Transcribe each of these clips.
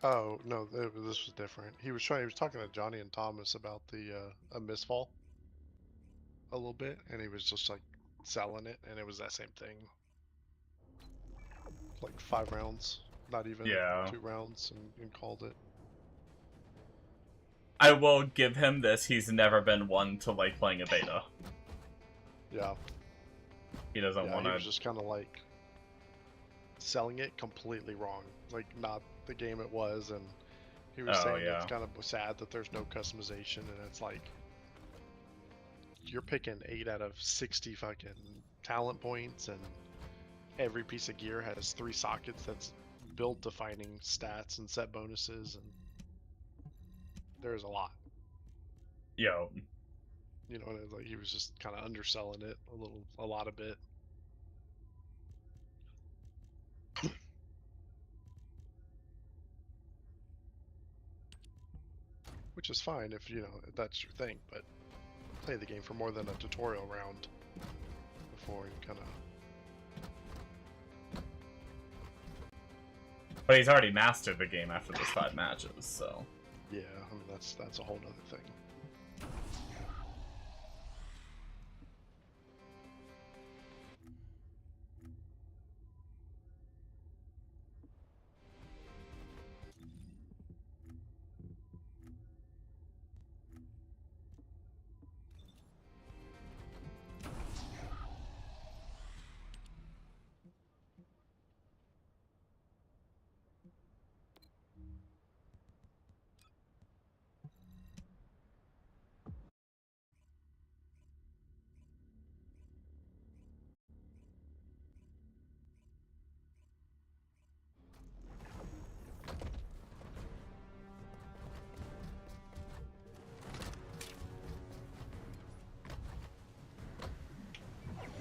Oh no, this was different. He was trying. He was talking to Johnny and Thomas about the a misfall a little bit, and he was just like selling it, and it was that same thing, like 5 rounds, not even Yeah. 2 rounds, and called it. I will give him this. He's never been one to like playing a beta. Yeah, He doesn't yeah. want He was to. just kind of like selling it completely wrong, like not the game it was, and he was Oh saying it's yeah. kind of sad that there's no customization, and it's like you're picking 8 out of 60 fucking talent points, and every piece of gear has 3 sockets that's build defining stats and set bonuses, and there's a lot. Yo. You know, and like he was just kind of underselling it a lot of bit, which is fine if you know if that's your thing. But play the game for more than a tutorial round before you kind of. But he's already mastered the game after those 5 matches, so. Yeah, I mean that's a whole other thing.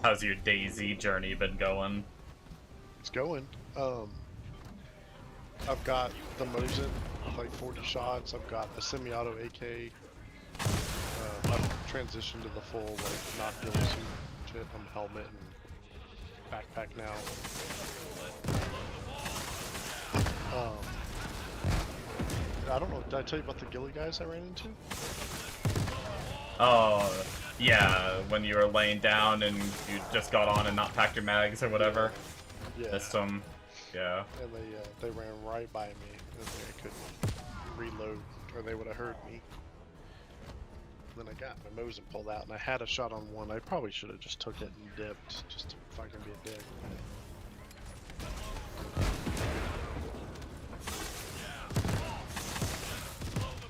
How's your DayZ journey been going? It's going. I've got the Mosin with like 40 shots. I've got a semi-auto AK. I've transitioned to the full like not ghillie suit shit. I'm helmet and backpack now. I don't know. Did I tell you about the ghillie guys I ran into? Oh, yeah, when you were laying down and you just got on and not packed your mags or whatever. Yeah. Missed them. Yeah. And they ran right by me. And I couldn't reload, or they would have heard me. Then I got my Mosin pulled out, and I had a shot on one. I probably should have just took it and dipped, just to fucking be a dick.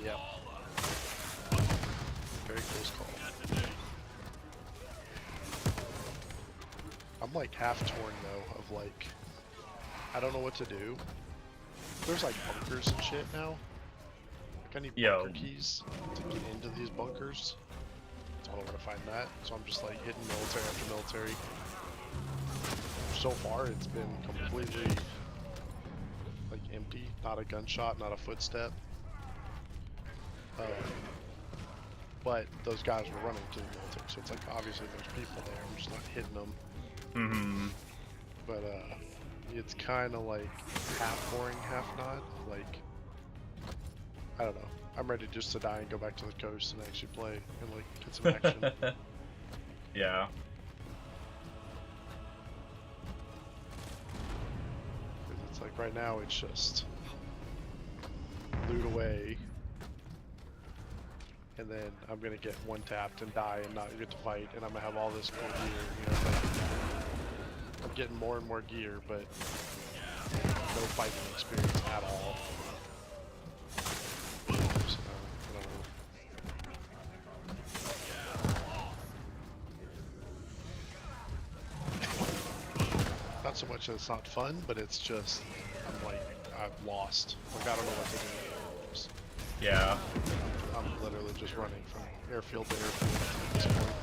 Yep. Very close call. I'm like half torn though, of like, I don't know what to do. There's like bunkers and shit now. Like I need Yo. bunker keys to get into these bunkers. So I don't know where to find that. So I'm just like hitting military after military. So far it's been completely like empty. Not a gunshot, not a footstep. But those guys were running to the military, so it's like obviously there's people there. I'm just not hitting them. Mm-hmm. But it's kind of like half boring, half not. Like I don't know. I'm ready just to die and go back to the coast and actually play and like get some action. Yeah. It's like right now it's just loot away, and then I'm gonna get one tapped and die and not get to fight, and I'm gonna have all this cool gear. You know, like, I'm getting more and more gear, but no fighting experience at all. So, I don't know. Not so much that it's not fun, but it's just I'm like I've lost. Like I don't know what to do. Just, Yeah. I'm literally just running from airfield to airfield at this point.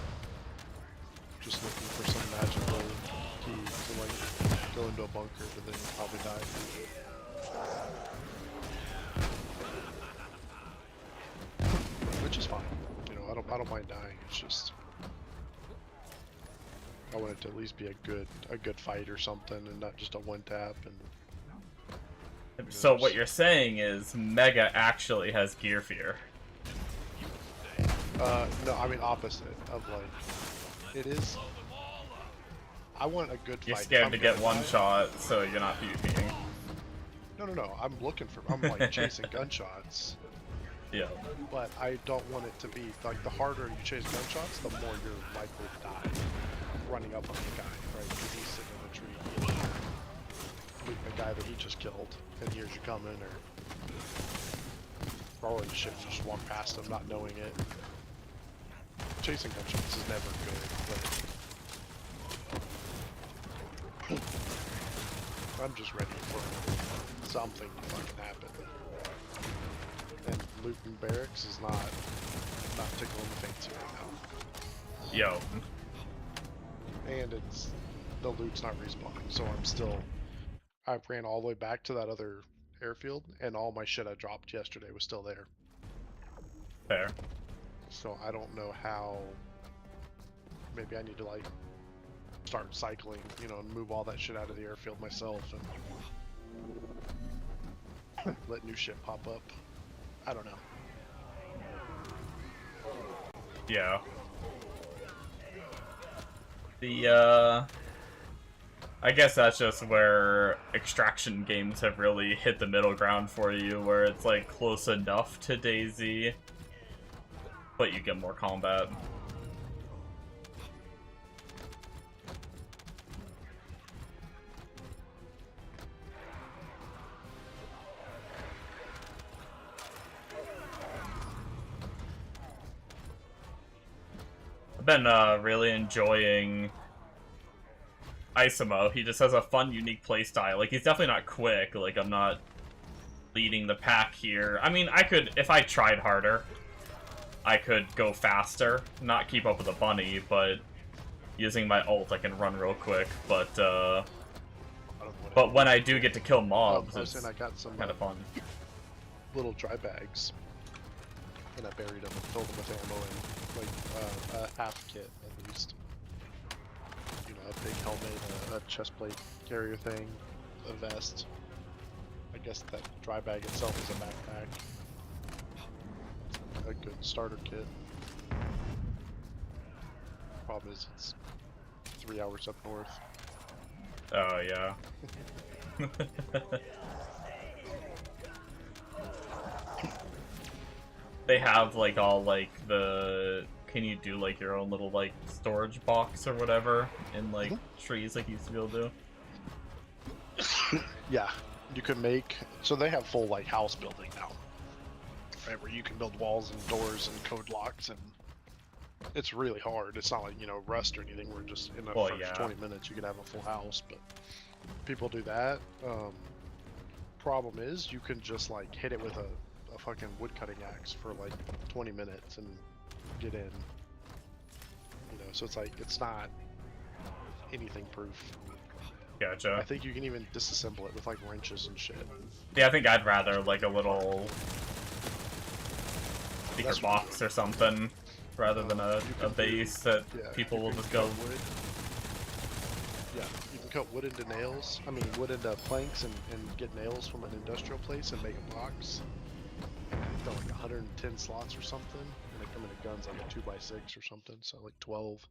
Just looking for some magical key to like go into a bunker, but then you'll probably die. Which is fine. You know, I don't mind dying. It's just I want it to at least be a good fight or something, and not just a one tap. And So what you're saying is Mega actually has gear fear. No, I mean opposite of like, it is. I want a good fight. You're scared to get one shot, so you're not PvPing. No. I'm looking for. I'm like chasing gunshots. Yeah. But I don't want it to be like the harder you chase gunshots, the more you're likely to die running up on the guy, right? Because he's sitting in the tree, looting the guy that he just killed, and hears you coming, or probably should just walk past him, not knowing it. Chasing gunshots is never good, but I'm just ready for something to fucking happen. And looting barracks is not tickling the fancy right now. Yo. And it's the loot's not respawning, so I ran all the way back to that other airfield, and all my shit I dropped yesterday was still there. Fair. So I don't know how. Maybe I need to like start cycling, you know, and move all that shit out of the airfield myself and let new shit pop up. I don't know. Yeah. I guess that's just where extraction games have really hit the middle ground for you, where it's like close enough to DayZ, but you get more combat. I've been really enjoying Isomo. He just has a fun, unique playstyle. Like, he's definitely not quick. Like, I'm not leading the pack here. I mean, I could, if I tried harder, I could go faster, not keep up with the bunny, but using my ult, I can run real quick. But when I do get to kill mobs, it's I got some kind of fun. little dry bags, and I buried them and filled them with ammo and like a half kit at least. You know, a big helmet, a chest plate carrier thing, a vest. I guess that dry bag itself is a backpack. A good starter kit. Problem is, it's 3 hours up north. Oh, yeah. They have, like, all, like, the... Can you do, like, your own little, like, storage box or whatever in, like, trees like you used to be able to do? Yeah, you can make... So they have full, like, house building now. Right, where you can build walls and doors and code locks, and it's really hard. It's not like, you know, Rust or anything where just in the first 20 minutes you can have a full house, but people do that. Problem is, you can just, like, hit it with a fucking woodcutting axe for, like, 20 minutes and get in. You know, so it's like, it's not anything proof. Gotcha. I think you can even disassemble it with, like, wrenches and shit. Yeah, I think I'd rather, like, a little speaker box or something, rather than a base that people will just go... Wood. Yeah, you can cut wood into nails. I mean, wood into planks and get nails from an industrial place and make a box. They've done like 110 slots or something, and they come into guns like a 2x6 or something, so like 12.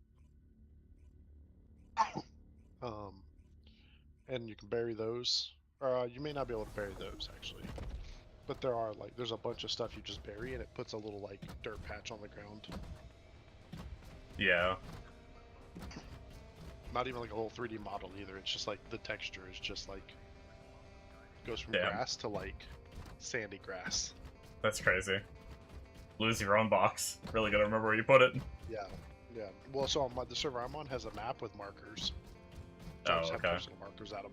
And you can bury those. You may not be able to bury those actually, but there's a bunch of stuff you just bury, and it puts a little like dirt patch on the ground. Yeah. Not even like a whole 3D model either. It's just like the texture is just like goes from grass to like sandy grass. That's crazy. Lose your own box. Really gotta remember where you put it. Yeah, yeah. Well, so the server I'm on has a map with markers. So I just have personal markers at them.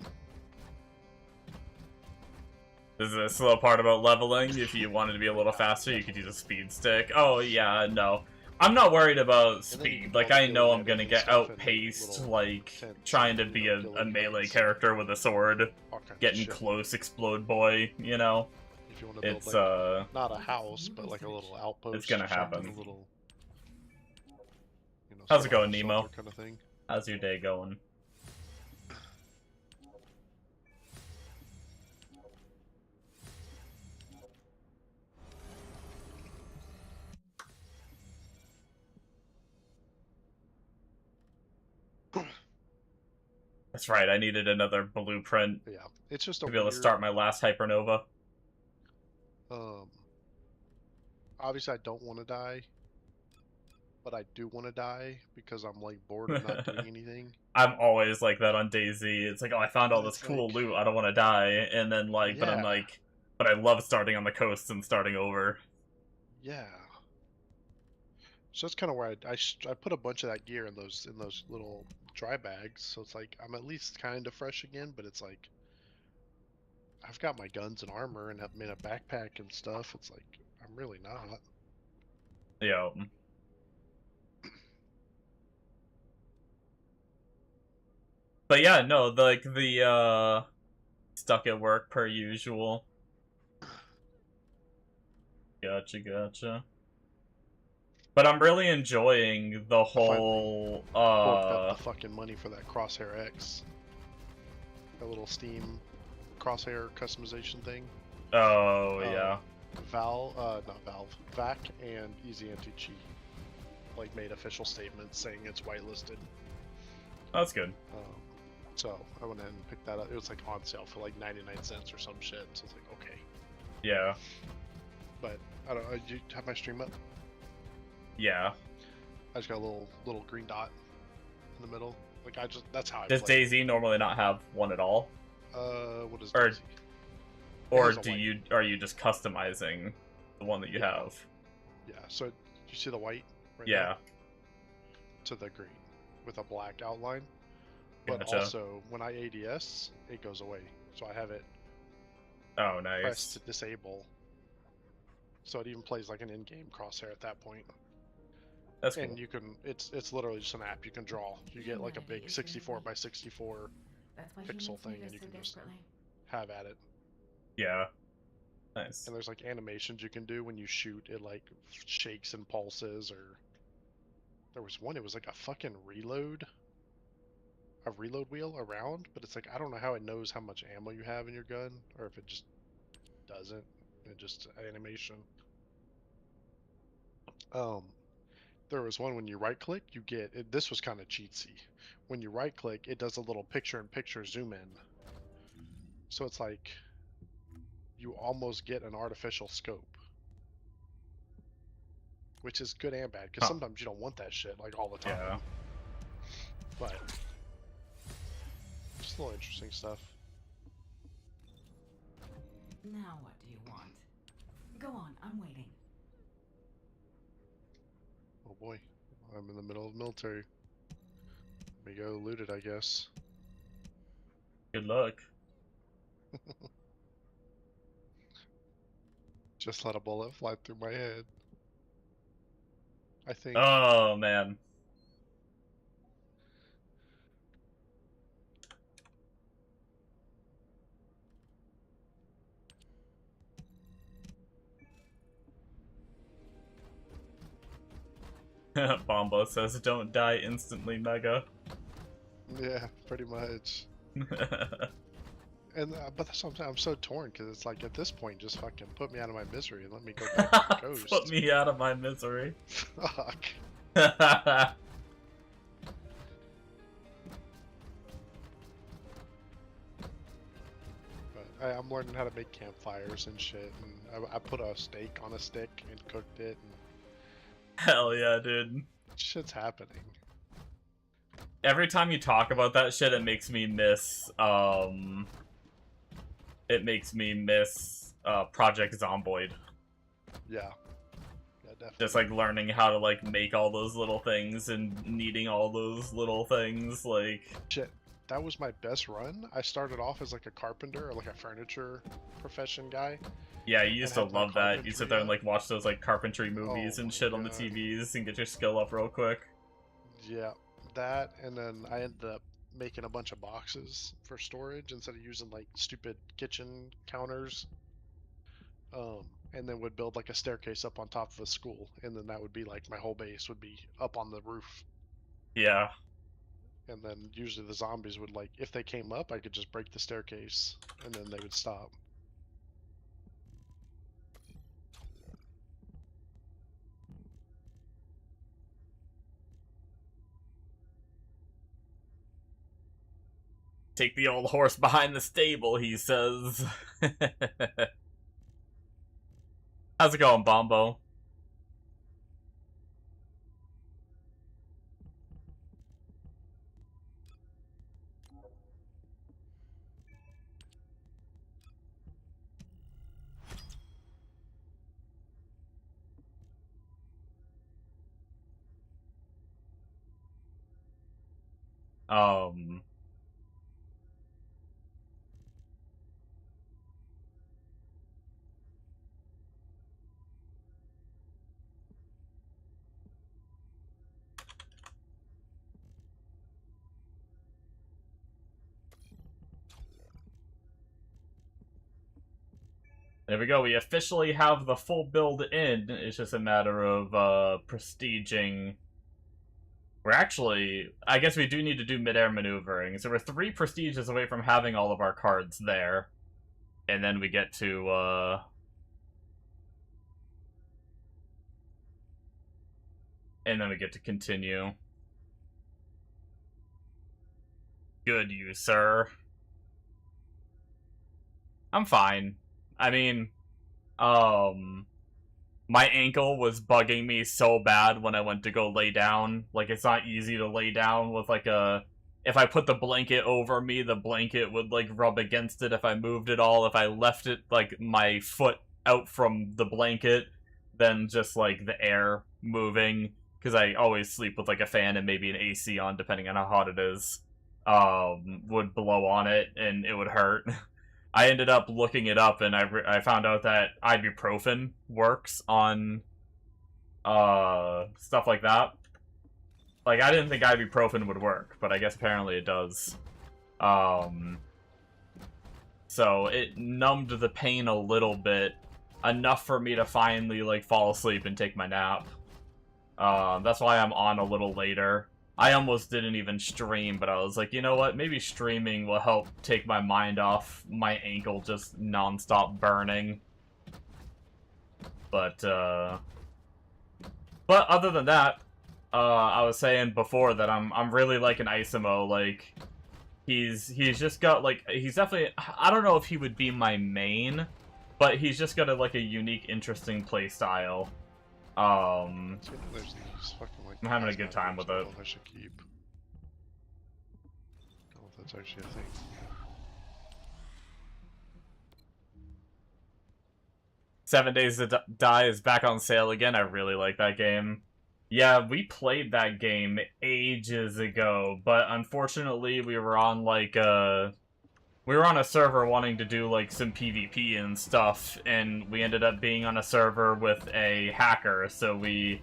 This is a slow part about leveling. If you wanted to be a little faster, you could use a speed stick. Oh yeah, no. I'm not worried about speed. Like, I know I'm gonna get outpaced, like, trying to be a melee character with a sword. Getting close, explode boy, you know? If you want to build, like, not a house, but like a little outpost. It's gonna happen. A little, you know, how's it going, Nemo? Kind of thing. How's your day going? That's right, I needed another blueprint Yeah, it's just a to be able to weird. start my last Hypernova. Um, obviously I don't want to die, but I do want to die because I'm like bored of not doing anything. I'm always like that on DayZ. It's like, oh, I found all And this it's cool like, loot. I don't want to die, and then like, but I'm yeah, like, but I love starting on the coast and starting over. yeah. So that's kind of where I put a bunch of that gear in those little dry bags. So it's like I'm at least kind of fresh again, but it's like I've got my guns and armor and I've made a backpack and stuff. It's like I'm really not. Yeah. But yeah, no, like the stuck at work per usual. Gotcha, gotcha. But I'm really enjoying the I finally whole forked up the fucking money for that Crosshair X, that little Steam Crosshair customization thing. oh yeah. Not Valve, VAC and Easy Anti-Cheat like made official statements saying it's whitelisted. That's good. So I went ahead and picked that up. It was like on sale for like 99 cents or some shit. So it's like, okay. Yeah. But I don't know. You have my stream up? Yeah. I just got a little green dot in the middle. Like that's how I Does play. DayZ normally not have one at all? What is Or DayZ? or are you just customizing the one that you have? Yeah. So you see the white right Yeah. now? To the green with a black outline. But Gotcha. also when I ADS, it goes away. So I have it Oh, nice. pressed to disable. So it even plays like an in-game crosshair at that point. That's cool. And you can, it's literally just an app you can draw. You get like a big 64 by 64 pixel thing, and you can just have at it. Yeah. Nice. And there's like animations you can do when you shoot. It like shakes and pulses, or there was one. It was like a fucking reload wheel around, but it's like I don't know how it knows how much ammo you have in your gun, or if it just doesn't. It just animation. There was one when you right click, you get it, this was kind of cheatsy. When you right click, it does a little picture-in-picture zoom in. So it's like you almost get an artificial scope, which is good and bad because sometimes you don't want that shit like all the time. Yeah. But just a little interesting stuff. Now what do you want? Go on, I'm waiting. Oh boy, I'm in the middle of the military. Let me go loot it, I guess. Good luck. Just let a bullet fly through my head. I think. Oh man. Bombo says, "Don't die instantly, Mega." Yeah, pretty much. And but that's sometimes I'm so torn because it's like at this point, just fucking put me out of my misery and let me go back to the coast. Put me out of my misery. Fuck. But I'm learning how to make campfires and shit, and I put a steak on a stick and cooked it, and Hell yeah, dude. shit's happening. Every time you talk about that shit, it makes me miss, Project Zomboid. Yeah. Yeah, definitely. Just, like, learning how to, like, make all those little things and needing all those little things, like... Shit. That was my best run. I started off as, like, a carpenter or, like, a furniture profession guy. Yeah, you used to love that. You sit there and, up. like, watch those, like, carpentry movies and shit on the TVs and get your skill up real quick. Yeah, that, and then I ended up making a bunch of boxes for storage instead of using, like, stupid kitchen counters. And then would build, like, a staircase up on top of a school, and then that would be, like, my whole base would be up on the roof. Yeah. And then usually the zombies would, like, if they came up, I could just break the staircase, and then they would stop. Take the old horse behind the stable, he says. How's it going, Bombo? There we go, we officially have the full build in. It's just a matter of, prestiging. We're actually... I guess we do need to do mid-air maneuvering. So we're 3 prestiges away from having all of our cards there. And then we get to, and then we get to continue. Good, you sir. I'm fine. I mean, my ankle was bugging me so bad when I went to go lay down. Like, it's not easy to lay down with, like, a... If I put the blanket over me, the blanket would, like, rub against it if I moved it all. If I left it, like, my foot out from the blanket, then just, like, the air moving. Because I always sleep with, like, a fan and maybe an AC on, depending on how hot it is. Would blow on it, and it would hurt. I ended up looking it up, and I found out that ibuprofen works on, stuff like that. Like, I didn't think ibuprofen would work, but I guess apparently it does. So it numbed the pain a little bit, enough for me to finally, like, fall asleep and take my nap. That's why I'm on a little later. I almost didn't even stream, but I was like, you know what? Maybe streaming will help take my mind off my ankle just non-stop burning. But other than that, I was saying before that I'm really liking Isamo. Like, he's just got, like, he's definitely... I don't know if he would be my main, but he's just got a unique, interesting playstyle. There's these fucking, like, I'm having a good time with it. I should keep. I don't know if that's actually a thing. 7 Days to Die is back on sale again. I really like that game. Yeah, we played that game ages ago, but unfortunately we were on, like, we were on a server wanting to do, like, some PvP and stuff, and we ended up being on a server with a hacker, so we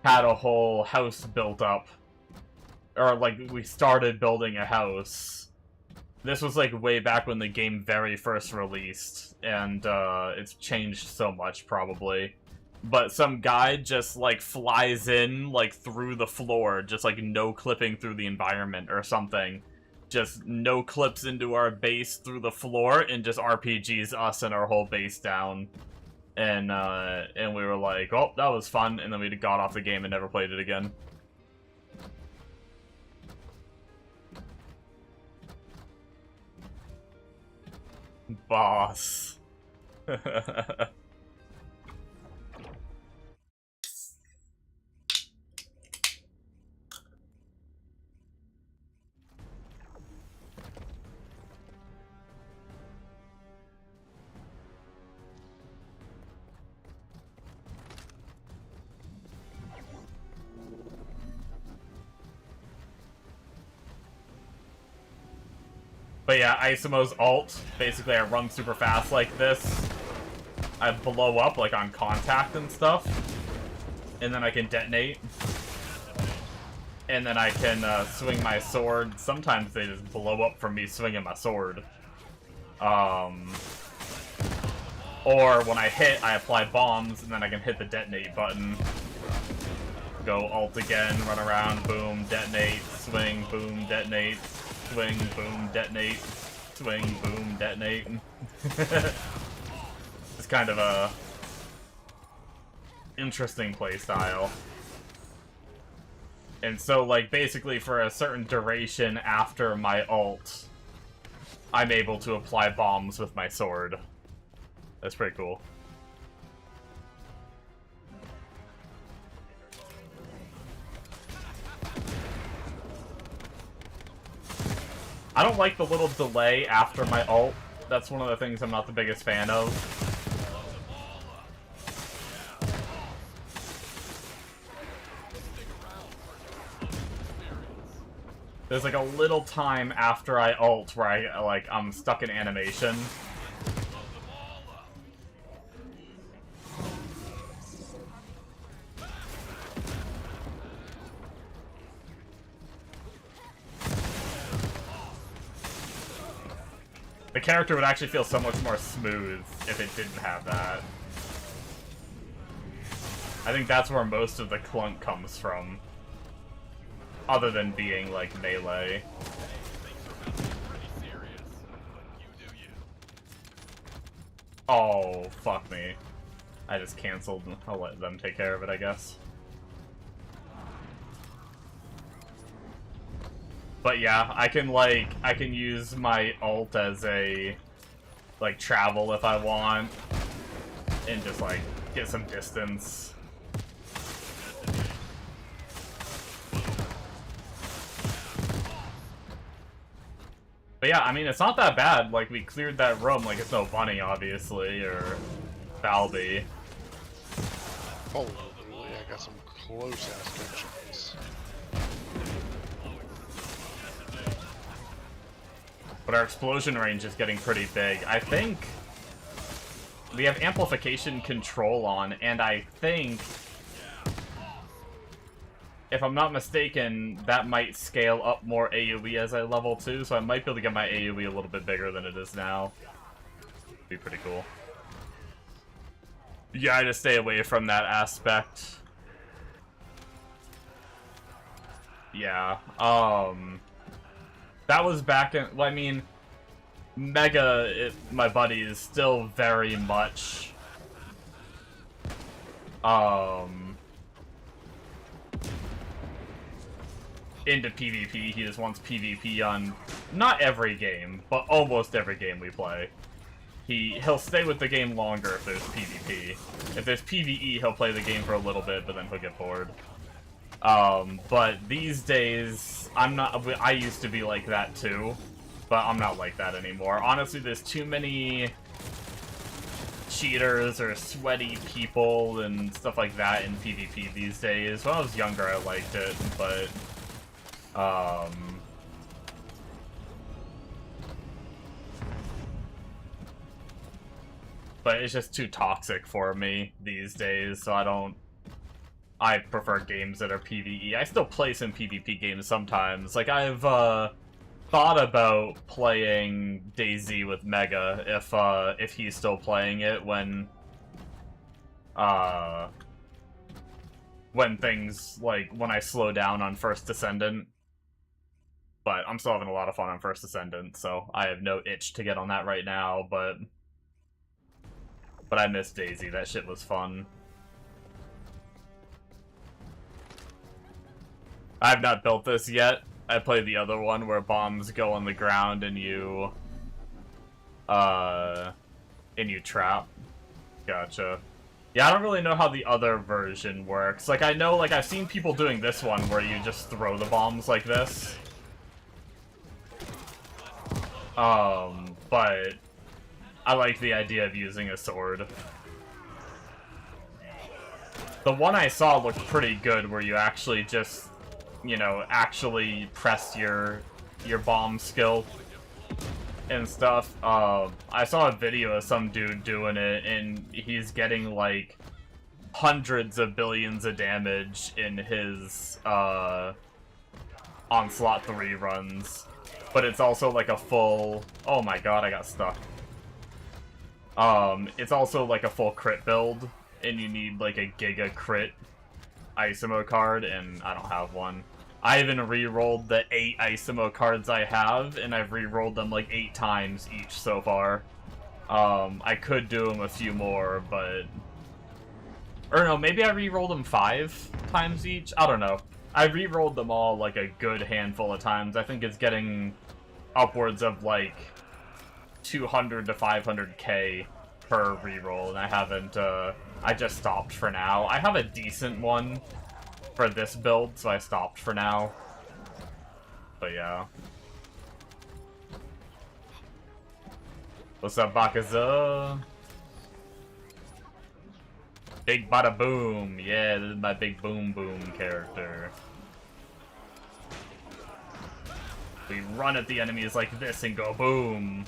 had a whole house built up. Or, like, we started building a house. This was, like, way back when the game very first released, and, it's changed so much, probably. But some guy just, like, flies in, like, through the floor, just, like, no-clipping through the environment or something. Just no clips into our base through the floor and just RPGs us and our whole base down. And we were like, oh, that was fun, and then we got off the game and never played it again. Boss. But yeah, Isamo's ult, basically I run super fast like this. I blow up, like, on contact and stuff. And then I can detonate. And then I can swing my sword. Sometimes they just blow up from me swinging my sword. Or when I hit, I apply bombs, and then I can hit the detonate button. Go ult again, run around, boom, detonate, swing, boom, detonate. Swing, boom, detonate. Swing, boom, detonate. It's kind of a interesting playstyle. And so, like, basically for a certain duration after my ult, I'm able to apply bombs with my sword. That's pretty cool. I don't like the little delay after my ult. That's one of the things I'm not the biggest fan of. There's like a little time after I ult where I'm stuck in animation. The character would actually feel so much more smooth if it didn't have that. I think that's where most of the clunk comes from. Other than being, like, melee. Oh, fuck me. I just canceled. I'll let them take care of it, I guess. But yeah, I can use my ult as a, like, travel if I want. And just, like, get some distance. But yeah, I mean, it's not that bad. Like, we cleared that room. Like, it's no Bunny, obviously, or Falby. Holy, I got some close-ass gunshots. But our explosion range is getting pretty big. I think we have amplification control on, and I think, if I'm not mistaken, that might scale up more AoE as I level 2, so I might be able to get my AoE a little bit bigger than it is now. Be pretty cool. Yeah, I just stay away from that aspect. Yeah, that was back in, well, I mean, Mega, my buddy, is still very much, into PvP. He just wants PvP on not every game, but almost every game we play. He'll stay with the game longer if there's PvP. If there's PvE, he'll play the game for a little bit, but then he'll get bored. But these days, I used to be like that too, but I'm not like that anymore. Honestly, there's too many cheaters or sweaty people and stuff like that in PvP these days. When I was younger, I liked it, but it's just too toxic for me these days, so I prefer games that are PvE. I still play some PvP games sometimes. Like, I've thought about playing DayZ with Mega if he's still playing it when things, like, when I slow down on First Descendant. But I'm still having a lot of fun on First Descendant, so I have no itch to get on that right now, but I miss DayZ. That shit was fun. I have not built this yet. I played the other one where bombs go on the ground and you trap. Gotcha. Yeah, I don't really know how the other version works. Like, I know, like, I've seen people doing this one where you just throw the bombs like this. But I like the idea of using a sword. The one I saw looked pretty good where you actually just, you know, actually press your bomb skill and stuff. I saw a video of some dude doing it, and he's getting, like, hundreds of billions of damage in his, Onslaught 3 runs. But it's also, like, a full... Oh my god, I got stuck. It's also, like, a full crit build, and you need, like, a Giga Crit Isomo card, and I don't have one. I even re-rolled the 8 Isomo cards I have, and I've re-rolled them like 8 times each so far. I could do them a few more, but... Or no, maybe I re-rolled them 5 times each? I don't know. I re-rolled them all like a good handful of times. I think it's getting upwards of like 200 to 500k per reroll, and I haven't, I just stopped for now. I have a decent one for this build, so I stopped for now. But yeah. What's up, Bakaza? Big bada boom. Yeah, this is my big boom boom character. We run at the enemies like this and go boom.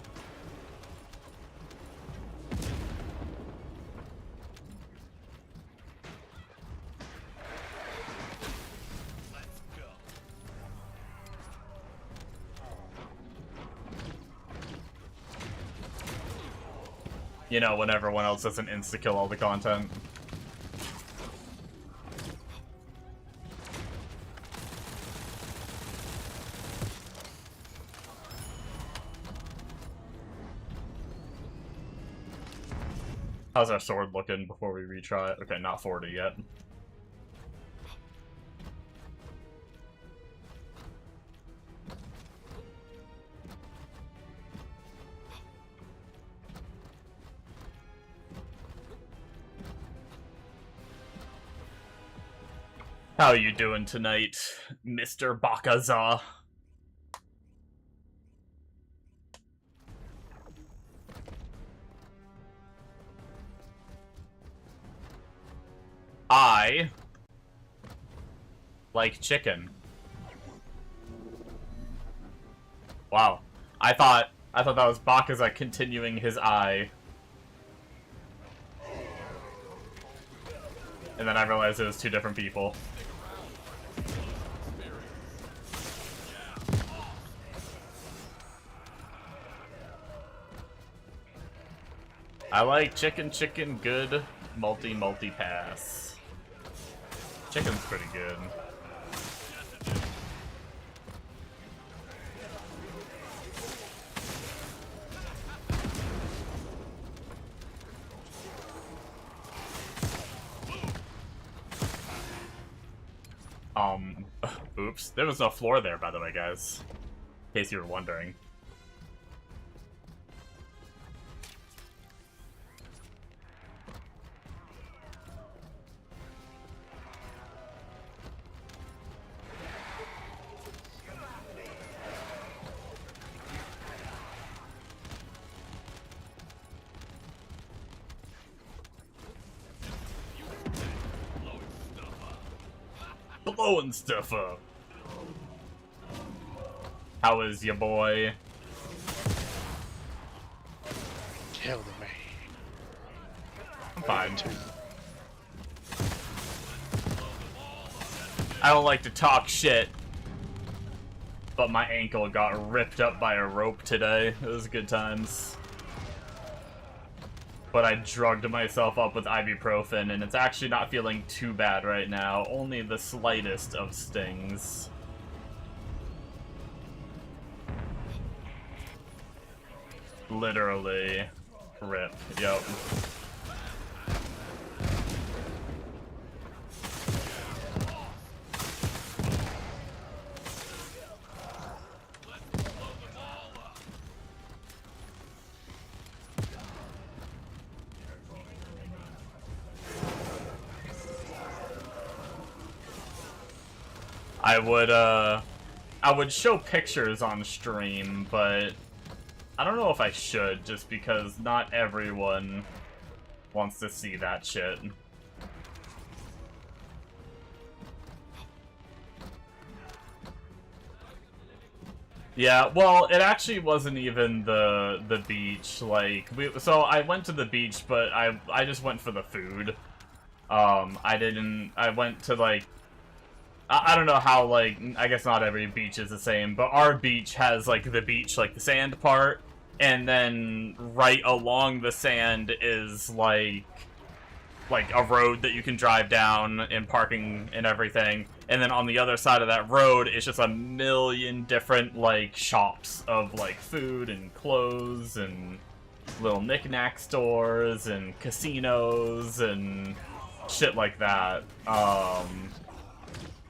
You know, when everyone else doesn't insta-kill all the content. How's our sword looking before we retry it? Okay, not 40 yet. How are you doing tonight, Mr. Bakaza? I like chicken. Wow. I thought that was Bakaza continuing his eye. And then I realized it was two different people. I like chicken good multi pass. Chicken's pretty good. Oops. There was no floor there, by the way, guys. In case you were wondering. Blowing stuff up. How is ya, boy? Kill the man. I'm fine. I don't like to talk shit, but my ankle got ripped up by a rope today. It was good times. But I drugged myself up with ibuprofen, and it's actually not feeling too bad right now. Only the slightest of stings. Literally. Rip. Yep. I would show pictures on stream, but I don't know if I should, just because not everyone wants to see that shit. Yeah, well, it actually wasn't even the beach. Like, so I went to the beach, but I just went for the food. I went to, like, I don't know how, like, I guess not every beach is the same, but our beach has, like, the beach, like, the sand part, and then right along the sand is, like a road that you can drive down and parking and everything, and then on the other side of that road is just a million different, like, shops of, like, food and clothes and little knick-knack stores and casinos and shit like that.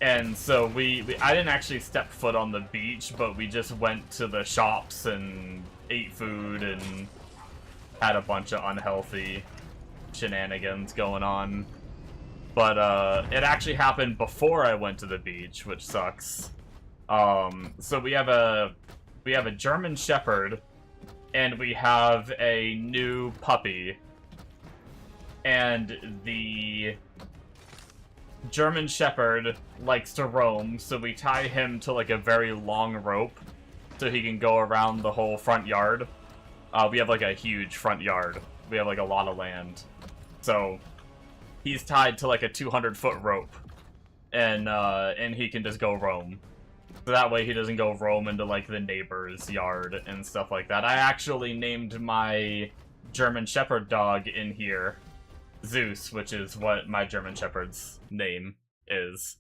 And so I didn't actually step foot on the beach, but we just went to the shops and ate food and had a bunch of unhealthy shenanigans going on. But it actually happened before I went to the beach, which sucks. So we have a German Shepherd, and we have a new puppy. And the German Shepherd likes to roam, so we tie him to like a very long rope so he can go around the whole front yard. We have like a huge front yard. We have like a lot of land. So he's tied to like a 200-foot rope, and he can just go roam. So that way he doesn't go roam into like the neighbor's yard and stuff like that. I actually named my German Shepherd dog in here Zeus, which is what my German Shepherd's name is.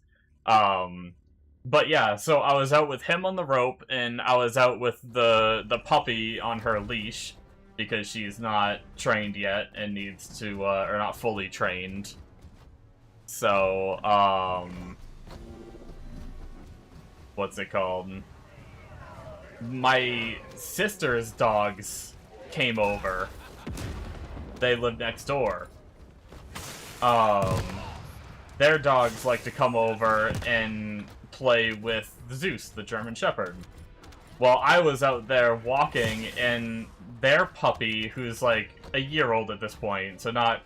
But yeah, so I was out with him on the rope, and I was out with the puppy on her leash, because she's not trained yet and needs to, or not fully trained. So, what's it called? My sister's dogs came over. They live next door. Their dogs like to come over and play with Zeus, the German Shepherd. Well, I was out there walking, and their puppy, who's like a year old at this point, so not,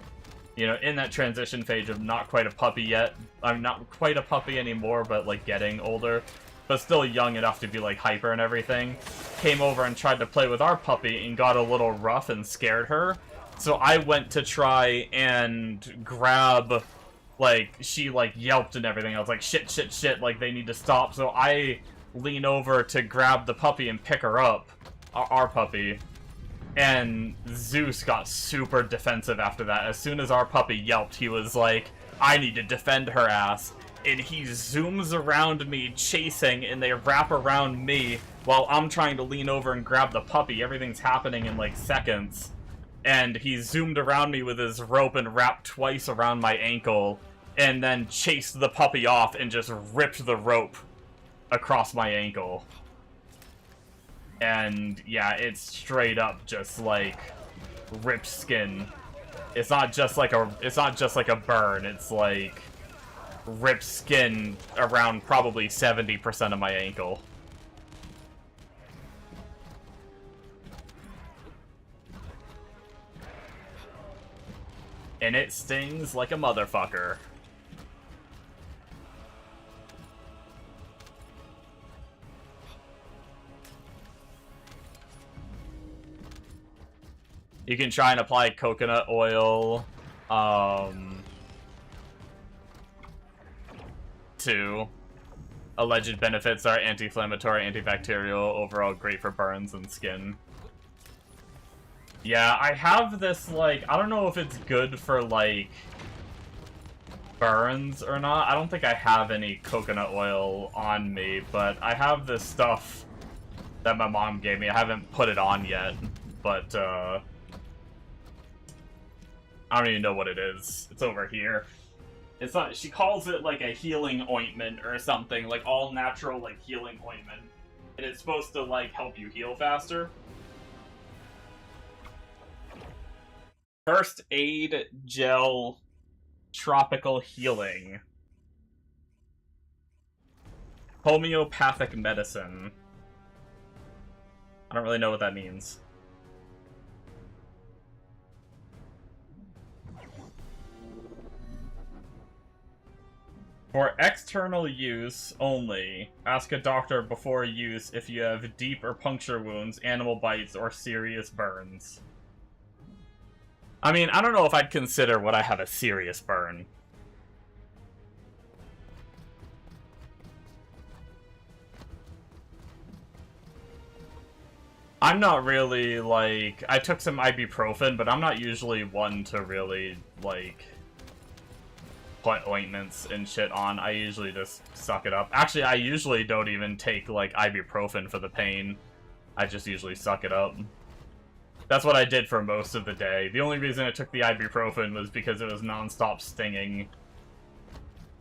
you know, in that transition phase of not quite a puppy yet. I'm not quite a puppy anymore, but like getting older, but still young enough to be like hyper and everything, came over and tried to play with our puppy and got a little rough and scared her. So I went to try and grab, like, she, like, yelped and everything. I was like, shit, shit, shit, like, they need to stop. So I lean over to grab the puppy and pick her up, our puppy. And Zeus got super defensive after that. As soon as our puppy yelped, he was like, I need to defend her ass. And he zooms around me, chasing, and they wrap around me while I'm trying to lean over and grab the puppy. Everything's happening in, like, seconds. And he zoomed around me with his rope and wrapped twice around my ankle, and then chased the puppy off and just ripped the rope across my ankle. And yeah, it's straight up just like ripped skin. It's not just like a burn, it's like ripped skin around probably 70% of my ankle. And it stings like a motherfucker. You can try and apply coconut oil, to alleged benefits are anti-inflammatory, antibacterial, overall great for burns and skin. Yeah, I have this, like, I don't know if it's good for, like, burns or not. I don't think I have any coconut oil on me, but I have this stuff that my mom gave me. I haven't put it on yet, but, I don't even know what it is. It's over here. It's not, she calls it, like, a healing ointment or something, like, all natural, like, healing ointment. And it's supposed to, like, help you heal faster. First Aid Gel Tropical Healing. Homeopathic medicine. I don't really know what that means. For external use only, ask a doctor before use if you have deep or puncture wounds, animal bites, or serious burns. I mean, I don't know if I'd consider what I have a serious burn. I'm not really, like... I took some ibuprofen, but I'm not usually one to really, like, put ointments and shit on. I usually just suck it up. Actually, I usually don't even take, like, ibuprofen for the pain. I just usually suck it up. That's what I did for most of the day. The only reason I took the ibuprofen was because it was non-stop stinging.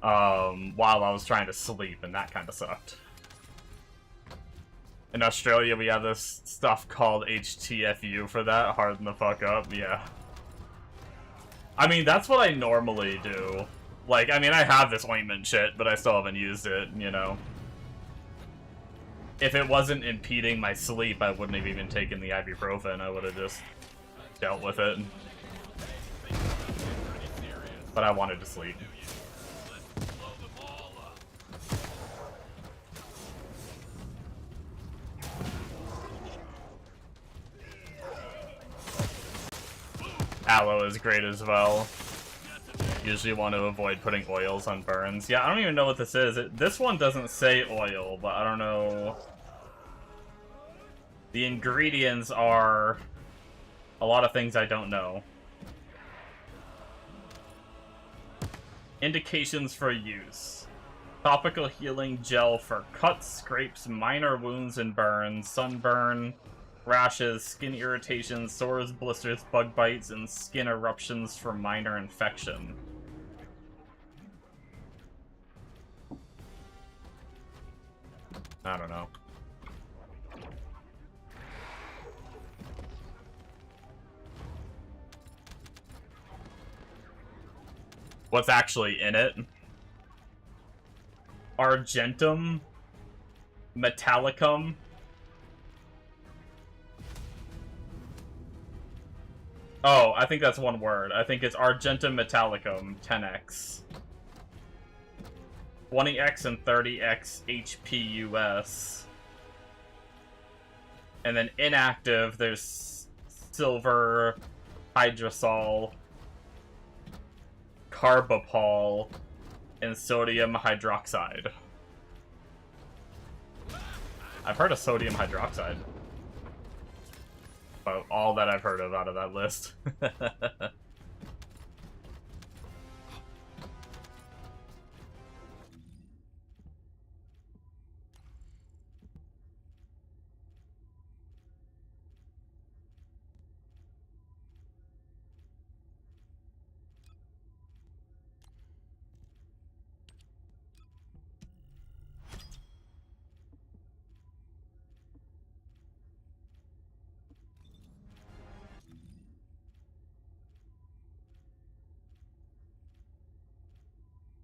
while I was trying to sleep, and that kind of sucked. In Australia, we have this stuff called HTFU for that, harden the fuck up, yeah. I mean, that's what I normally do. Like, I mean, I have this ointment shit, but I still haven't used it, you know. If it wasn't impeding my sleep, I wouldn't have even taken the ibuprofen. I would have just dealt with it. But I wanted to sleep. Aloe is great as well. Usually want to avoid putting oils on burns. Yeah, I don't even know what this is. This one doesn't say oil, but I don't know. The ingredients are a lot of things I don't know. Indications for use. Topical healing gel for cuts, scrapes, minor wounds and burns, sunburn, rashes, skin irritations, sores, blisters, bug bites, and skin eruptions for minor infection. I don't know. What's actually in it? Argentum Metallicum. Oh, I think that's one word. I think it's Argentum Metallicum 10x. 20x and 30x HP US. And then inactive, there's silver, hydrosol, carbapol, and sodium hydroxide. I've heard of sodium hydroxide. About all that I've heard of out of that list.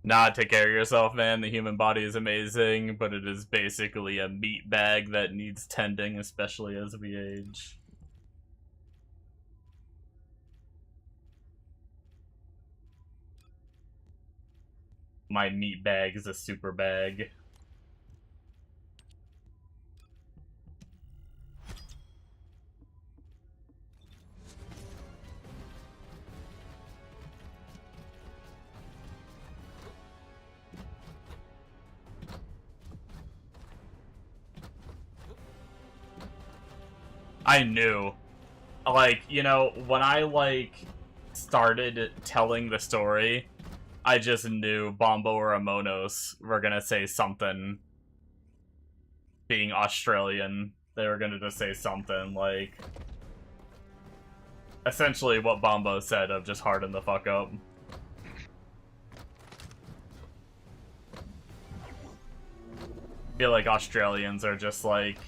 Nah, take care of yourself, man. The human body is amazing, but it is basically a meat bag that needs tending, especially as we age. My meat bag is a super bag. I knew. Like, you know, when I, like, started telling the story, I just knew Bombo or Amonos were gonna say something. Being Australian, they were gonna just say something, like... essentially what Bombo said of just harden the fuck up. I feel like Australians are just like...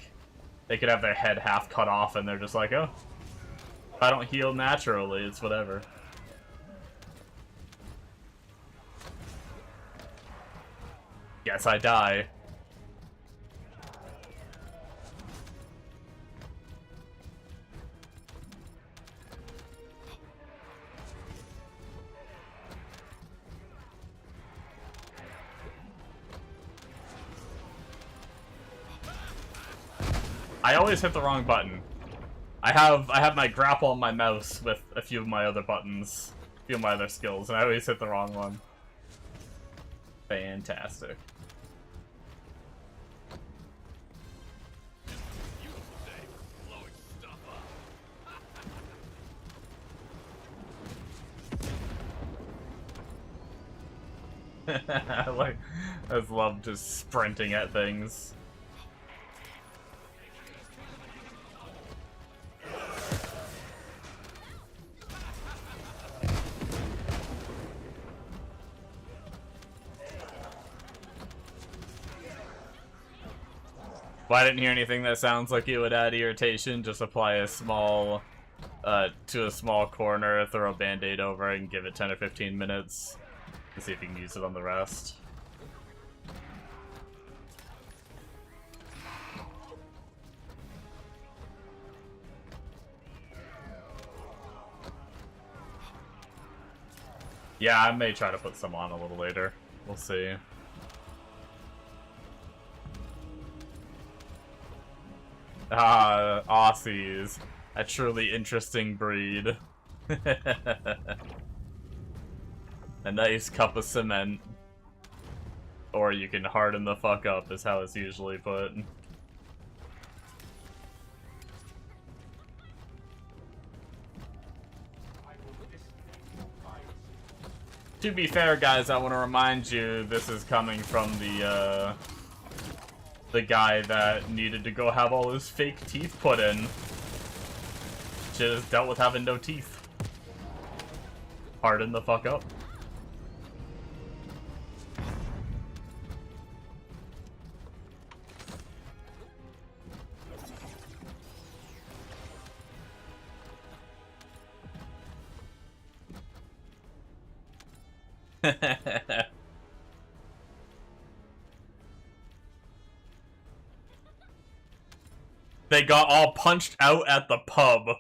they could have their head half cut off and they're just like, oh, if I don't heal naturally, it's whatever. Guess I die. I always hit the wrong button. I have my grapple on my mouse with a few of my other buttons, a few of my other skills, and I always hit the wrong one. Fantastic. Like, I just love just sprinting at things. If I didn't hear anything that sounds like it would add irritation, just apply a small, to a small corner, throw a band-aid over it, and give it 10 or 15 minutes to see if you can use it on the rest. Yeah, I may try to put some on a little later. We'll see. Ah, Aussies. A truly interesting breed. A nice cup of cement. Or you can harden the fuck up, is how it's usually put. To be fair, guys, I want to remind you, this is coming from the guy that needed to go have all his fake teeth put in. Just dealt with having no teeth. Harden the fuck up. They got all punched out at the pub.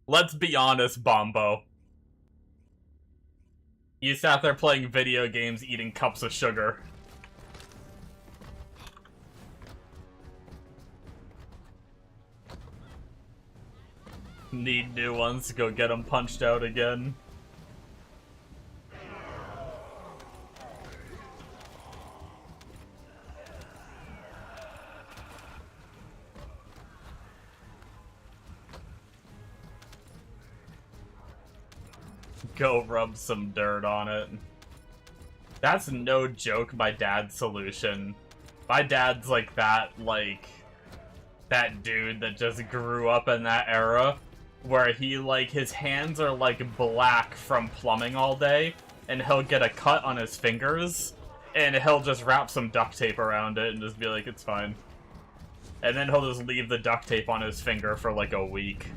Let's be honest, Bombo. You sat there playing video games, eating cups of sugar. Need new ones to go get them punched out again. Go rub some dirt on it. That's no joke my dad's solution. My dad's like that dude that just grew up in that era where he his hands are like black from plumbing all day and he'll get a cut on his fingers and he'll just wrap some duct tape around it and just be like, it's fine. And then he'll just leave the duct tape on his finger for like a week.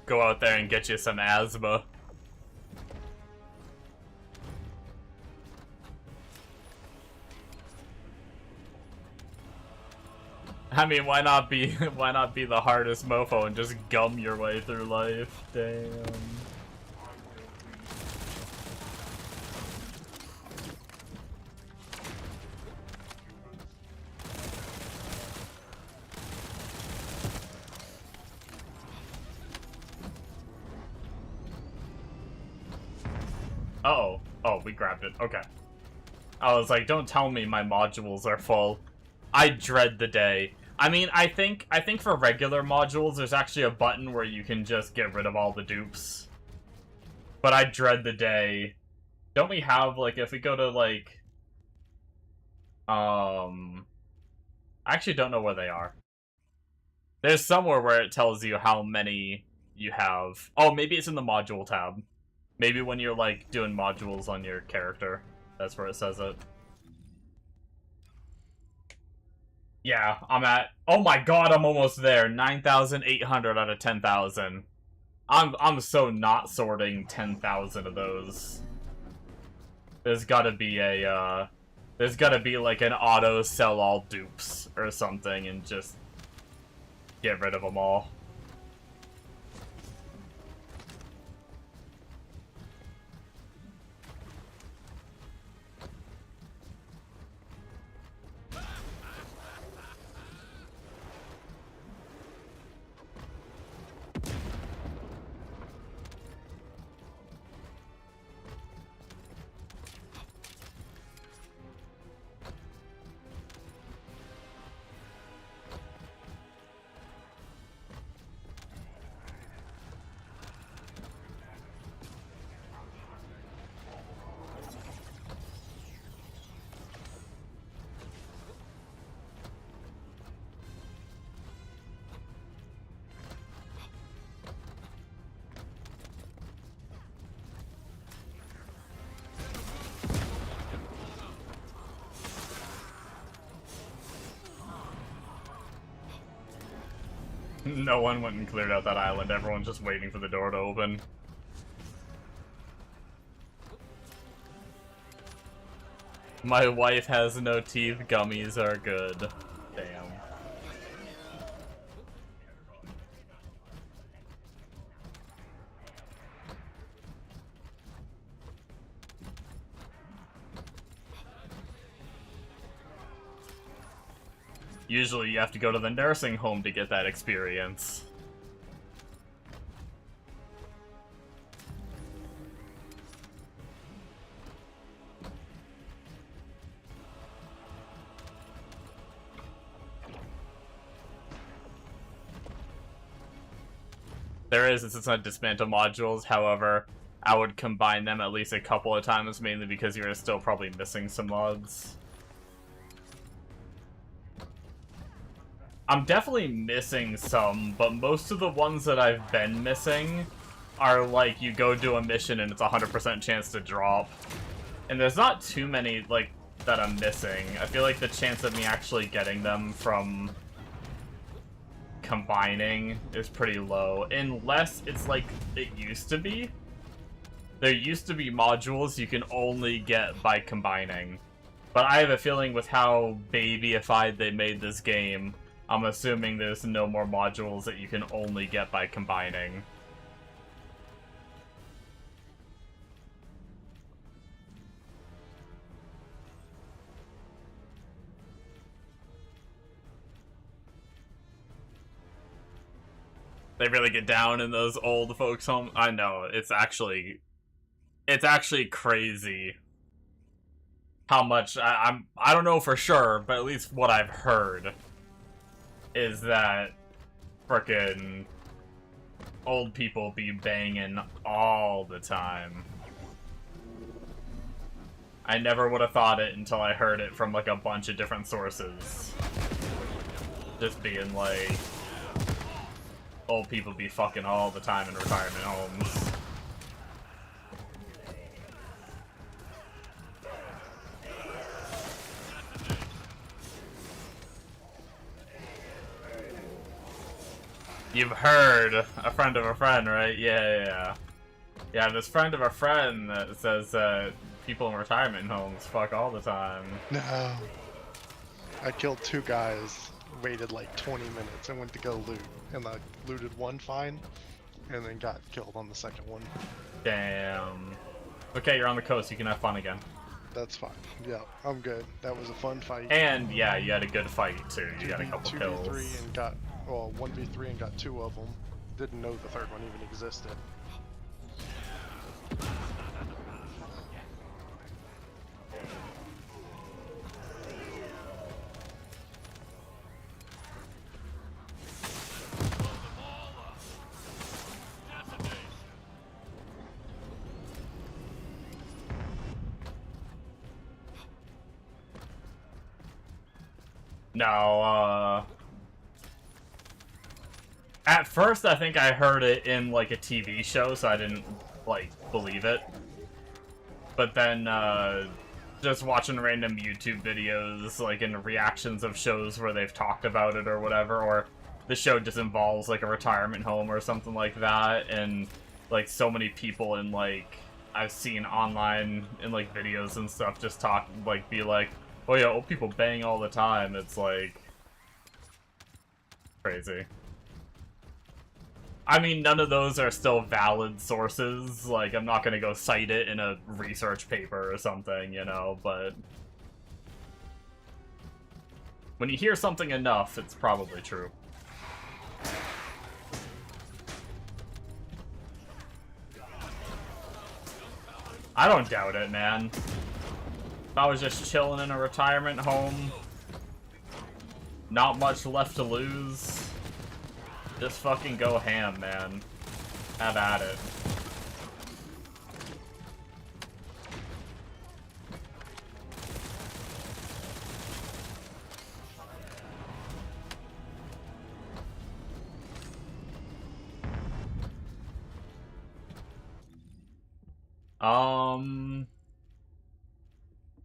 Go out there and get you some asthma. I mean, why not be the hardest mofo and just gum your way through life? Damn. Uh-oh. Oh, we grabbed it. Okay. I was like, don't tell me my modules are full. I dread the day. I mean, I think for regular modules, there's actually a button where you can just get rid of all the dupes. But I dread the day. Don't we have, like, if we go to, like... I actually don't know where they are. There's somewhere where it tells you how many you have. Oh, maybe it's in the module tab. Maybe when you're, like, doing modules on your character. That's where it says it. Yeah, I'm at... Oh my god, I'm almost there. 9,800 out of 10,000. I'm so not sorting 10,000 of those. There's gotta be a, there's gotta be, like, an auto sell all dupes or something and just get rid of them all. No one went and cleared out that island. Everyone's just waiting for the door to open. My wife has no teeth. Gummies are good. Damn. Usually you have to go to the nursing home to get that experience. There is, it's not dismantle modules, however, I would combine them at least a couple of times, mainly because you're still probably missing some mods. I'm definitely missing some, but most of the ones that I've been missing are like, you go do a mission and it's a 100% chance to drop. And there's not too many, like, that I'm missing. I feel like the chance of me actually getting them from combining is pretty low, unless it's like it used to be. There used to be modules you can only get by combining. But I have a feeling with how babyified they made this game, I'm assuming there's no more modules that you can only get by combining. They really get down in those old folks' homes. I know, it's actually crazy how much I don't know for sure, but at least what I've heard is that frickin' old people be banging all the time. I never would have thought it until I heard it from like a bunch of different sources. Just being like, old people be fucking all the time in retirement homes. You've heard a friend of a friend, right? Yeah. Yeah, this friend of a friend that says people in retirement homes fuck all the time. No. I killed 2 guys, waited like 20 minutes, and went to go loot. And I looted one fine, and then got killed on the second one. Damn. Okay, you're on the coast, you can have fun again. That's fine. Yeah, I'm good. That was a fun fight. And yeah, you had a good fight too. You got a couple 2v3 kills. and got, well, 1v3 and got 2 of them. Didn't know the third one even existed. No, at first I think I heard it in like a TV show, so I didn't like believe it. But then just watching random YouTube videos, like in reactions of shows where they've talked about it or whatever, or the show just involves like a retirement home or something like that, and like so many people in like I've seen online in like videos and stuff just talk, like be like, oh yeah, old people bang all the time. It's like crazy. I mean, none of those are still valid sources. Like, I'm not gonna go cite it in a research paper or something, you know, but when you hear something enough, it's probably true. I don't doubt it, man. If I was just chilling in a retirement home, not much left to lose, just fucking go ham, man. Have at it.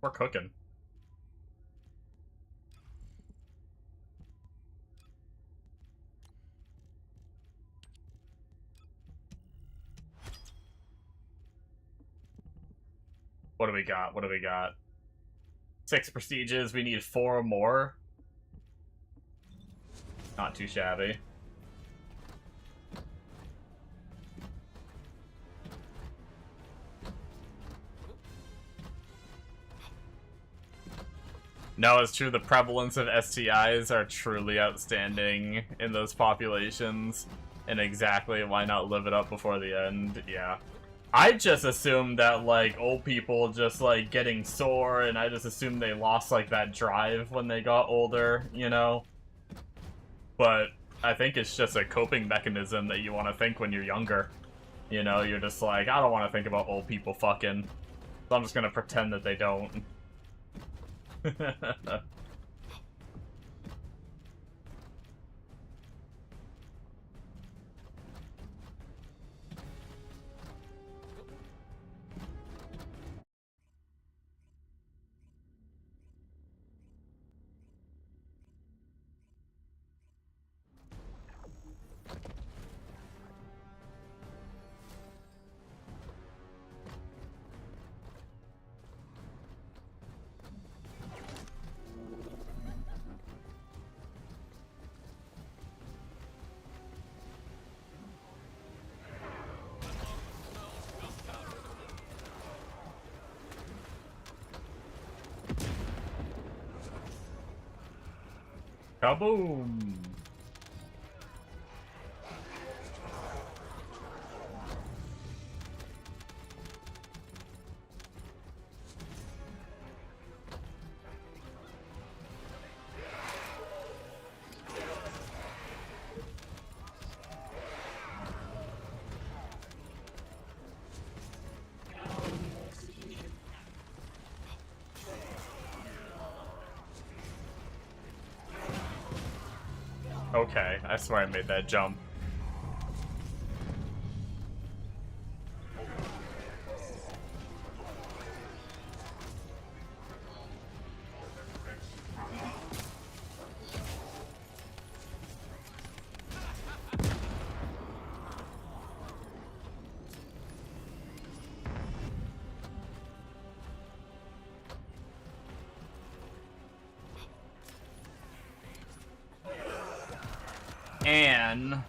We're cooking. What do we got? What do we got? 6 prestiges. We need 4 more. Not too shabby. No, it's true. The prevalence of STIs are truly outstanding in those populations. And exactly, why not live it up before the end? Yeah. I just assumed that, like, old people just, like, getting sore, and I just assumed they lost, like, that drive when they got older, you know? But I think it's just a coping mechanism that you want to think when you're younger. You know, you're just like, I don't want to think about old people fucking. So I'm just gonna pretend that they don't. Kaboom! Okay, I swear I made that jump. And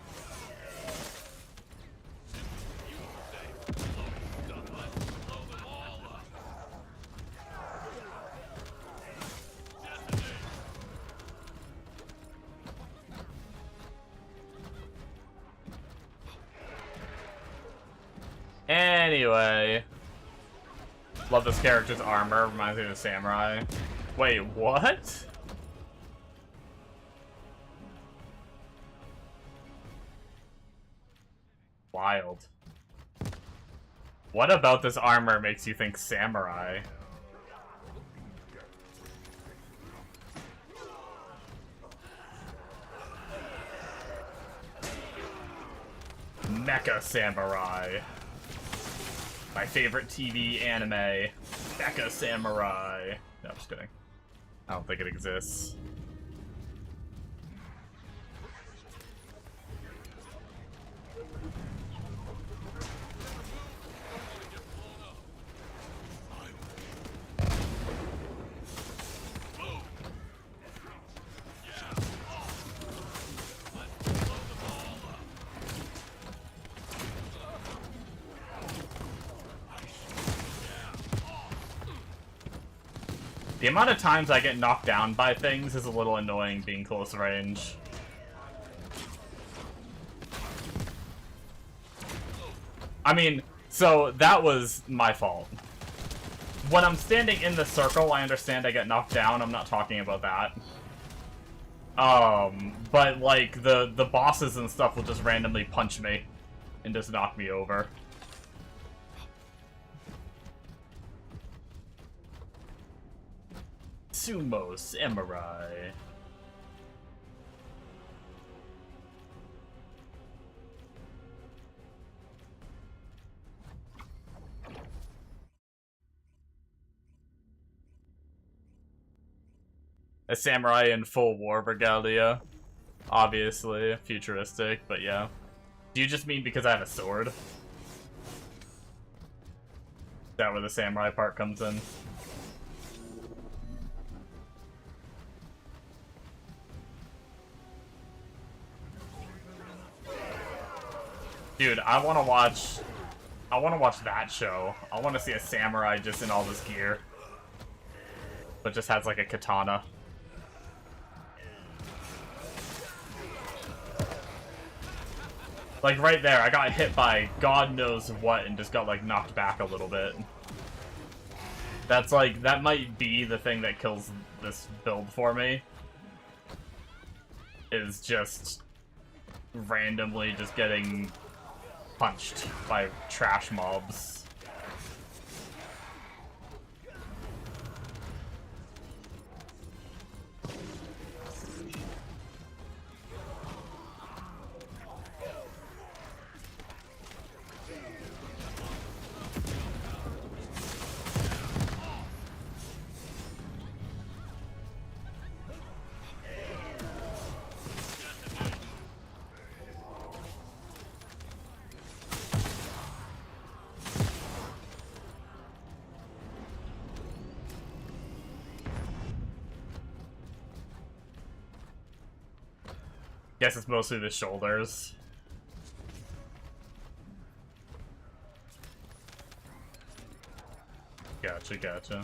anyway, love this character's armor. Reminds me of a samurai. Wait, what? Wild. What about this armor makes you think samurai? Mecha Samurai. My favorite TV anime. Mecha Samurai. No, I'm just kidding. I don't think it exists. The amount of times I get knocked down by things is a little annoying being close range. I mean, so that was my fault. When I'm standing in the circle, I understand I get knocked down. I'm not talking about that. But like the bosses and stuff will just randomly punch me and just knock me over. Sumo Samurai. A samurai in full war regalia. Obviously, futuristic, but yeah. Do you just mean because I have a sword? that where the samurai part comes in. Dude, I want to watch that show. I want to see a samurai just in all this gear, but just has like a katana. Like right there, I got hit by God knows what and just got like knocked back a little bit. That's like, that might be the thing that kills this build for me. Is just randomly just getting punched by trash mobs. Guess it's mostly the shoulders. Gotcha, gotcha.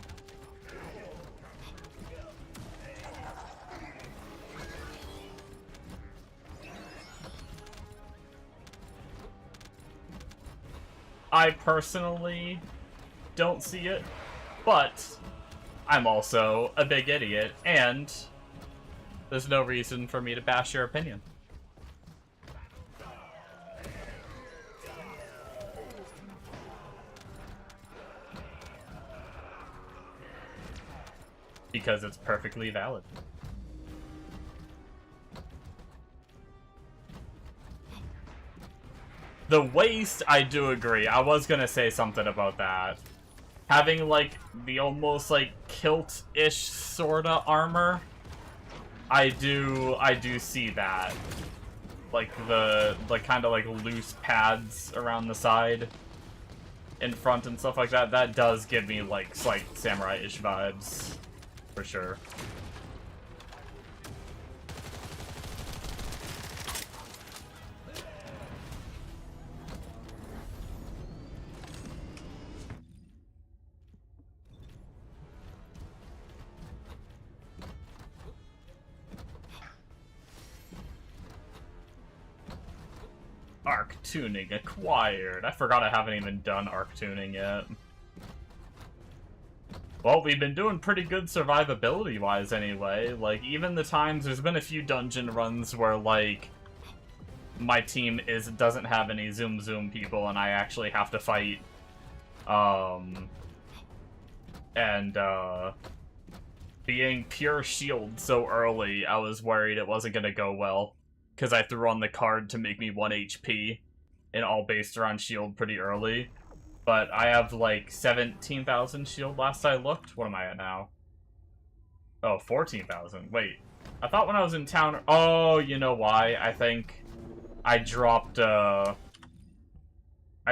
I personally don't see it, but I'm also a big idiot, and there's no reason for me to bash your opinion. Because it's perfectly valid. The waist, I do agree. I was gonna say something about that. Having, like, the almost, like, kilt-ish sorta armor, I do see that. Like, the kind of, like, loose pads around the side, in front and stuff like that, that does give me, like, slight samurai-ish vibes. For sure. Arc tuning acquired. I forgot I haven't even done arc tuning yet. Well, we've been doing pretty good survivability-wise anyway. Like, even the times, there's been a few dungeon runs where, like, my team doesn't have any zoom people and I actually have to fight. Being pure shield so early, I was worried it wasn't gonna go well. Because I threw on the card to make me 1 HP, and all based around shield pretty early. But I have, like, 17,000 shield last I looked. What am I at now? Oh, 14,000. Wait. I thought when I was in town... Oh, you know why? I think I dropped, I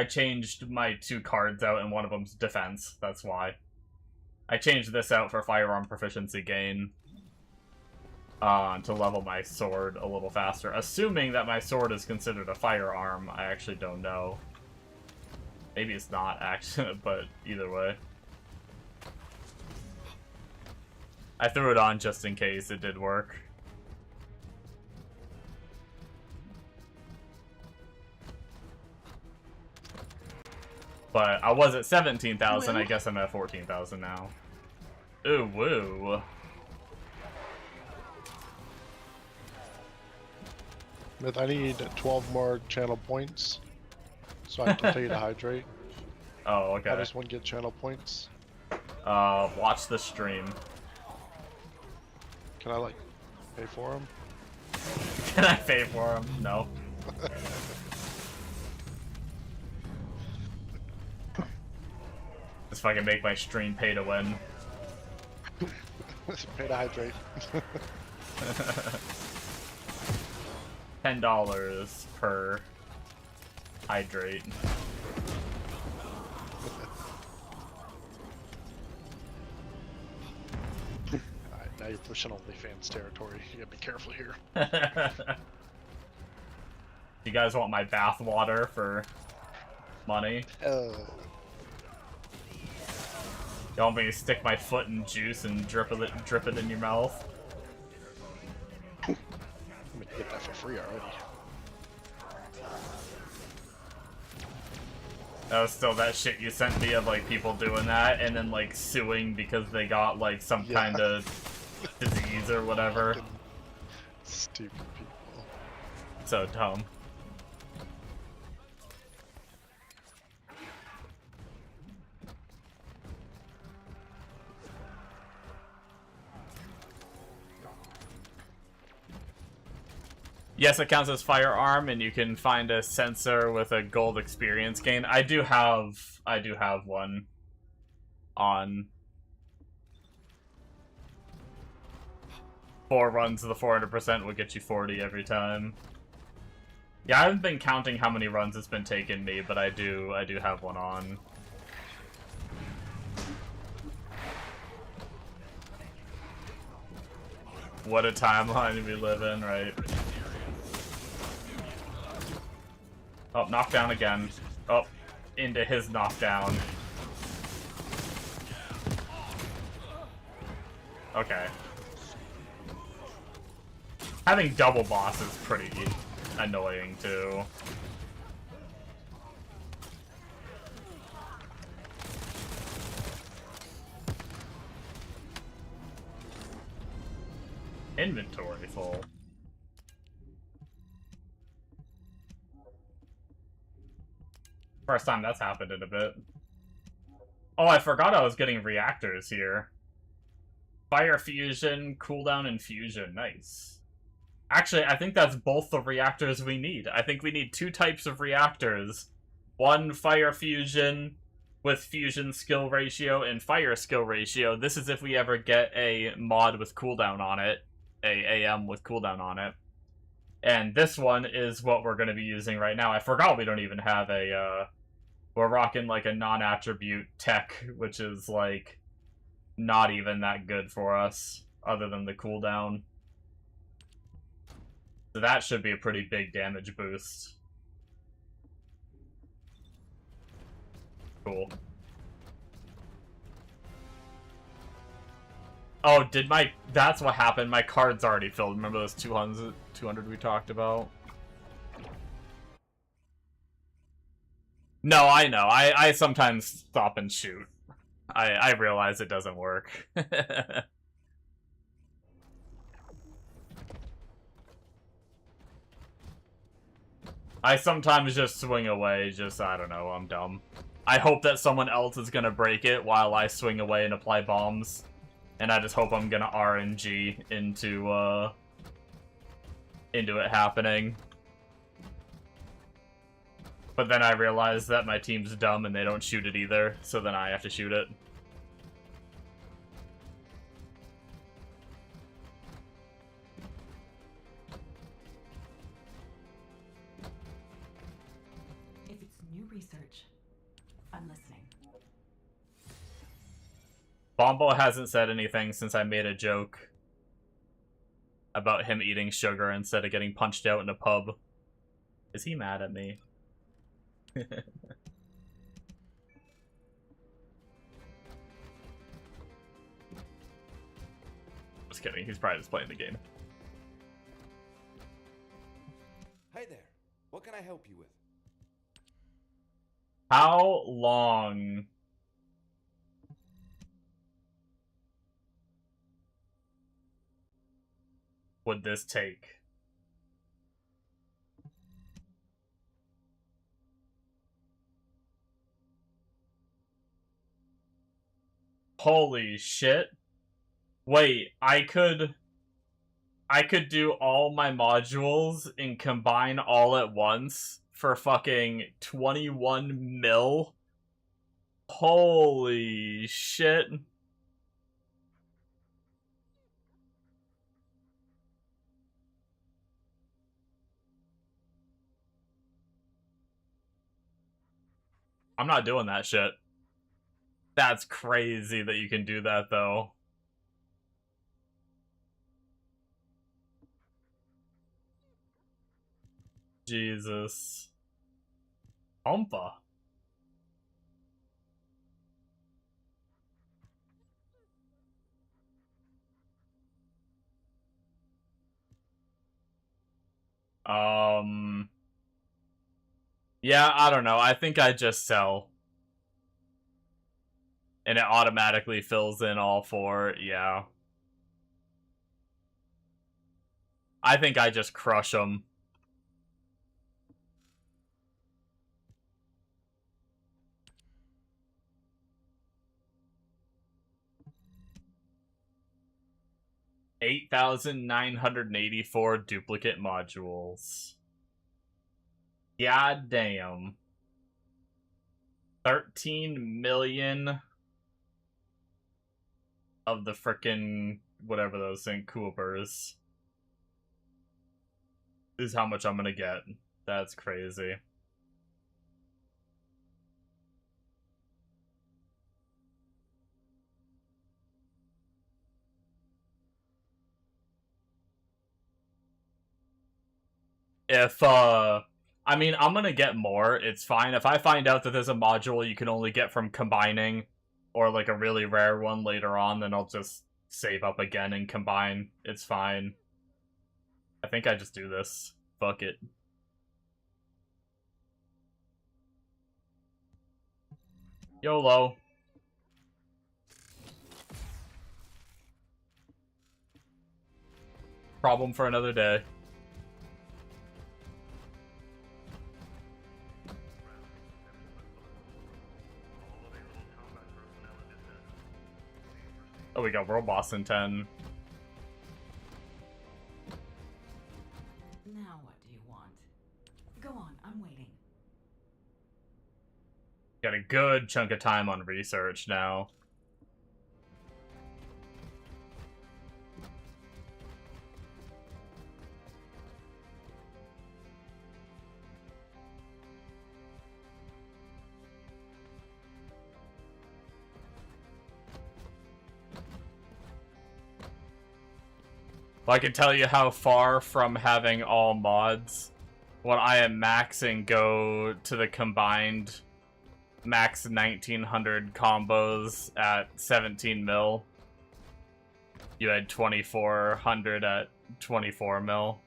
changed my 2 cards out, and one of them's defense. That's why. I changed this out for firearm proficiency gain. To level my sword a little faster. Assuming that my sword is considered a firearm, I actually don't know. Maybe it's not, actually, but either way. I threw it on just in case it did work. But I was at 17,000, I guess I'm at 14,000 now. Ooh, woo. Myth, I need 12 more channel points, so I can continue to hydrate. Oh, okay. How does one get channel points? Watch the stream. Can I, like, pay for them? Can I pay for them? No. Just fucking make my stream pay to win. Pay to hydrate. $10 per hydrate. you're pushing OnlyFans territory. You gotta be careful here. You guys want my bath water for money? Oh. You want me to stick my foot in juice and drip it in your mouth? I'm gonna get that for free already. That was still that shit you sent me of like people doing that and then like suing because they got like some kind of disease or whatever. Fucking stupid people. So dumb. Yes, it counts as firearm, and you can find a sensor with a gold experience gain. I do have one on 4 runs of the 400% will get you 40 every time. Yeah, I haven't been counting how many runs it's been taking me, but I do have one on. What a timeline we live in, right? Oh, knockdown again. Oh, into his knockdown. Okay. Having double boss is pretty annoying, too. Inventory full. First time that's happened in a bit. Oh, I forgot I was getting reactors here. Fire fusion, cooldown, and fusion. Nice. Actually, I think that's both the reactors we need. I think we need 2 types of reactors. One fire fusion with fusion skill ratio and fire skill ratio. This is if we ever get a mod with cooldown on it. A AM with cooldown on it. And this one is what we're going to be using right now. I forgot we don't even have a, we're rocking like a non-attribute tech, which is like not even that good for us, other than the cooldown. So that should be a pretty big damage boost. Cool. Oh, that's what happened. My card's already filled. Remember those 200 we talked about? No, I know. I sometimes stop and shoot. I realize it doesn't work. I sometimes just swing away, I don't know, I'm dumb. I hope that someone else is gonna break it while I swing away and apply bombs. And I just hope I'm gonna RNG into it happening. But then I realize that my team's dumb and they don't shoot it either, so then I have to shoot it. If it's new research, I'm listening. Bombo hasn't said anything since I made a joke about him eating sugar instead of getting punched out in a pub. Is he mad at me? Just kidding, he's probably just playing the game. Hi there. What can I help you with? How long would this take? Holy shit. Wait, I could do all my modules and combine all at once for fucking 21 mil? Holy shit. I'm not doing that shit. That's crazy that you can do that, though. Jesus. Umpa. Yeah, I don't know. I think I just sell. And it automatically fills in all four. Yeah. I think I just crush them. $8,984 duplicate modules. God damn. 13 million of the frickin' whatever those things, Coopers. This is how much I'm gonna get. That's crazy. If, I mean, I'm gonna get more, it's fine. If I find out that there's a module you can only get from combining, or like a really rare one later on, then I'll just save up again and combine. It's fine. I think I just do this. Fuck it. YOLO. Problem for another day. Oh, we got World Boss in 10. Now what do you want? Go on, I'm waiting. Got a good chunk of time on research now. I can tell you how far from having all mods when I am maxing go to the combined max 1900 combos at 17 mil. You had 2400 at 24 mil.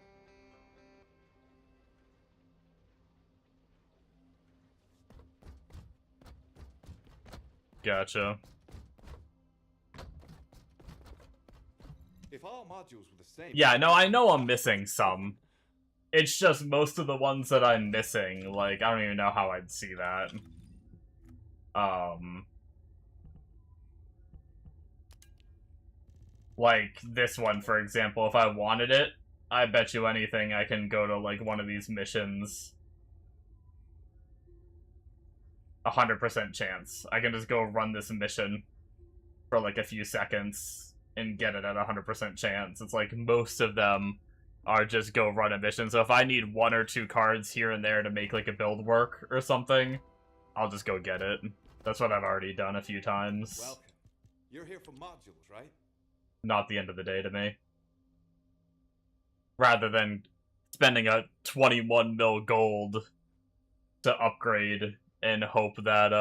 Gotcha. If all modules were the same. Yeah, no, I know I'm missing some. It's just most of the ones that I'm missing, like, I don't even know how I'd see that. Like, this one, for example, if I wanted it, I bet you anything I can go to, like, one of these missions. 100% chance. I can just go run this mission for, like, a few seconds and get it at 100% chance. It's like most of them are just go run a mission. So if I need 1 or 2 cards here and there to make like a build work or something, I'll just go get it. That's what I've already done a few times. Welcome. You're here for modules, right? Not the end of the day to me. Rather than spending a 21 mil gold to upgrade and hope that,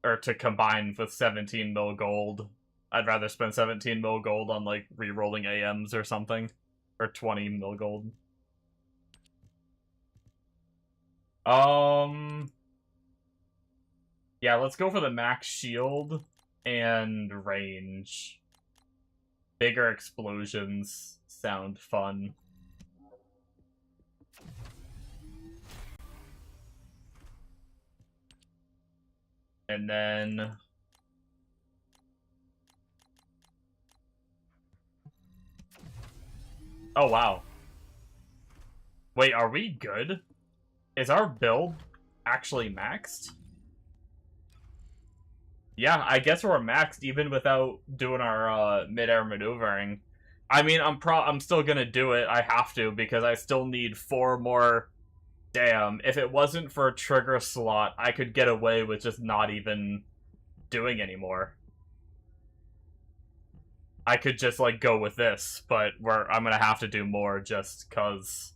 or to combine with 17 mil gold. I'd rather spend 17 mil gold on, like, re-rolling AMs or something. Or 20 mil gold. Yeah, let's go for the max shield and range. Bigger explosions sound fun. And then... oh, wow. Wait, are we good? Is our build actually maxed? Yeah, I guess we're maxed even without doing our mid-air maneuvering. I mean, I'm still gonna do it. I have to, because I still need 4 more... Damn, if it wasn't for a trigger slot, I could get away with just not even doing anymore. I could just, like, go with this, but I'm gonna have to do more just cause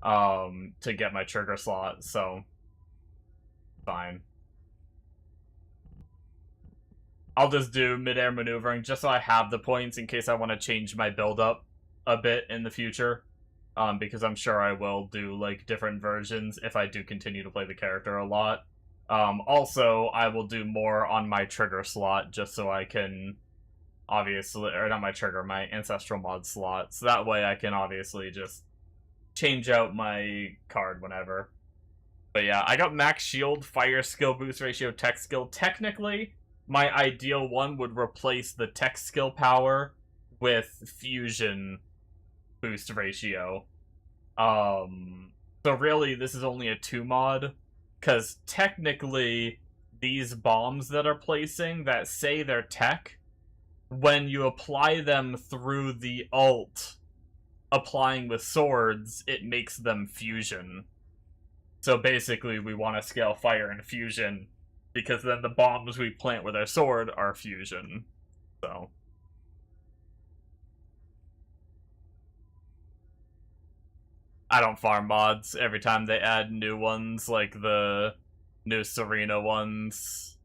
to get my trigger slot, so fine. I'll just do mid-air maneuvering just so I have the points in case I want to change my build-up a bit in the future. Because I'm sure I will do, like, different versions if I do continue to play the character a lot. Also, I will do more on my trigger slot just so I can, obviously, or not my trigger, my Ancestral Mod slot. So that way I can obviously just change out my card whenever. But yeah, I got max shield, fire skill boost ratio, tech skill. Technically, my ideal one would replace the tech skill power with fusion boost ratio. So really, this is only a 2 mod, because technically, these bombs that are placing that say they're tech, when you apply them through the ult, applying with swords, it makes them fusion. So basically, we want to scale fire and fusion, because then the bombs we plant with our sword are fusion. So I don't farm mods every time they add new ones, like the new Serena ones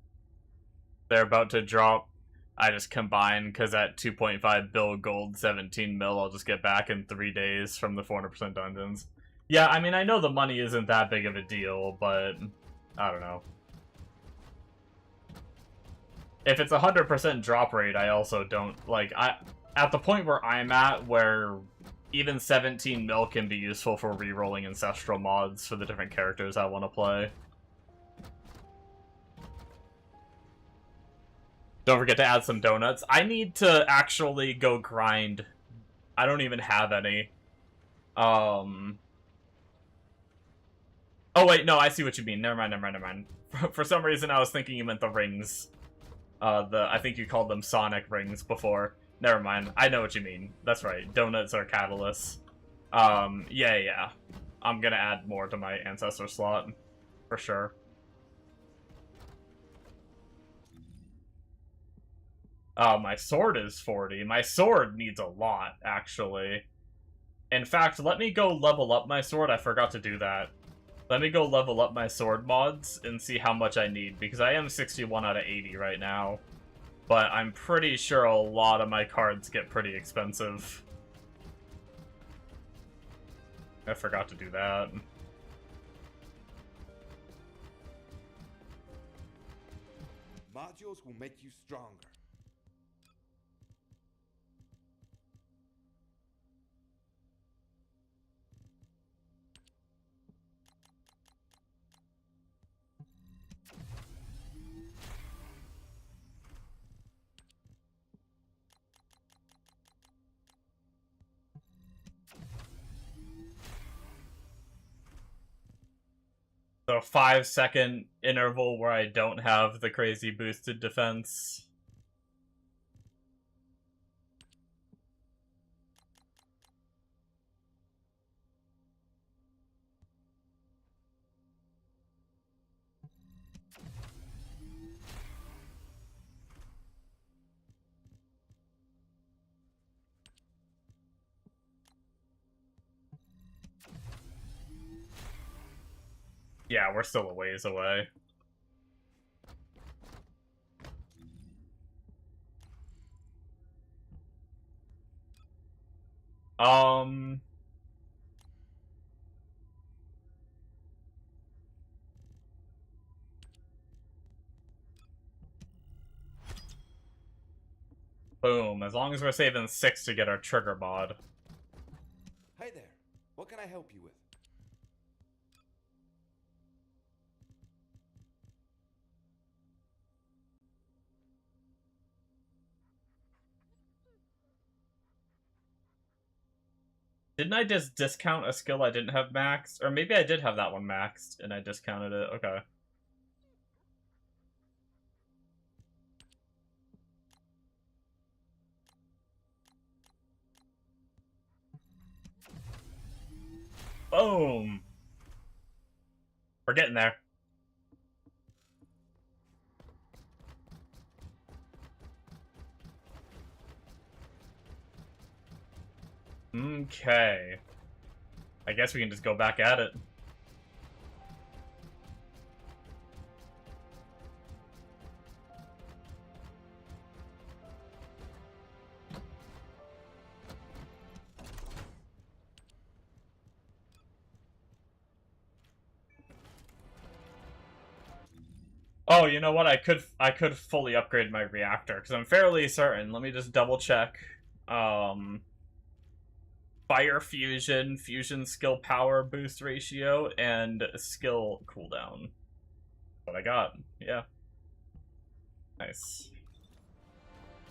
they're about to drop. I just combine, because at 2.5 bill gold, 17 mil, I'll just get back in 3 days from the 400% dungeons. Yeah, I mean, I know the money isn't that big of a deal, but I don't know. If it's 100% drop rate, I also don't, like, at the point where I'm at, where even 17 mil can be useful for re-rolling Ancestral mods for the different characters I want to play. Don't forget to add some donuts. I need to actually go grind. I don't even have any. Oh wait, no, I see what you mean. Never mind. For some reason, I was thinking you meant the rings. I think you called them Sonic rings before. Never mind. I know what you mean. That's right. Donuts are catalysts. Yeah. I'm gonna add more to my Ancestor slot. For sure. My sword is 40. My sword needs a lot, actually. In fact, let me go level up my sword. I forgot to do that. Let me go level up my sword mods and see how much I need, because I am 61 out of 80 right now. But I'm pretty sure a lot of my cards get pretty expensive. I forgot to do that. Modules will make you stronger. So 5-second interval where I don't have the crazy boosted defense. Yeah, we're still a ways away. Boom. As long as we're saving 6 to get our trigger mod. Hey there. What can I help you with? Didn't I just discount a skill I didn't have maxed? Or maybe I did have that one maxed and I discounted it. Okay. Boom! We're getting there. Okay. I guess we can just go back at it. Oh, you know what? I could fully upgrade my reactor because I'm fairly certain. Let me just double check. Fire fusion, fusion skill power boost ratio, and skill cooldown. What I got? Yeah. Nice.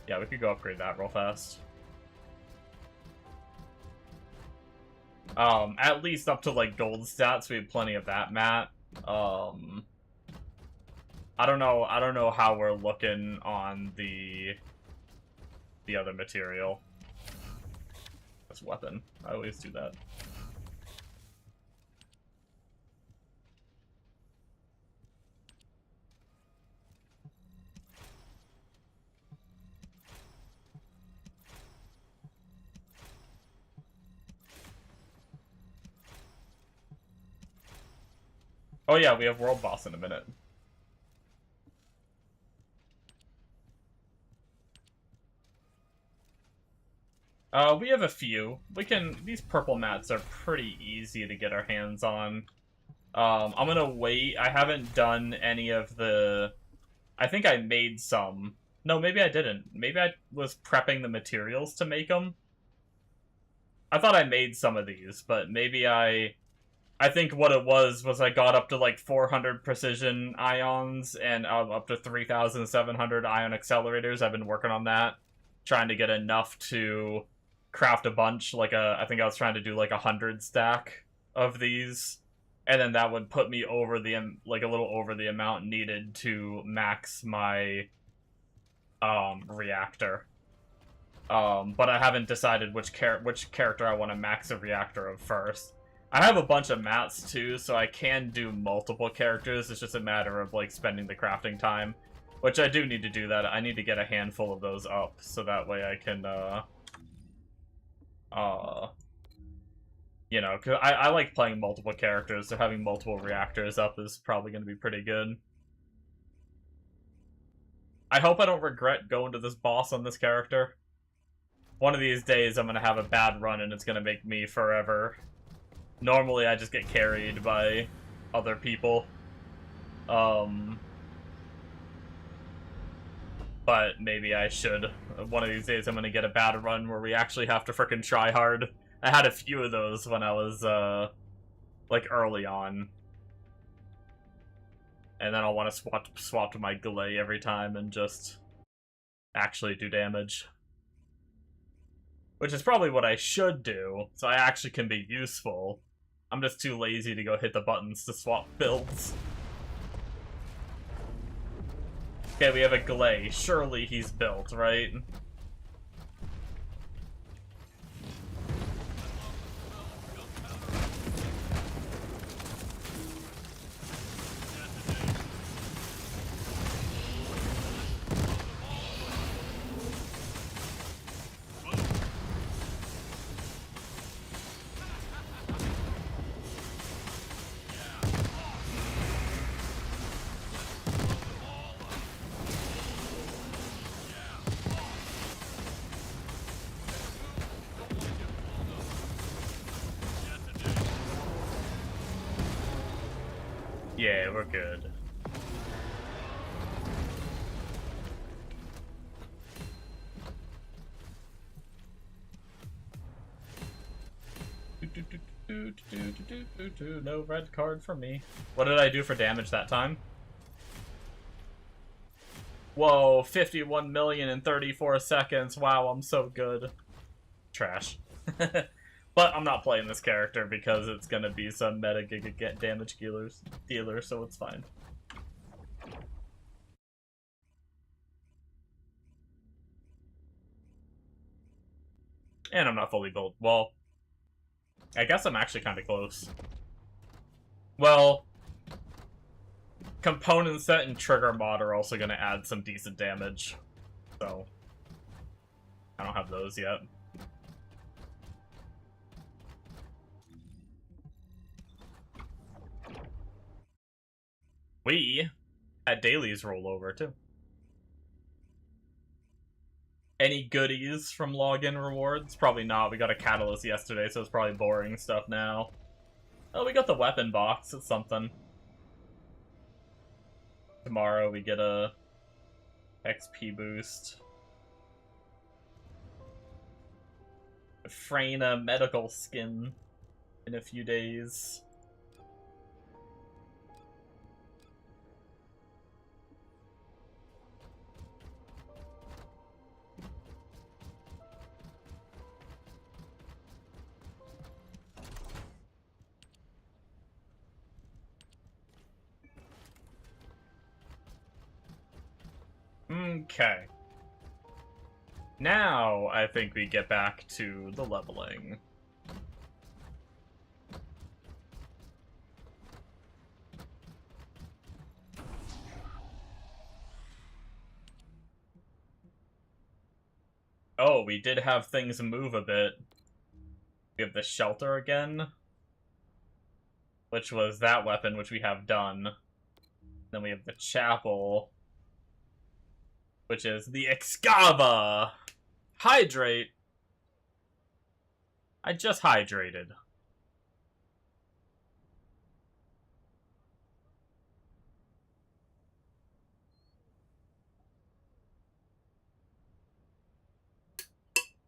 Yeah, we could go upgrade that real fast. At least up to like gold stats. We have plenty of that, Matt. I don't know how we're looking on the other material. That's weapon. I always do that. Oh yeah, we have world boss in a minute. We have a few. These purple mats are pretty easy to get our hands on. I'm gonna wait. I haven't done any of the... I think I made some. No, maybe I didn't. Maybe I was prepping the materials to make them. I thought I made some of these, but maybe I think what it was I got up to like 400 precision ions and up to 3,700 ion accelerators. I've been working on that, trying to get enough to craft a bunch. I think I was trying to do like 100 stack of these, and then that would put me over the a little over the amount needed to max my reactor. But I haven't decided which character I want to max a reactor of first. I have a bunch of mats too, so I can do multiple characters. It's just a matter of like spending the crafting time, which I do need to do that. I need to get a handful of those up so that way I can you know, because I like playing multiple characters, so having multiple reactors up is probably going to be pretty good. I hope I don't regret going to this boss on this character. One of these days I'm going to have a bad run and it's going to make me forever. Normally I just get carried by other people. But maybe I should. One of these days I'm gonna get a bad run where we actually have to frickin' try hard. I had a few of those when I was, like, early on. And then I'll want to swap to my Galley every time and just actually do damage. Which is probably what I should do, so I actually can be useful. I'm just too lazy to go hit the buttons to swap builds. Okay, we have a Galley. Surely he's built, right? Yeah, we're good. No red card for me. What did I do for damage that time? Whoa, 51 million in 34 seconds. Wow, I'm so good. Trash. But I'm not playing this character because it's gonna be some meta get damage dealer, so it's fine. And I'm not fully built. Well, I guess I'm actually kind of close. Well, component set and trigger mod are also gonna add some decent damage, so I don't have those yet. We had dailies roll over too. Any goodies from login rewards? Probably not. We got a catalyst yesterday, so it's probably boring stuff now. Oh, we got the weapon box. It's something. Tomorrow we get a XP boost. Freyna medical skin in a few days. Okay. Now, I think we get back to the leveling. Oh, we did have things move a bit. We have the shelter again, which was that weapon, which we have done. Then we have the chapel, which is the Excava! Hydrate! I just hydrated.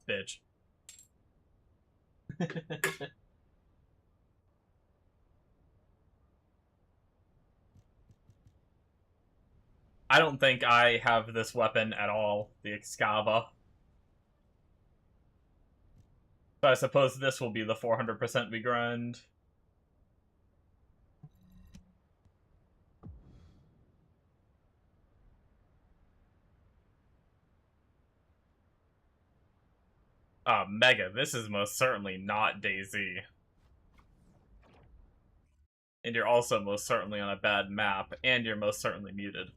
Bitch. I don't think I have this weapon at all, the Excava. So I suppose this will be the 400% we grind. Mega, this is most certainly not DayZ. And you're also most certainly on a bad map, and you're most certainly muted.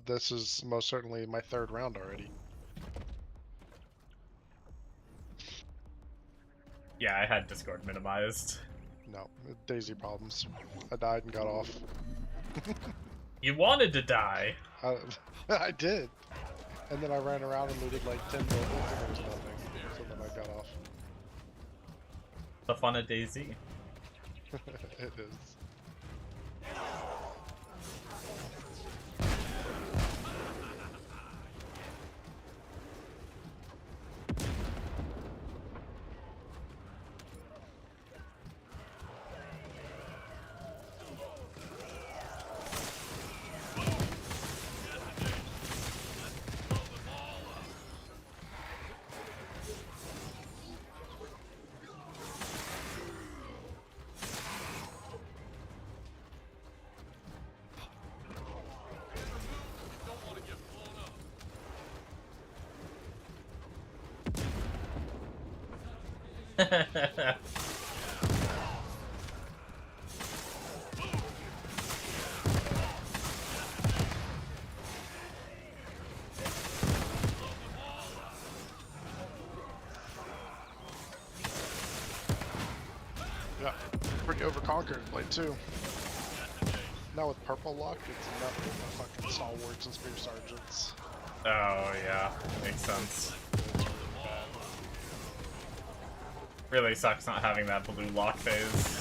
This is most certainly my third round already. Yeah, I had Discord minimized. No, DayZ problems. I died and got off. You wanted to die. I did. And then I ran around and looted like 10 buildings and there was nothing. So then I got off. The fun of DayZ. It is. Yeah, pretty overconquered blade too. Now with purple luck, it's nothing but fucking stalwarts and spear sergeants. Oh, yeah. Makes sense. It's really bad. Really sucks not having that blue lock phase.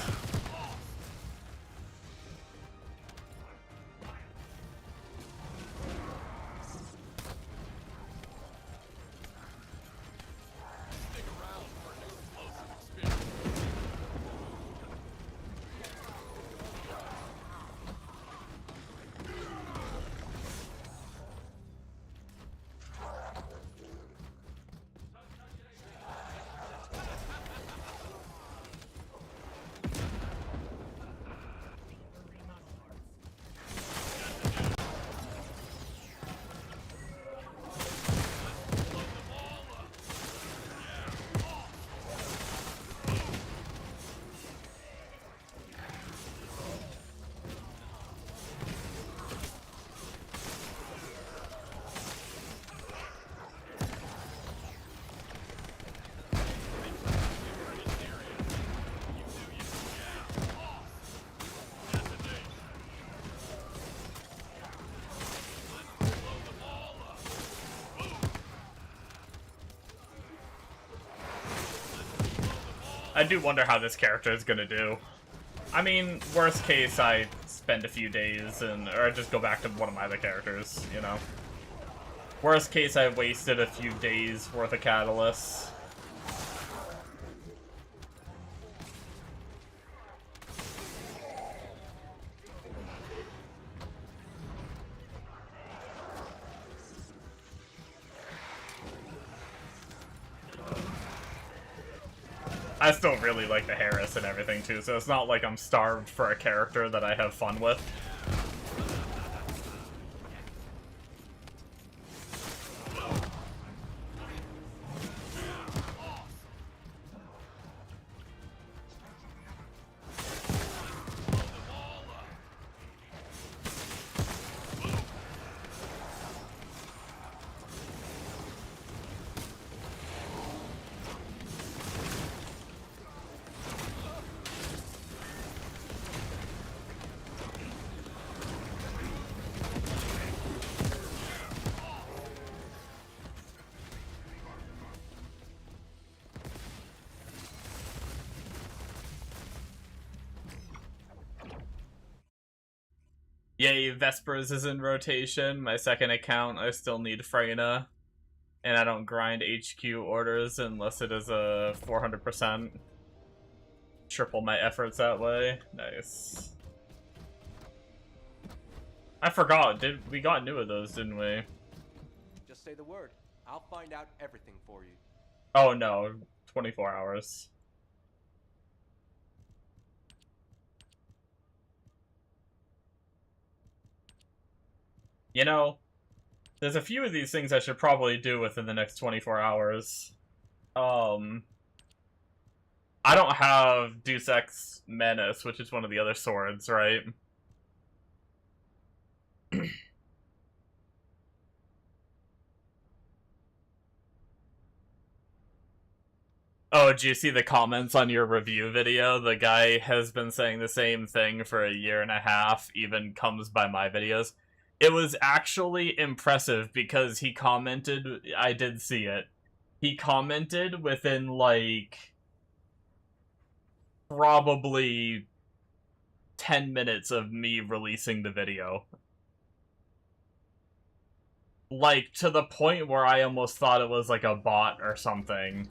I do wonder how this character is gonna do. I mean, worst case, I spend a few days or just go back to one of my other characters, you know. Worst case, I wasted a few days worth of catalysts. I still really like the Harris and everything too, so it's not like I'm starved for a character that I have fun with. Yay, Vespers is in rotation. My second account, I still need Freyna. And I don't grind HQ orders unless it is a 400%. Triple my efforts that way. Nice. I forgot, we got new of those, didn't we? Just say the word. I'll find out everything for you. Oh no, 24 hours. You know, there's a few of these things I should probably do within the next 24 hours. I don't have Deus Ex Menace, which is one of the other swords, right? Oh, do you see the comments on your review video? The guy has been saying the same thing for a year and a half, even comes by my videos. It was actually impressive because he commented, I did see it, he commented within, like, probably 10 minutes of me releasing the video. Like, to the point where I almost thought it was, like, a bot or something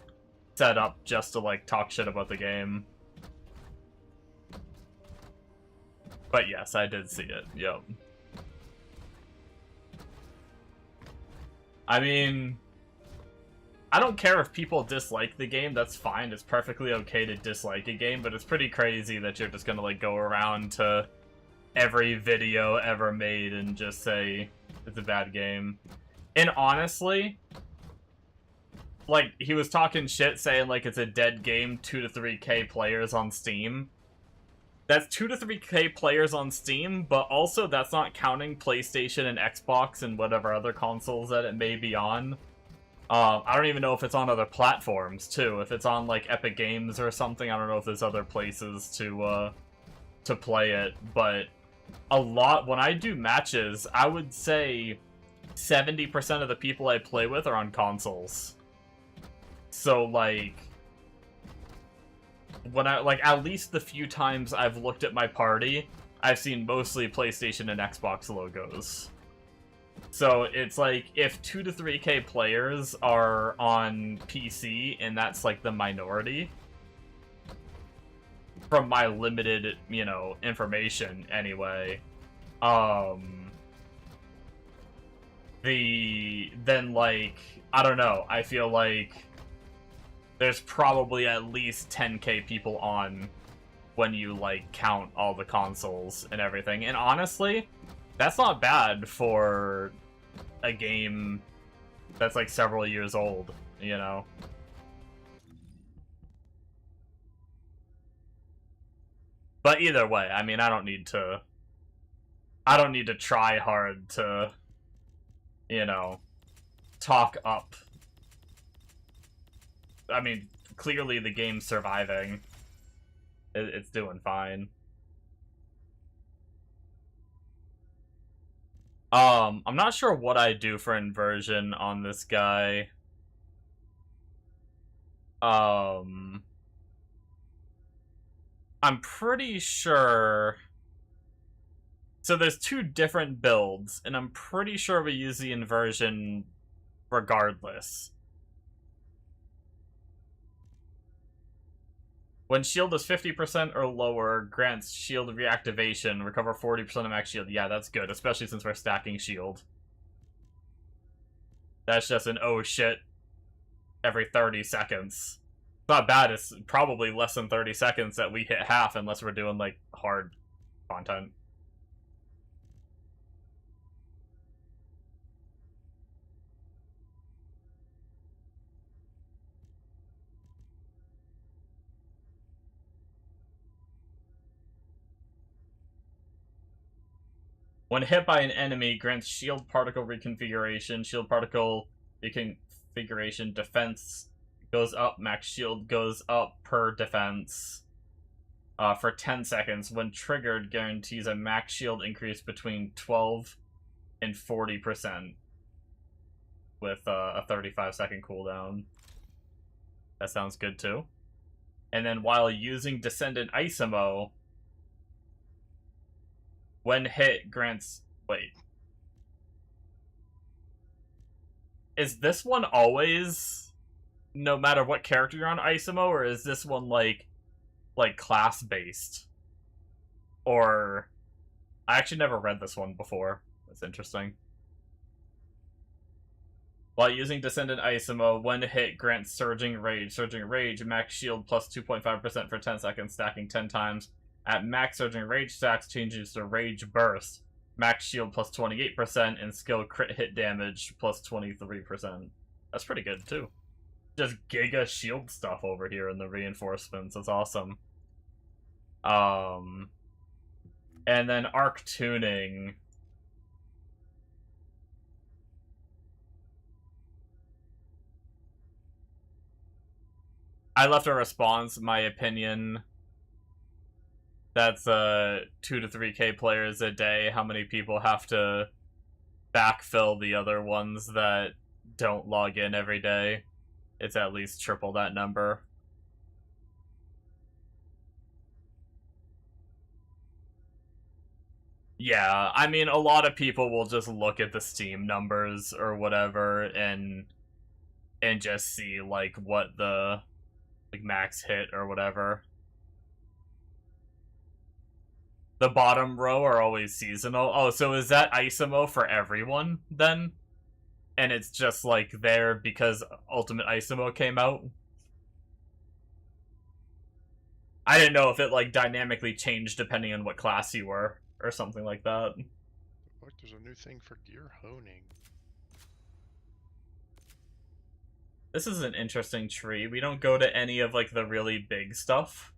set up just to, like, talk shit about the game. But yes, I did see it, yep. I mean, I don't care if people dislike the game, that's fine. It's perfectly okay to dislike a game, but it's pretty crazy that you're just gonna, like, go around to every video ever made and just say it's a bad game. And honestly, like, he was talking shit saying, like, it's a dead game, 2 to 3K players on Steam. That's 2 to 3K players on Steam, but also that's not counting PlayStation and Xbox and whatever other consoles that it may be on. I don't even know if it's on other platforms, too. If it's on, like, Epic Games or something, I don't know if there's other places to play it. But a lot, when I do matches, I would say 70% of the people I play with are on consoles. So, like, when at least the few times I've looked at my party, I've seen mostly PlayStation and Xbox logos. So it's like, if 2 to 3K players are on PC, and that's like the minority, from my limited, you know, information anyway, then, like, I don't know, I feel like there's probably at least 10K people on when you, like, count all the consoles and everything. And honestly, that's not bad for a game that's, like, several years old, you know? But either way, I mean, I don't need to try hard to, you know, talk up. I mean, clearly the game's surviving. It's doing fine. I'm not sure what I do for inversion on this guy. I'm pretty sure... So there's 2 different builds, and I'm pretty sure we use the inversion regardless. When shield is 50% or lower, grants shield reactivation, recover 40% of max shield. Yeah, that's good, especially since we're stacking shield. That's just an oh shit every 30 seconds. It's not bad, it's probably less than 30 seconds that we hit half unless we're doing, like, hard content. When hit by an enemy, grants shield particle reconfiguration. Shield particle reconfiguration defense goes up. Max shield goes up per defense for 10 seconds. When triggered, guarantees a max shield increase between 12 and 40% with a 35-second cooldown. That sounds good too. And then while using Descendant Isomo, when hit, grants... Wait. Is this one always, no matter what character you're on, Isomo, or is this one, like class-based? Or... I actually never read this one before. That's interesting. While using Descendant Isomo, when hit, grants Surging Rage. Surging Rage, max shield plus 2.5% for 10 seconds, stacking 10 times. At max Surging Rage stacks, changes to Rage Burst. Max shield plus 28%, and skill crit hit damage plus 23%. That's pretty good, too. Just giga shield stuff over here in the reinforcements. That's awesome. And then arc tuning. I left a response, my opinion. That's 2 to 3k players a day. How many people have to backfill the other ones that don't log in every day? It's at least triple that number. Yeah, I mean, a lot of people will just look at the Steam numbers or whatever and just see, like, what the, like, max hit or whatever. The bottom row are always seasonal. Oh, so is that Isomo for everyone, then? And it's just, like, there because Ultimate Isomo came out? I didn't know if it, like, dynamically changed depending on what class you were, or something like that. Look, there's a new thing for gear honing. This is an interesting tree. We don't go to any of, like, the really big stuff.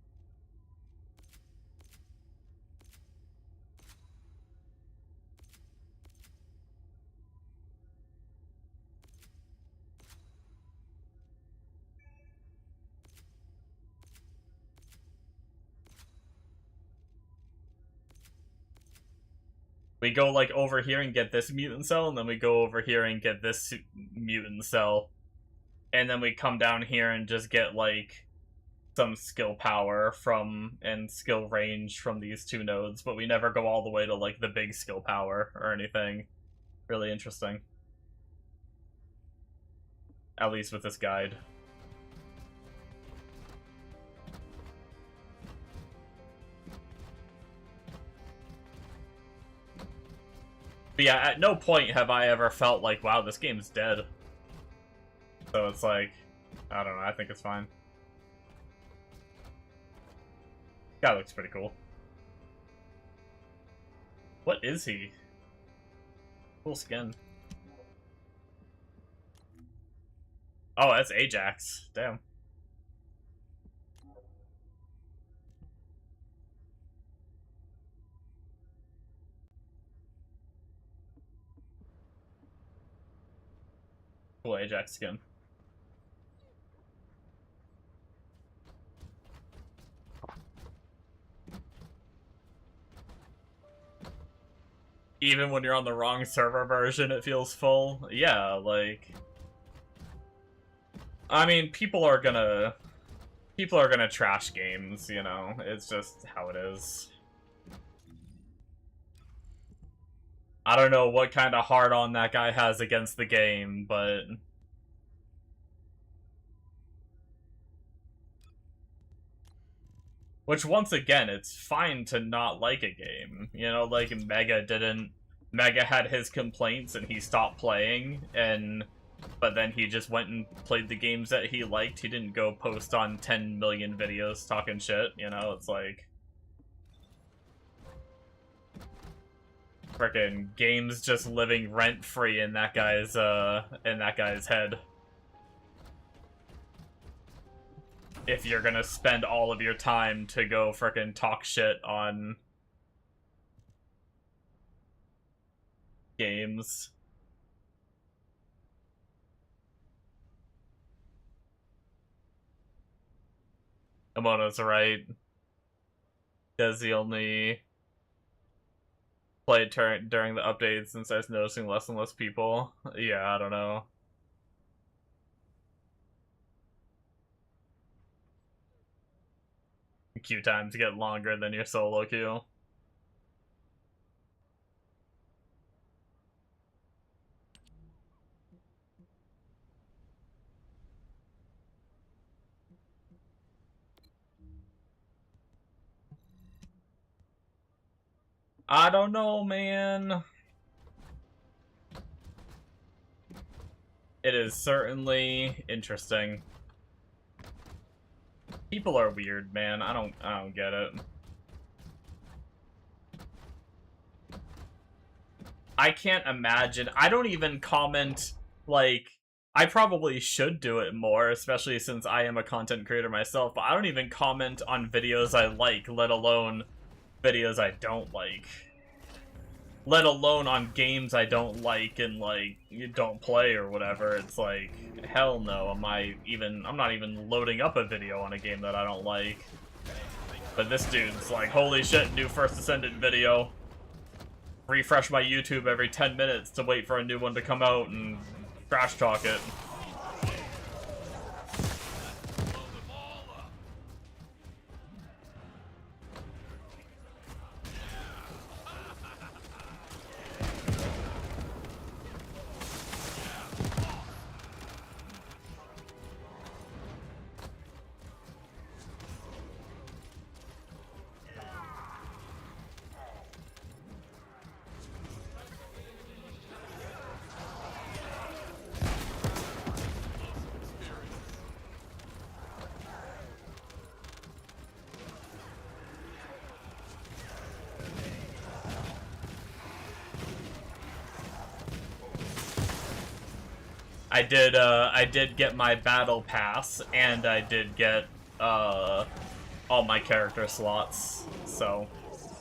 We go, like, over here and get this mutant cell, and then we go over here and get this mutant cell. And then we come down here and just get, like, some skill power from, and skill range from these 2 nodes, but we never go all the way to, like, the big skill power or anything. Really interesting. At least with this guide. But yeah, at no point have I ever felt like, wow, this game's dead. So it's like, I don't know, I think it's fine. Guy looks pretty cool. What is he? Cool skin. Oh, that's Ajax. Damn. Cool Ajax skin. Even when you're on the wrong server version, it feels full. Yeah, like... I mean, people are gonna People are gonna trash games, you know? It's just how it is. I don't know what kind of hard-on that guy has against the game, but... Which, once again, it's fine to not like a game. You know, like, Mega didn't... Mega had his complaints and he stopped playing, and... But then he just went and played the games that he liked. He didn't go post on 10 million videos talking shit, you know? It's like... Frickin' games just living rent-free in that guy's head. If you're gonna spend all of your time to go frickin' talk shit on games. Amona's right. Does he only play during the updates and starts noticing less and less people? Yeah, I don't know. Queue times get longer than your solo queue. I don't know, man. It is certainly interesting. People are weird, man. I don't get it. I can't imagine. I don't even comment, like, I probably should do it more, especially since I am a content creator myself, but I don't even comment on videos I like, let alone videos I don't like. Let alone on games I don't like and, like, you don't play or whatever. It's like, hell no, I'm not even loading up a video on a game that I don't like. But this dude's like, holy shit, new First Ascendant video. Refresh my YouTube every 10 minutes to wait for a new one to come out and trash talk it. I did get my battle pass, and I did get, all my character slots, so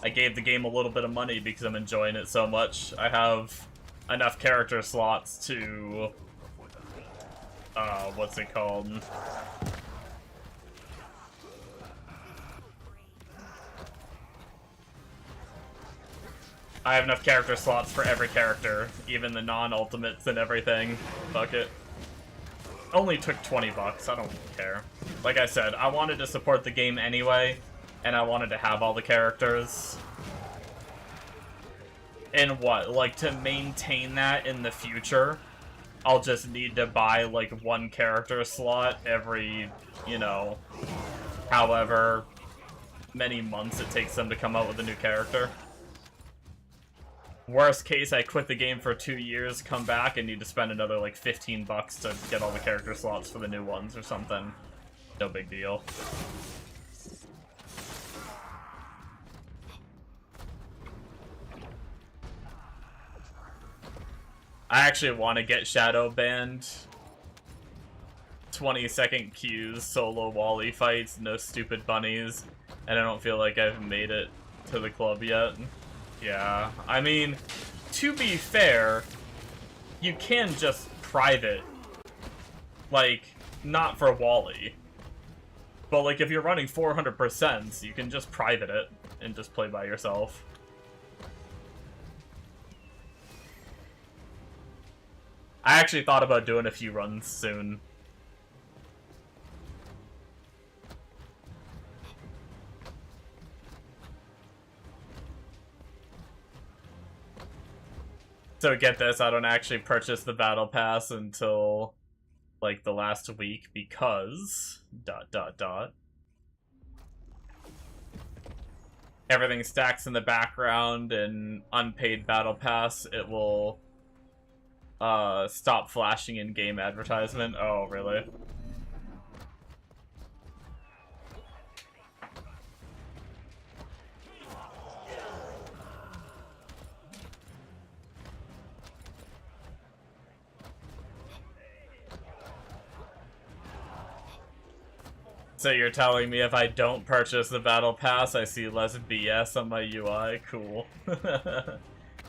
I gave the game a little bit of money because I'm enjoying it so much. I have enough character slots to, what's it called? I have enough character slots for every character, even the non-ultimates and everything. Fuck it. Only took 20 bucks, I don't care. Like I said, I wanted to support the game anyway, and I wanted to have all the characters. And what, like, to maintain that in the future, I'll just need to buy, like, one character slot every, you know, however many months it takes them to come out with a new character. Worst case, I quit the game for 2 years, come back, and need to spend another, like, 15 bucks to get all the character slots for the new ones or something. No big deal. I actually want to get shadow banned. 20-second queues, solo Wally fights, no stupid bunnies, and I don't feel like I've made it to the club yet. Yeah, I mean, to be fair, you can just private, like, not for Wally, but, like, if you're running 400%, you can just private it and just play by yourself. I actually thought about doing a few runs soon. So get this, I don't actually purchase the battle pass until like the last week because ... Everything stacks in the background and unpaid battle pass, it will stop flashing in-game advertisement. Oh, really? So you're telling me if I don't purchase the battle pass, I see less BS on my UI? Cool.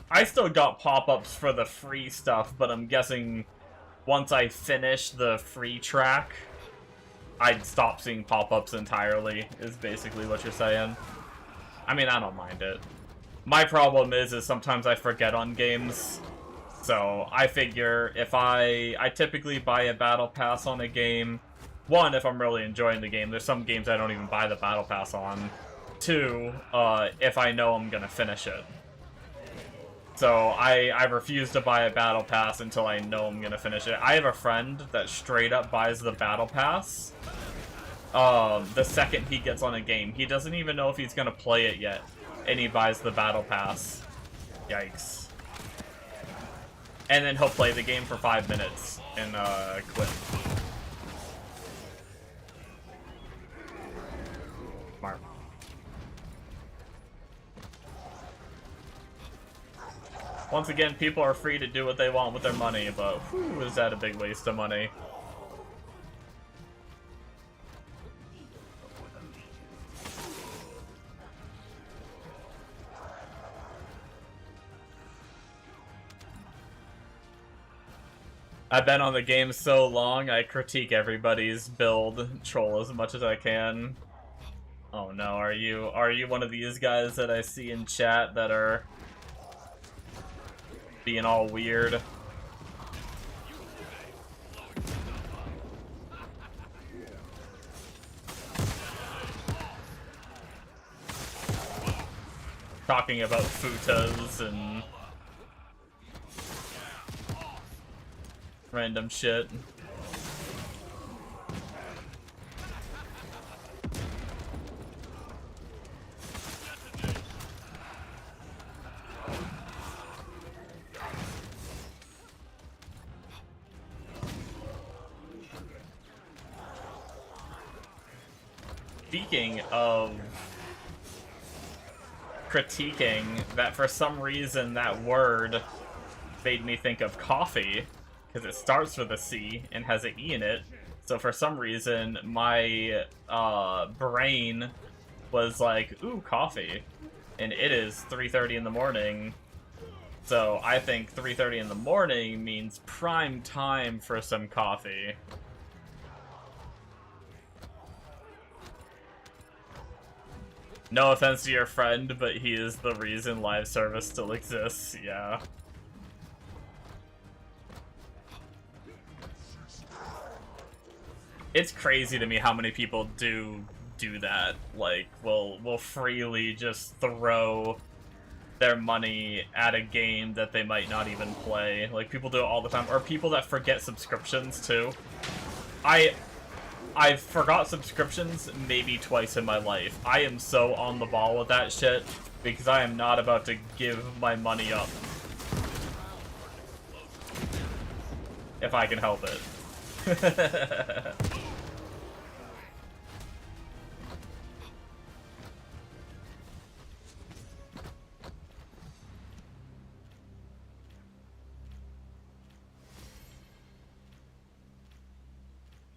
I still got pop-ups for the free stuff, but I'm guessing once I finish the free track, I'd stop seeing pop-ups entirely, is basically what you're saying. I mean, I don't mind it. My problem is sometimes I forget on games. So I figure if I typically buy a battle pass on a game. One, if I'm really enjoying the game. There's some games I don't even buy the battle pass on. Two, if I know I'm gonna finish it. So I refuse to buy a battle pass until I know I'm gonna finish it. I have a friend that straight up buys the battle pass the second he gets on a game. He doesn't even know if he's gonna play it yet, and he buys the battle pass. Yikes. And then he'll play the game for 5 minutes and quit. Smart. Once again, people are free to do what they want with their money, but whew, is that a big waste of money. I've been on the game so long, I critique everybody's build, troll as much as I can. Oh no, are you one of these guys that I see in chat that are being all weird? Talking about futas and random shit. Speaking of critiquing, that for some reason that word made me think of coffee, because it starts with a C and has an E in it. So for some reason, my brain was like, ooh, coffee. And it is 3:30 in the morning. So I think 3:30 in the morning means prime time for some coffee. No offense to your friend, but he is the reason live service still exists, yeah. It's crazy to me how many people do that. Like, will freely just throw their money at a game that they might not even play. Like, people do it all the time. Or people that forget subscriptions, too. I've forgot subscriptions maybe twice in my life. I am so on the ball with that shit, because I am not about to give my money up. If I can help it.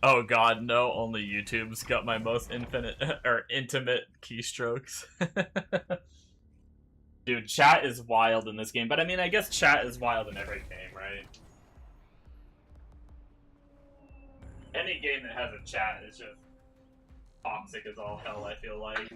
Oh god, no, only YouTube's got my most intimate keystrokes. Dude, chat is wild in this game, but I mean, I guess chat is wild in every game, right? Any game that has a chat is just toxic as all hell, I feel like.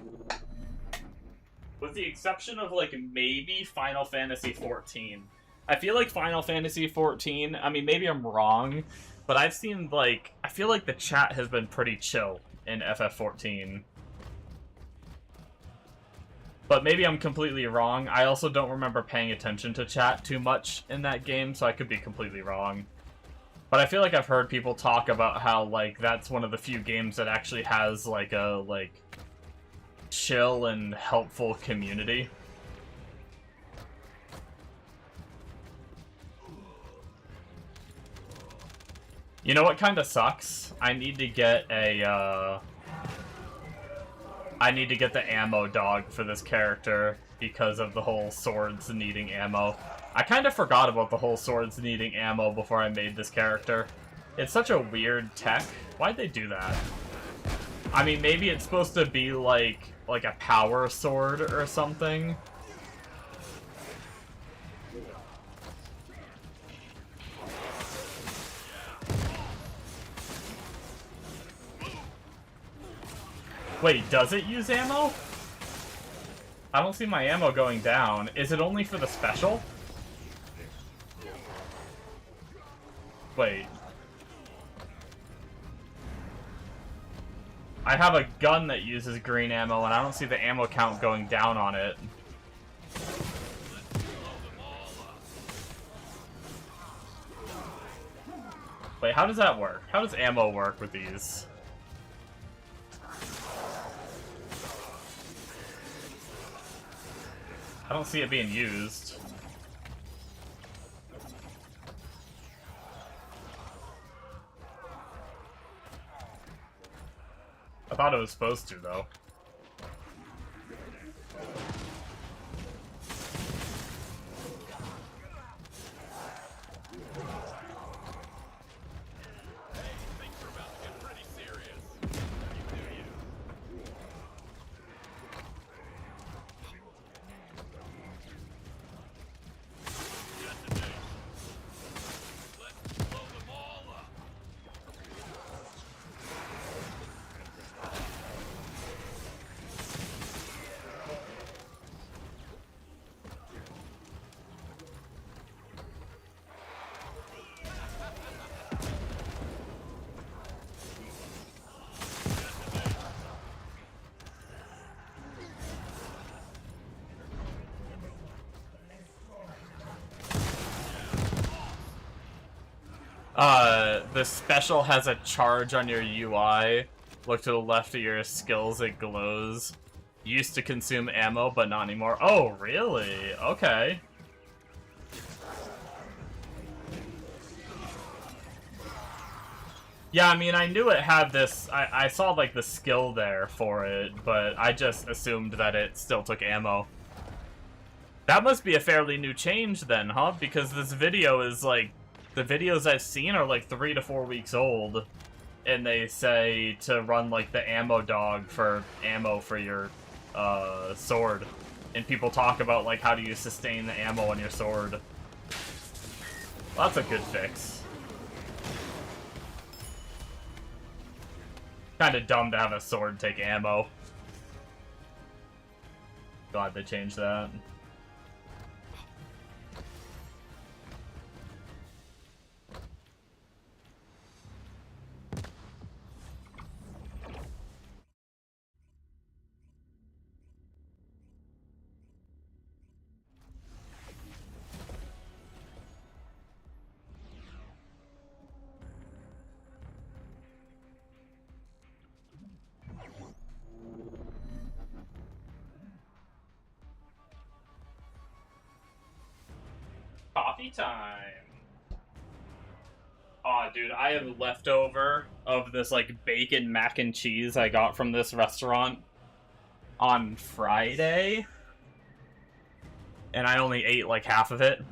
With the exception of, like, maybe Final Fantasy XIV. I feel like Final Fantasy XIV, I mean, maybe I'm wrong, but I've seen, like, I feel like the chat has been pretty chill in FF14. But maybe I'm completely wrong. I also don't remember paying attention to chat too much in that game, so I could be completely wrong. But I feel like I've heard people talk about how, like, that's one of the few games that actually has, like, a, like, chill and helpful community. You know what kind of sucks? I need to get a, I need to get the ammo dog for this character because of the whole swords needing ammo. I kind of forgot about the whole swords needing ammo before I made this character. It's such a weird tech. Why'd they do that? I mean, maybe it's supposed to be like a power sword or something. Wait, does it use ammo? I don't see my ammo going down. Is it only for the special? Wait. I have a gun that uses green ammo, and I don't see the ammo count going down on it. Wait, how does that work? How does ammo work with these? I don't see it being used. I thought it was supposed to, though. The special has a charge on your UI. Look to the left of your skills, it glows. Used to consume ammo, but not anymore. Oh, really? Okay. Yeah, I mean, I knew it had this... I saw, like, the skill there for it, but I just assumed that it still took ammo. That must be a fairly new change then, huh? Because this video is, like... The videos I've seen are like 3 to 4 weeks old, and they say to run like the ammo dog for ammo for your sword, and people talk about like how do you sustain the ammo on your sword. Well, that's a good fix. Kind of dumb to have a sword take ammo. Glad they changed that. Coffee time. Aw, dude, I have leftover of this, like, bacon mac and cheese I got from this restaurant on Friday. And I only ate, like, half of it.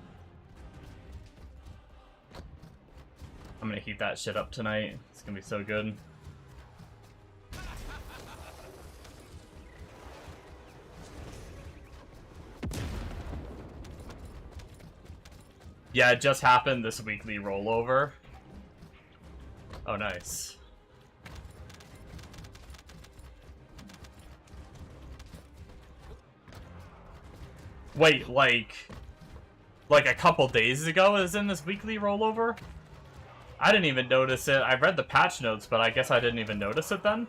I'm gonna heat that shit up tonight. It's gonna be so good. Yeah, it just happened, this weekly rollover. Oh, nice. Wait, like a couple days ago is in this weekly rollover? I didn't even notice it. I read the patch notes, but I guess I didn't even notice it then?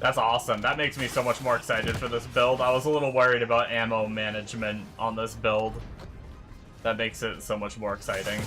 That's awesome. That makes me so much more excited for this build. I was a little worried about ammo management on this build. That makes it so much more exciting.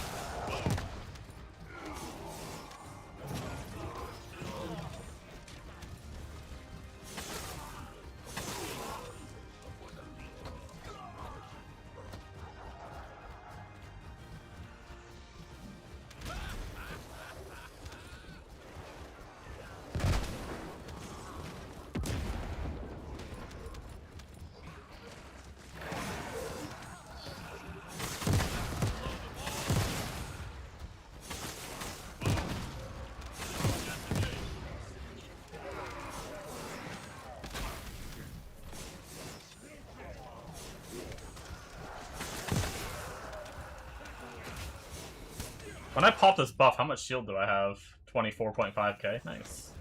When I pop this buff, how much shield do I have? 24.5k. Nice.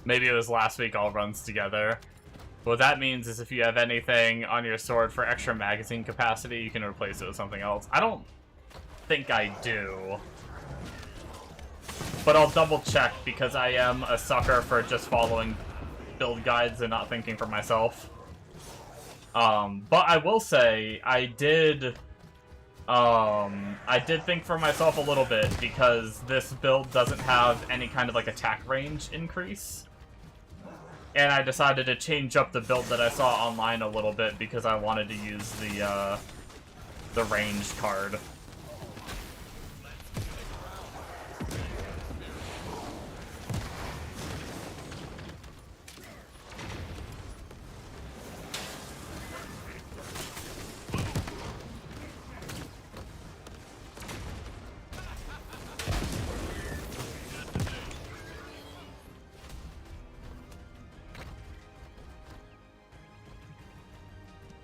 Maybe it was last week all runs together. What that means is if you have anything on your sword for extra magazine capacity, you can replace it with something else. I don't think I do. But I'll double check because I am a sucker for just following build guides and not thinking for myself. But I will say, I did think for myself a little bit because this build doesn't have any kind of like attack range increase. And I decided to change up the build that I saw online a little bit because I wanted to use the range card.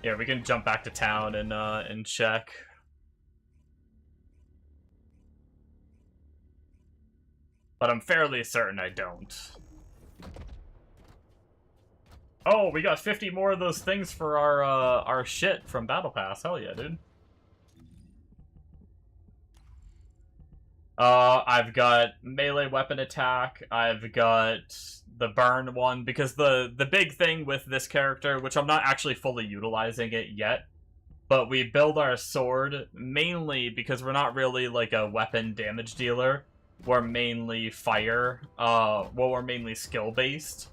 Yeah, we can jump back to town and check. But I'm fairly certain I don't. Oh, we got 50 more of those things for our shit from Battle Pass. Hell yeah, dude. I've got melee weapon attack. I've got the burn one, because the big thing with this character, which I'm not actually fully utilizing it yet, but we build our sword mainly because we're not really like a weapon damage dealer. We're mainly fire, we're mainly skill-based.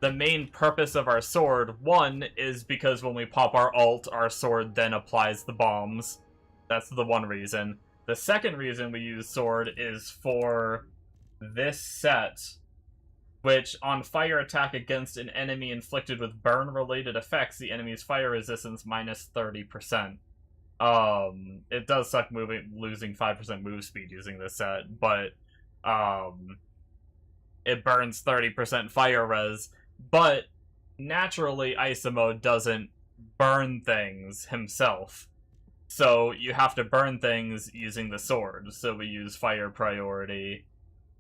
The main purpose of our sword, one, is because when we pop our ult, our sword then applies the bombs. That's the one reason. The second reason we use sword is for this set, which on fire attack against an enemy inflicted with burn-related effects, the enemy's fire resistance minus 30%. It does suck losing 5% move speed using this set, but it burns 30% fire res, but naturally Isamo doesn't burn things himself. So you have to burn things using the sword, so we use fire priority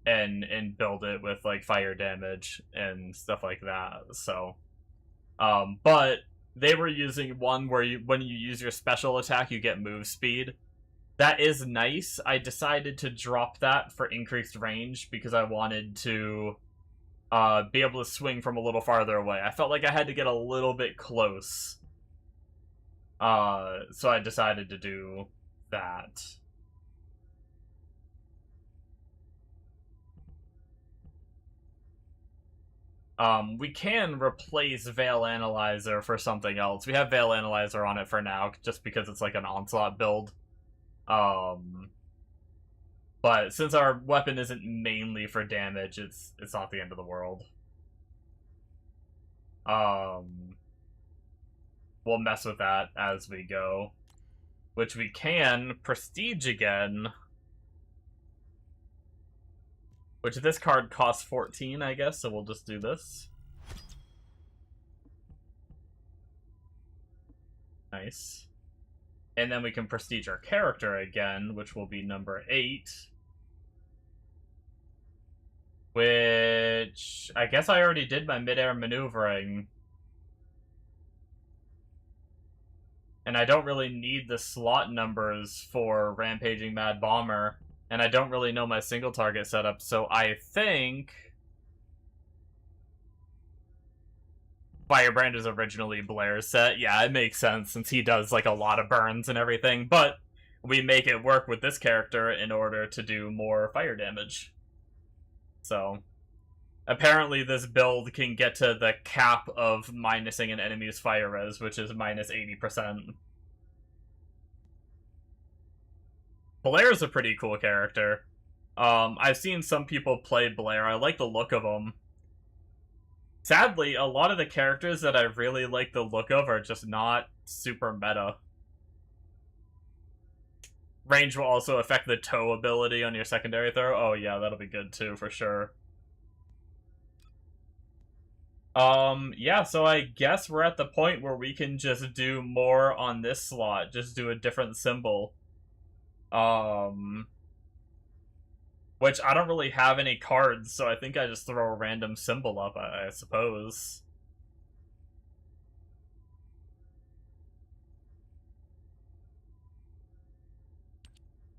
and build it with like fire damage and stuff like that. So but they were using one where when you use your special attack you get move speed. That is nice. I decided to drop that for increased range because I wanted to be able to swing from a little farther away. I felt like I had to get a little bit close, so I decided to do that. We can replace Veil Analyzer for something else. We have Veil Analyzer on it for now, just because it's like an Onslaught build. But since our weapon isn't mainly for damage, it's not the end of the world. We'll mess with that as we go. Which we can prestige again. Which this card costs 14, I guess, so we'll just do this. Nice. And then we can prestige our character again, which will be number 8. Which... I guess I already did my mid-air maneuvering. And I don't really need the slot numbers for Rampaging Mad Bomber. And I don't really know my single target setup, so I think... Firebrand is originally Blair's set. Yeah, it makes sense since he does like a lot of burns and everything, but we make it work with this character in order to do more fire damage. So, apparently this build can get to the cap of minusing an enemy's fire res, which is minus 80%. Blair's a pretty cool character. I've seen some people play Blair. I like the look of him. Sadly, a lot of the characters that I really like the look of are just not super meta. Range will also affect the toe ability on your secondary throw. Oh yeah, that'll be good too, for sure. Yeah, so I guess we're at the point where we can just do more on this slot. Just do a different symbol. Which I don't really have any cards, so I think I just throw a random symbol up, I suppose.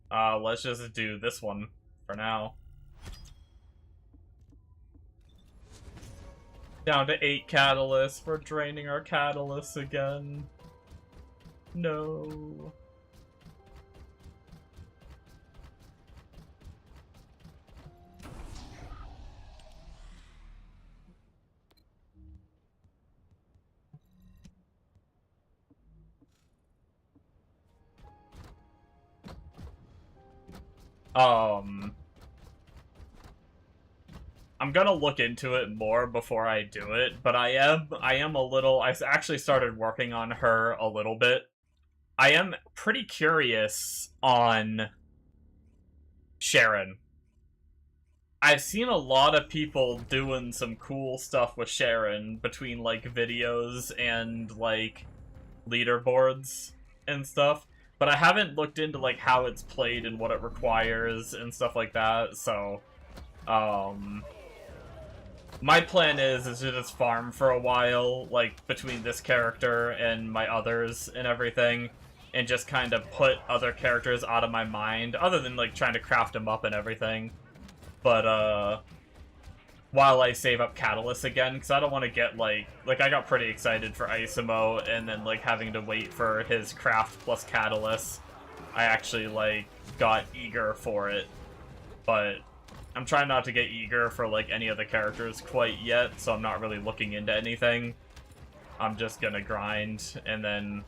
Let's just do this one for now. Down to 8 catalysts. We're draining our catalysts again. No. I'm gonna look into it more before I do it, but I am a little, I actually started working on her a little bit. I am pretty curious on Sharon. I've seen a lot of people doing some cool stuff with Sharon between, like, videos and, like, leaderboards and stuff. But I haven't looked into, like, how it's played and what it requires and stuff like that, so... my plan is to just farm for a while, like, between this character and my others and everything, and just kind of put other characters out of my mind, other than, like, trying to craft them up and everything. But, while I save up Catalyst again, because I don't want to get, like, I got pretty excited for Isimo, and then, like, having to wait for his craft plus Catalyst. I actually, like, got eager for it, but I'm trying not to get eager for, like, any of the characters quite yet, so I'm not really looking into anything. I'm just gonna grind, and then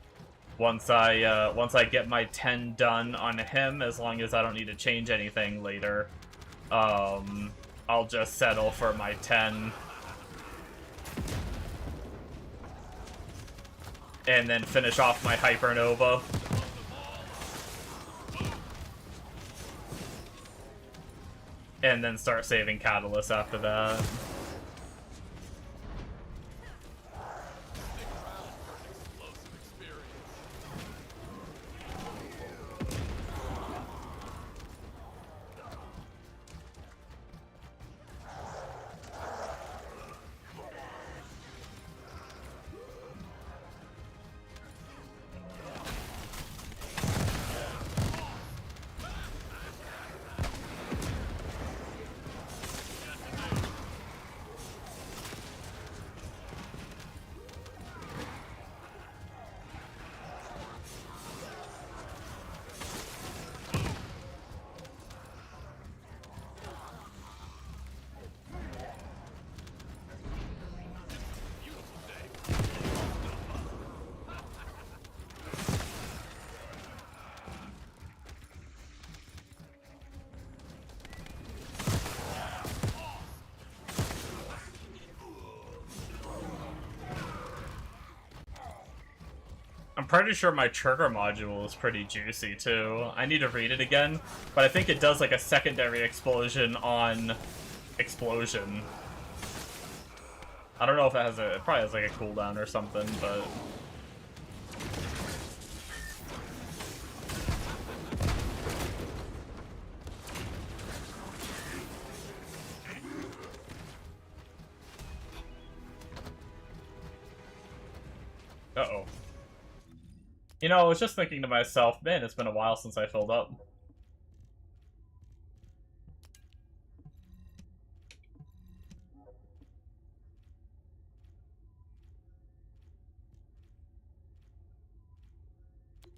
once I get my 10 done on him, as long as I don't need to change anything later, I'll just settle for my 10. And then finish off my Hypernova. And then start saving Catalyst after that. I'm pretty sure my trigger module is pretty juicy, too. I need to read it again, but I think it does, like, a secondary explosion on explosion. I don't know if it has it probably has, like, a cooldown or something, but... Uh-oh. You know, I was just thinking to myself, man, it's been a while since I filled up.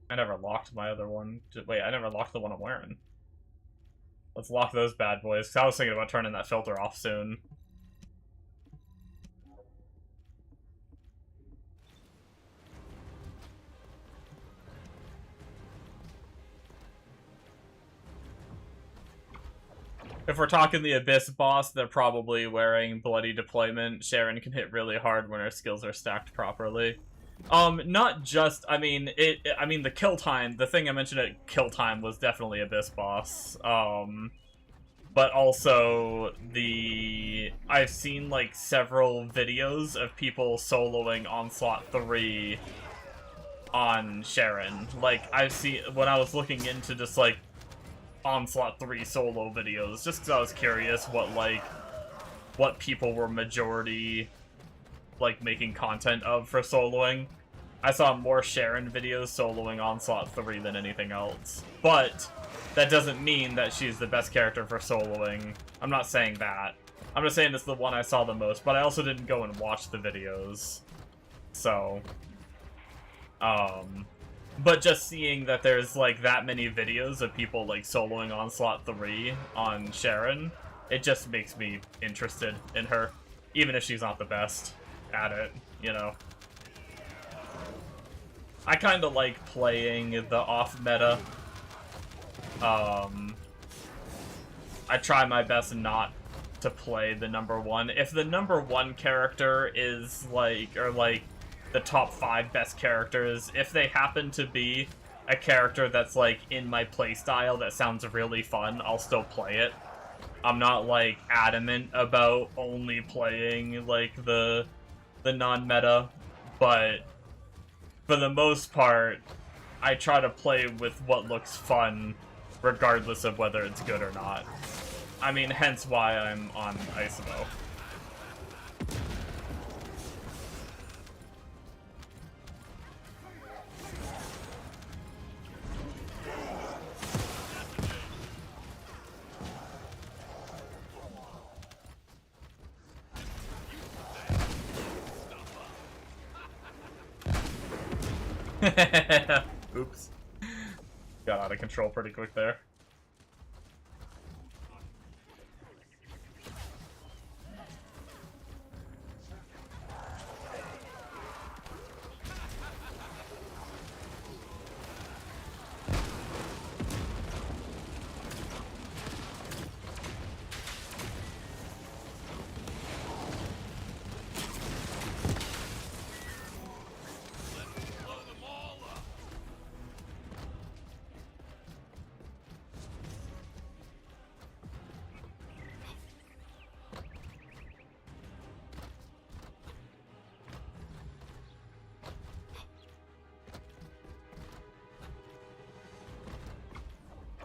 I never locked my other one. Wait, I never locked the one I'm wearing. Let's lock those bad boys, 'cause I was thinking about turning that filter off soon. If we're talking the Abyss boss, they're probably wearing Bloody Deployment. Sharon can hit really hard when her skills are stacked properly. Not just, I mean, the kill time, the thing I mentioned at kill time was definitely Abyss boss. But also I've seen, like, several videos of people soloing Onslaught 3 on Sharon. Like, I've seen, when I was looking into just, like, Onslaught 3 solo videos, just because I was curious what people were majority, like, making content of for soloing. I saw more Sharon videos soloing Onslaught 3 than anything else. But that doesn't mean that she's the best character for soloing. I'm not saying that. I'm just saying it's the one I saw the most, but I also didn't go and watch the videos. So, but just seeing that there's, like, that many videos of people, like, soloing Onslaught 3 on Sharon, it just makes me interested in her. Even if she's not the best at it, you know. I kind of like playing the off-meta. I try my best not to play the #1. If the #1 character is, like, or, like, the top 5 best characters, if they happen to be a character that's, like, in my playstyle that sounds really fun, I'll still play it. I'm not, like, adamant about only playing, like, the non-meta, but for the most part, I try to play with what looks fun, regardless of whether it's good or not. I mean, hence why I'm on Isabo. Oops. Got out of control pretty quick there.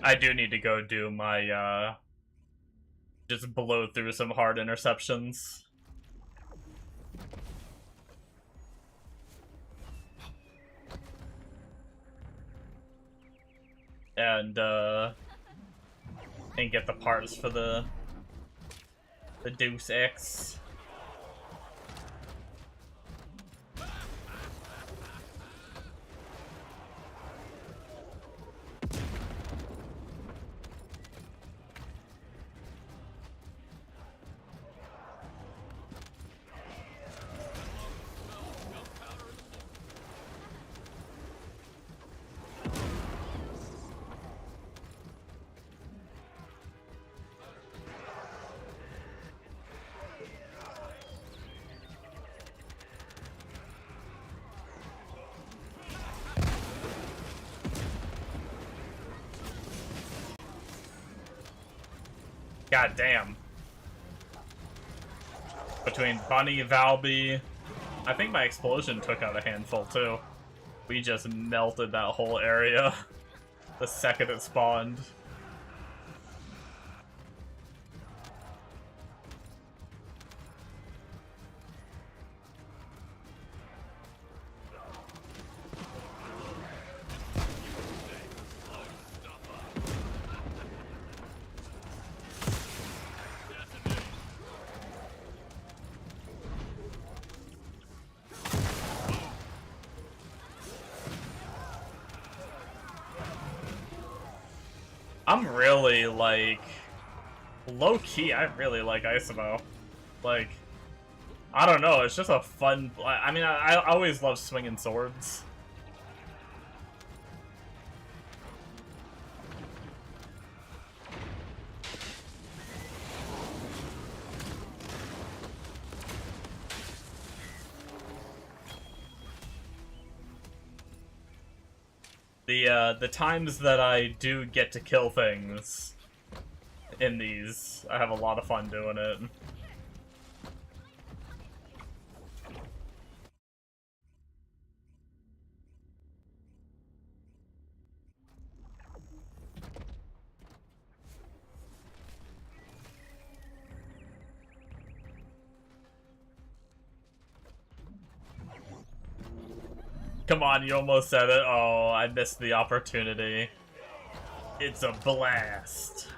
I do need to go do my, just blow through some hard interceptions. And get the parts for the Deus Ex. God damn. Between Bunny, Valby, I think my explosion took out a handful too. We just melted that whole area the second it spawned. I'm really, like, low-key, I really like Isomo. Like, I don't know, it's just a fun... I mean, I always love swinging swords. The times that I do get to kill things in these, I have a lot of fun doing it. Come on, you almost said it. Oh, I missed the opportunity. It's a blast.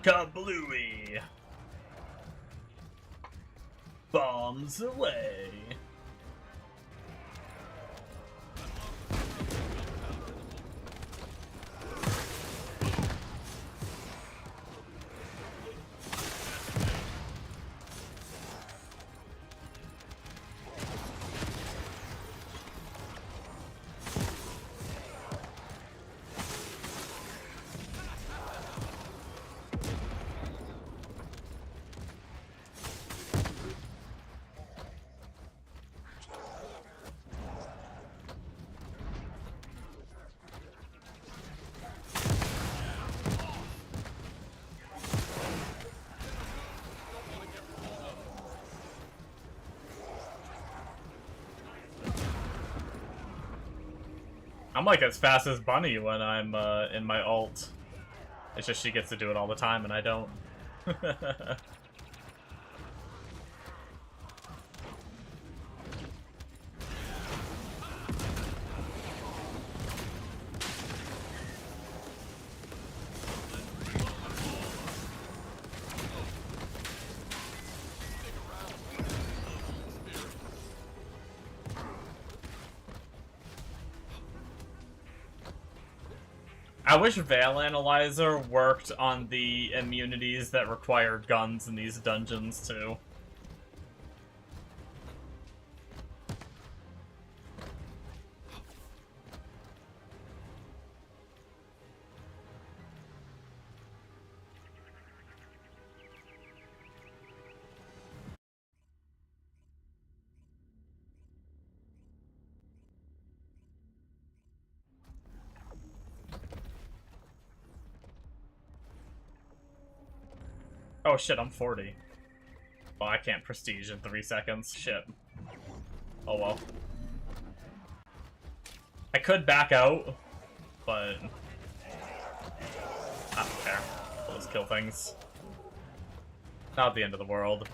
Kablooey! Bombs away! I'm like as fast as Bunny when I'm in my ult. It's just she gets to do it all the time and I don't. I wish Veil Analyzer worked on the immunities that require guns in these dungeons, too. Oh shit, I'm 40. Oh, I can't prestige in 3 seconds. Shit. Oh well. I could back out, but I don't care. I'll just kill things. Not the end of the world.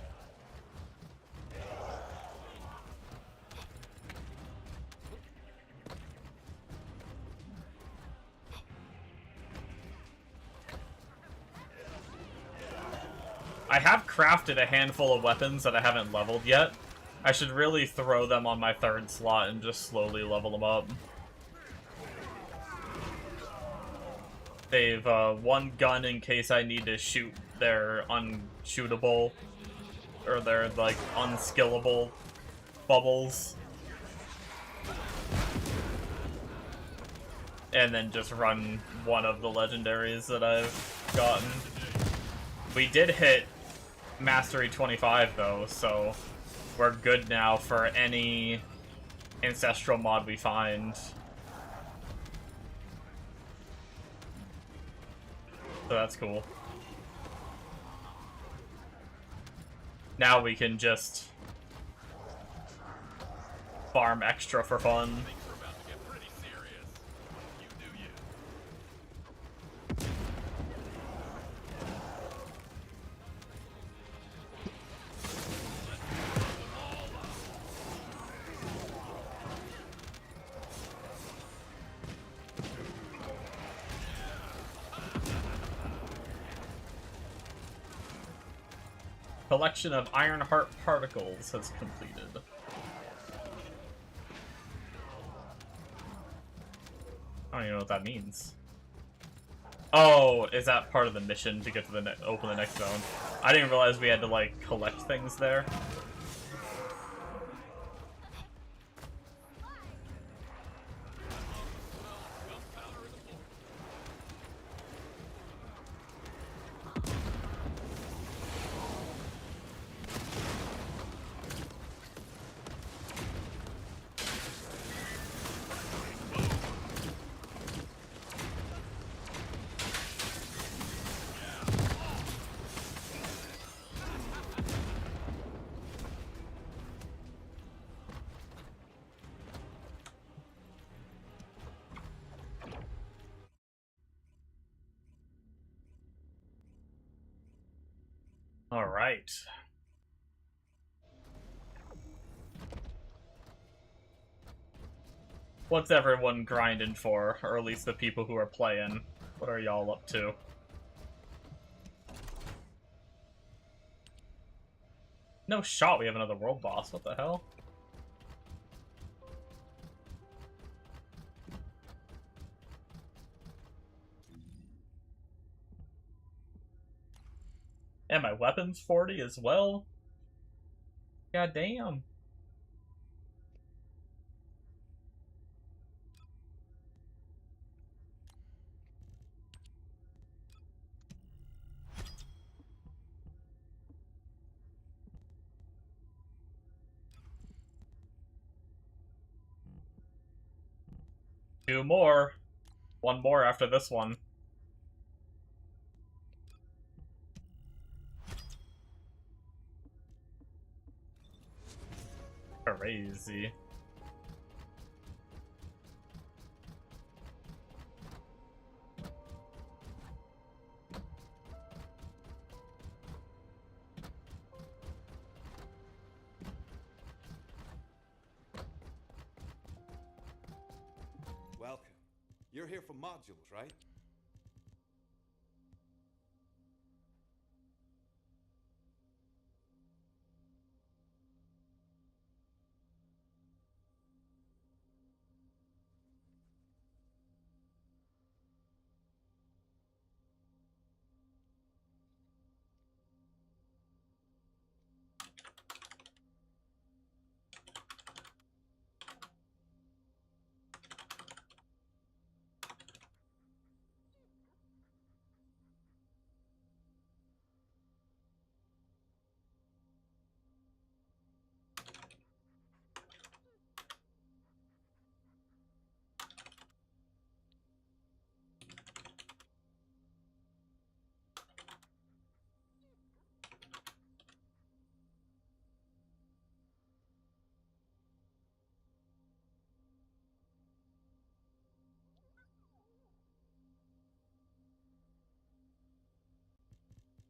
I have crafted a handful of weapons that I haven't leveled yet. I should really throw them on my 3rd slot and just slowly level them up. They've one gun in case I need to shoot their unshootable, or their like unskillable bubbles. And then just run one of the legendaries that I've gotten. We did hit Mastery 25 though, so we're good now for any Ancestral mod we find. So that's cool. Now we can just farm extra for fun. Collection of Iron Heart particles has completed. I don't even know what that means. Oh, is that part of the mission to get to the open the next zone? I didn't realize we had to like collect things there. All right. What's everyone grinding for? Or at least the people who are playing. What are y'all up to? No shot, we have another world boss. What the hell? And my weapon's 40 as well? God damn. Two more. One more after this one. Crazy. Welcome. You're here for modules, right?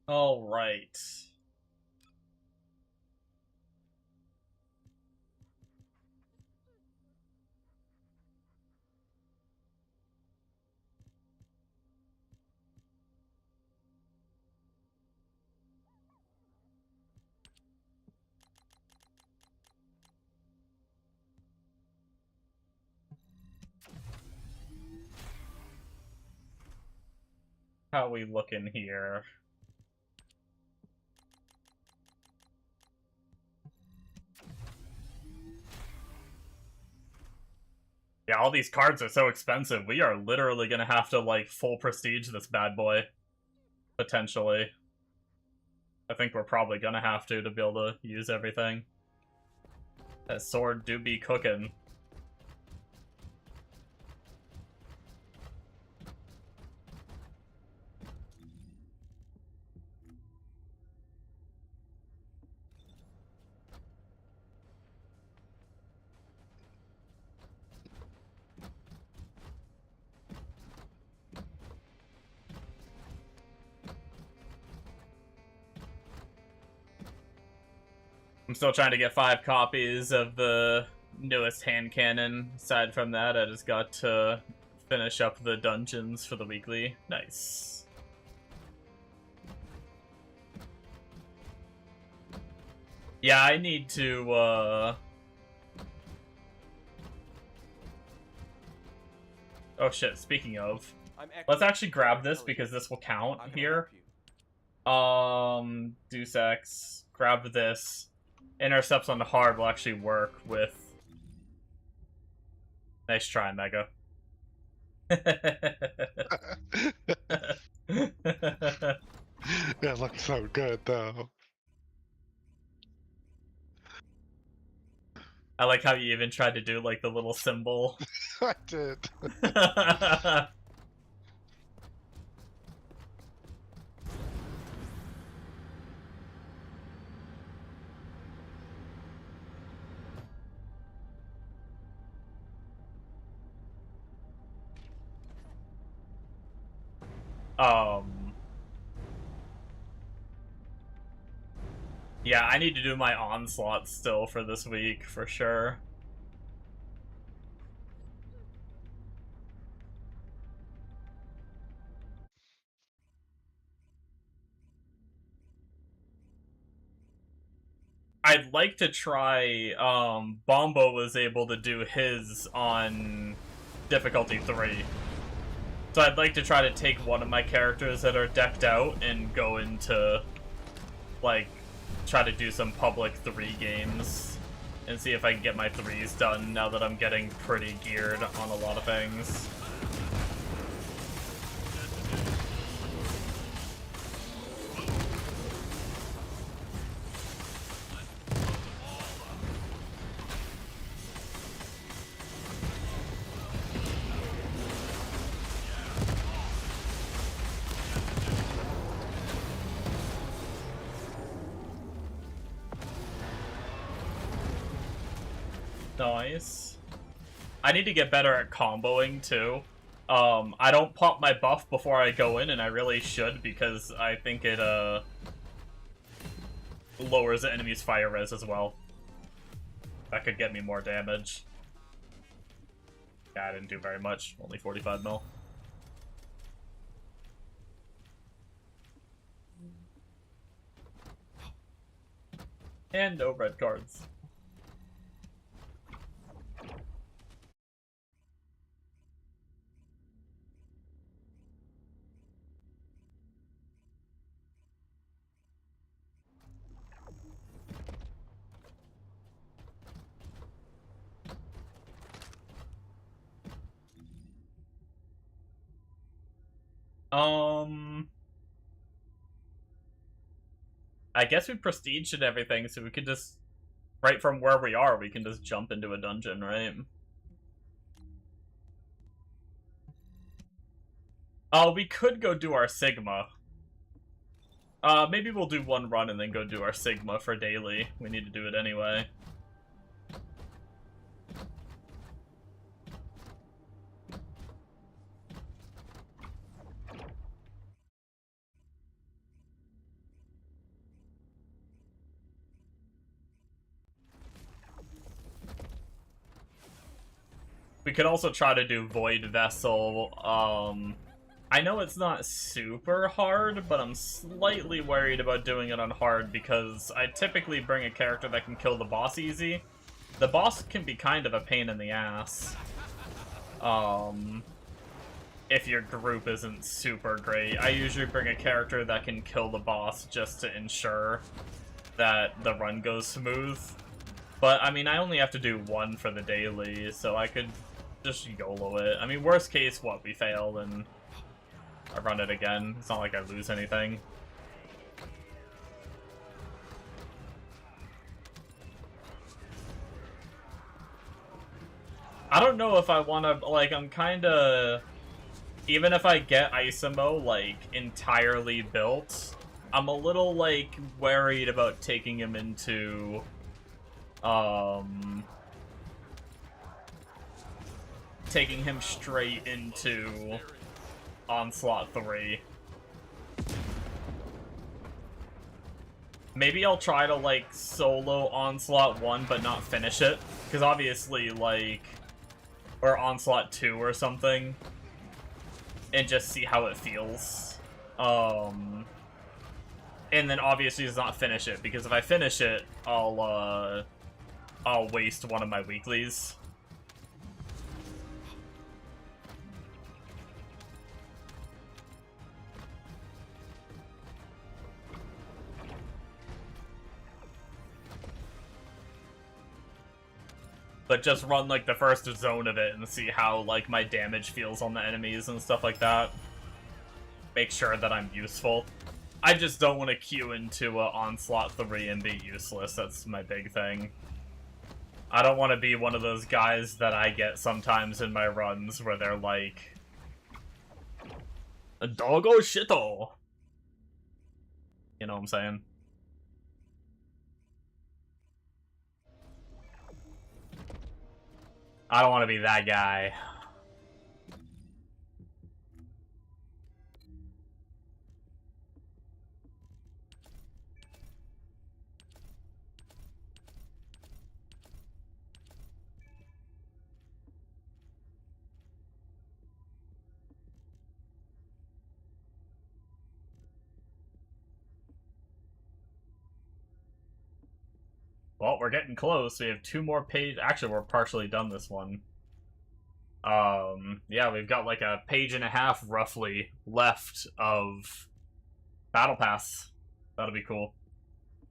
All right. How we looking here? Yeah, all these cards are so expensive. We are literally gonna have to, like, full prestige this bad boy. Potentially. I think we're probably gonna have to be able to use everything. That sword do be cooking. I'm still trying to get 5 copies of the newest hand cannon. Aside from that, I just got to finish up the dungeons for the weekly. Nice. Yeah, I need to, Oh shit, speaking of, let's actually grab this because this will count here. Deus Ex, grab this. Intercepts on the hard will actually work with... Nice try, Mega. It looks so good, though. I like how you even tried to do, like, the little symbol. I did. Yeah, I need to do my onslaught still for this week, for sure. I'd like to try, Bombo was able to do his on difficulty 3. So I'd like to try to take one of my characters that are decked out and go into, like, try to do some public 3 games and see if I can get my 3s done now that I'm getting pretty geared on a lot of things. Nice. I need to get better at comboing, too. I don't pop my buff before I go in, and I really should, because I think it, lowers the enemy's fire res as well. That could get me more damage. Yeah, I didn't do very much. Only 45 mil. And no red cards. I guess we prestiged and everything, so we could just, right from where we are, we can just jump into a dungeon, right? Oh, we could go do our Sigma. Maybe we'll do one run and then go do our Sigma for daily. We need to do it anyway. We could also try to do Void Vessel. I know it's not super hard, but I'm slightly worried about doing it on hard because I typically bring a character that can kill the boss easy. The boss can be kind of a pain in the ass. If your group isn't super great. I usually bring a character that can kill the boss just to ensure that the run goes smooth. But, I mean, I only have to do one for the daily, so I could just YOLO it. I mean, worst case, what, we fail, and I run it again. It's not like I lose anything. I don't know if I want to, like, I'm kind of... Even if I get Isamo, like, entirely built, I'm a little, like, worried about taking him into, taking him straight into Onslaught 3. Maybe I'll try to, like, solo Onslaught 1, but not finish it. Because obviously, like... Or Onslaught 2 or something. And just see how it feels. And then obviously just not finish it, because if I finish it, I'll waste one of my weeklies. But just run, like, the first zone of it and see how, like, my damage feels on the enemies and stuff like that. Make sure that I'm useful. I just don't want to queue into Onslaught 3 and be useless. That's my big thing. I don't want to be one of those guys that I get sometimes in my runs where they're like... Doggo shito! You know what I'm saying? I don't want to be that guy. Well, we're getting close. We have 2 more pages. Actually, we're partially done this one. Yeah, we've got like a page and a half, roughly, left of Battle Pass. That'll be cool.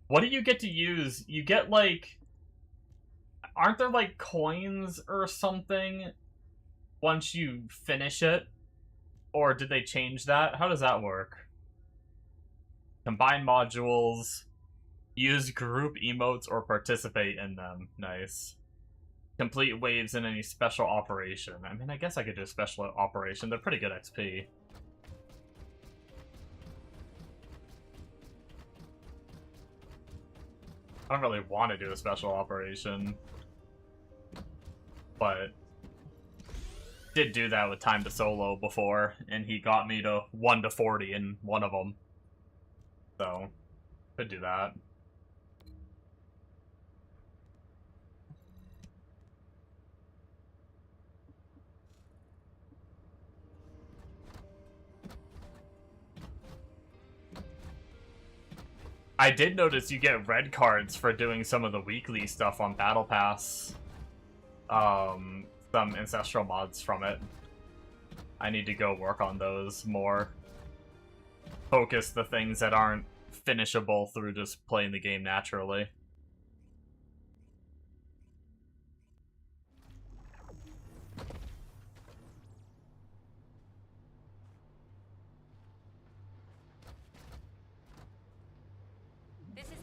What do you get to use? You get, like... Aren't there, like, coins or something once you finish it? Or did they change that? How does that work? Combine modules... Use group emotes or participate in them. Nice. Complete waves in any special operation. I mean, I guess I could do a special operation. They're pretty good XP. I don't really want to do a special operation. But... did do that with Time to Solo before, and he got me to 1 to 40 in one of them. So, could do that. I did notice you get red cards for doing some of the weekly stuff on Battle Pass. Some Ancestral mods from it. I need to go work on those more. Focus the things that aren't finishable through just playing the game naturally.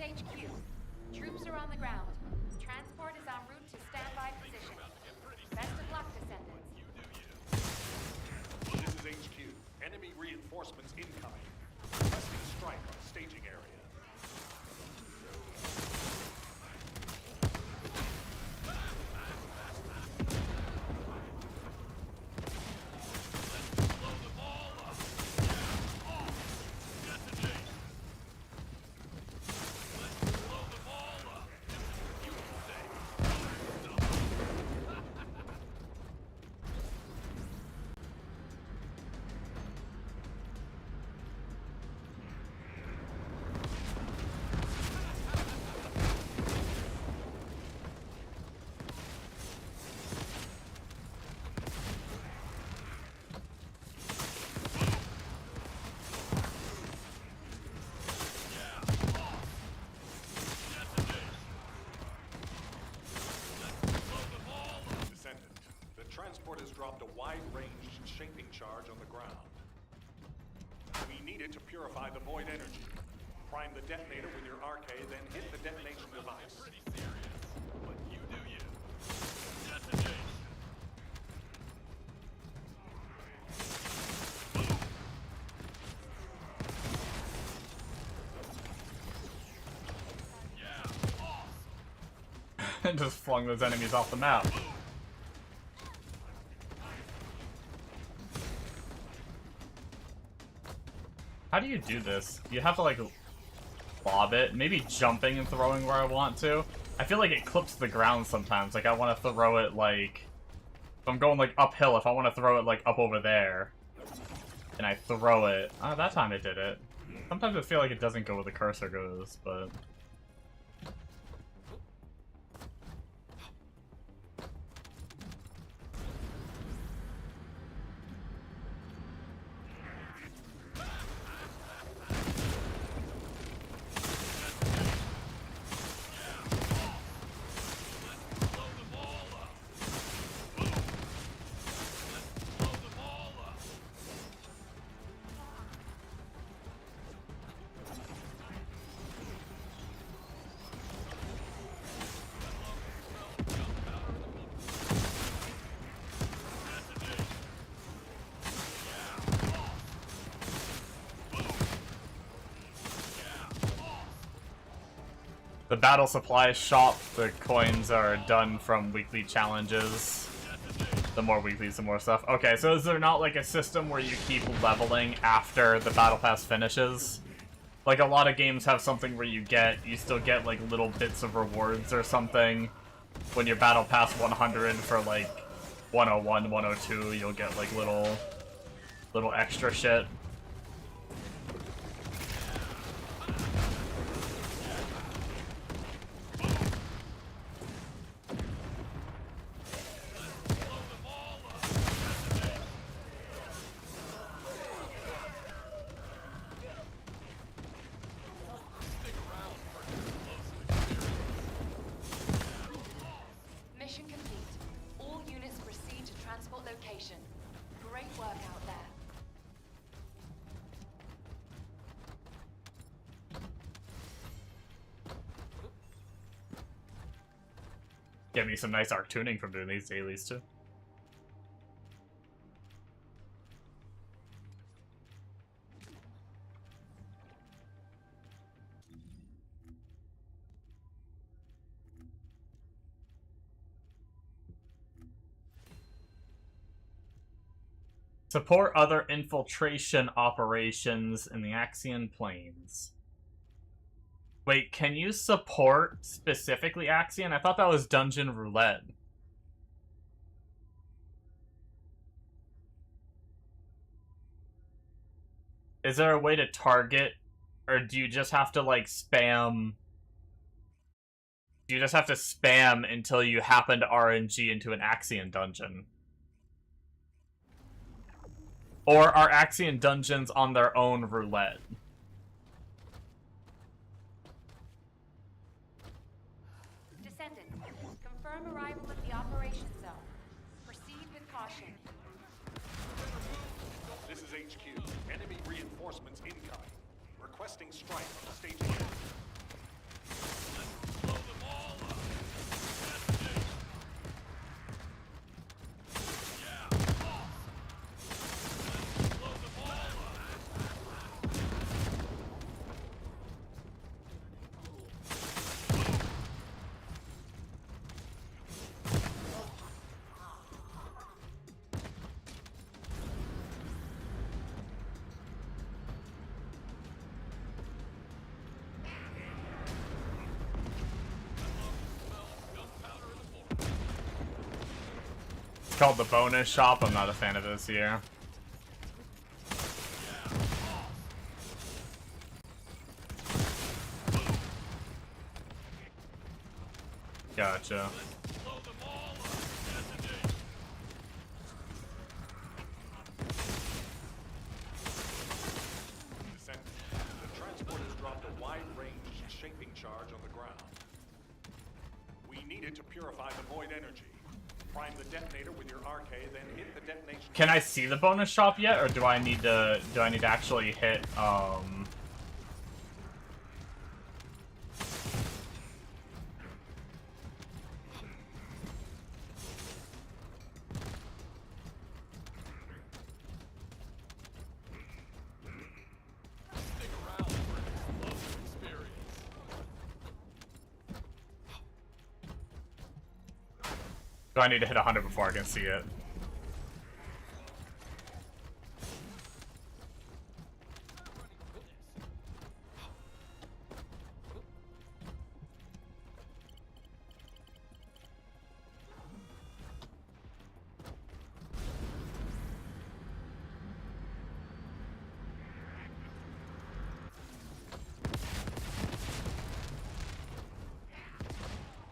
HQ. Troops are on the ground. Transport is en route to standby position. Best of luck, descendants. This is HQ. Enemy reinforcements incoming. Requesting strike on staging area. transport has dropped a wide-ranged shaping charge on the ground. We need it to purify the void energy. Prime the detonator with your RK, then hit the detonation device. Pretty serious, but you do you. Detonate. And just flung those enemies off the map. How do you do this? You have to like lob it, maybe jumping and throwing where I want to. I feel like it clips the ground sometimes. Like I want to throw it like, if I'm going like uphill, if I want to throw it like up over there, and I throw it. That time it did it. Sometimes I feel like it doesn't go where the cursor goes, but. The battle supply shop, the coins are done from weekly challenges. The more weeklies, the more stuff. Okay, so is there not like a system where you keep leveling after the battle pass finishes? Like a lot of games have something where you still get like little bits of rewards or something. When you're battle pass 100 for like 101, 102, you'll get like little extra shit. Mission complete. All units proceed to transport location. Great work out there. Get me some nice arc tuning from doing these dailies too. Support other infiltration operations in the Axian Plains. Wait, can you support specifically Axian? I thought that was Dungeon Roulette. Is there a way to target, or do you just have to like spam? Do you just have to spam until you happen to RNG into an Axian dungeon? Or are Axian dungeons on their own roulette? Descendants, confirm arrival at the operation zone. Proceed with caution. This is HQ. Enemy reinforcements incoming. Requesting strike on staging area. Blow them all up. Detonate. Yeah. Blow them all up. It's called the bonus shop. I'm not a fan of this here. Gotcha. Blow them all up. Detonate. Descendants, the transport has dropped a wide-ranged shaping charge on the ground. We need it to purify the void energy. Prime the detonator with your RK, then hit the detonation. Can I see the bonus shop yet, or do I need to actually hit Stick around for an explosive experience. do I need to hit 100 before I can see it?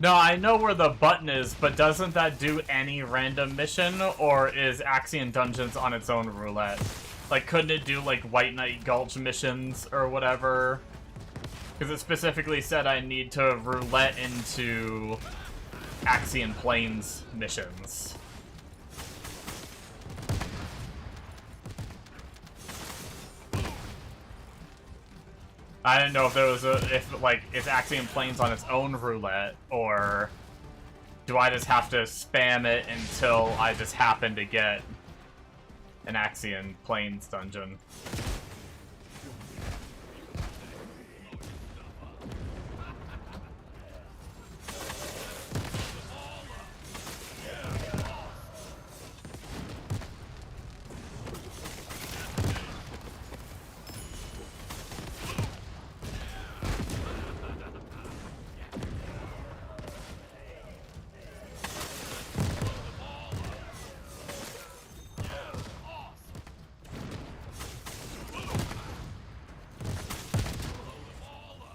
No, I know where the button is, but doesn't that do any random mission, or is Axion Dungeons on its own roulette? Like, couldn't it do, like, White Knight Gulch missions or whatever? Because it specifically said I need to roulette into Axion Plains missions. I didn't know if there was is Axiom Plains on its own roulette, or do I just have to spam it until I just happen to get an Axiom Plains dungeon?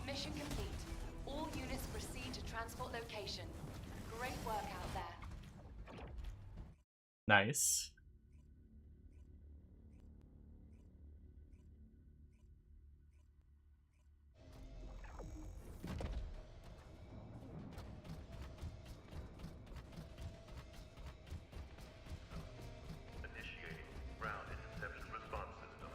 Mission complete. All units proceed to transport location. Great work out there. Nice. Initiating ground interception response system.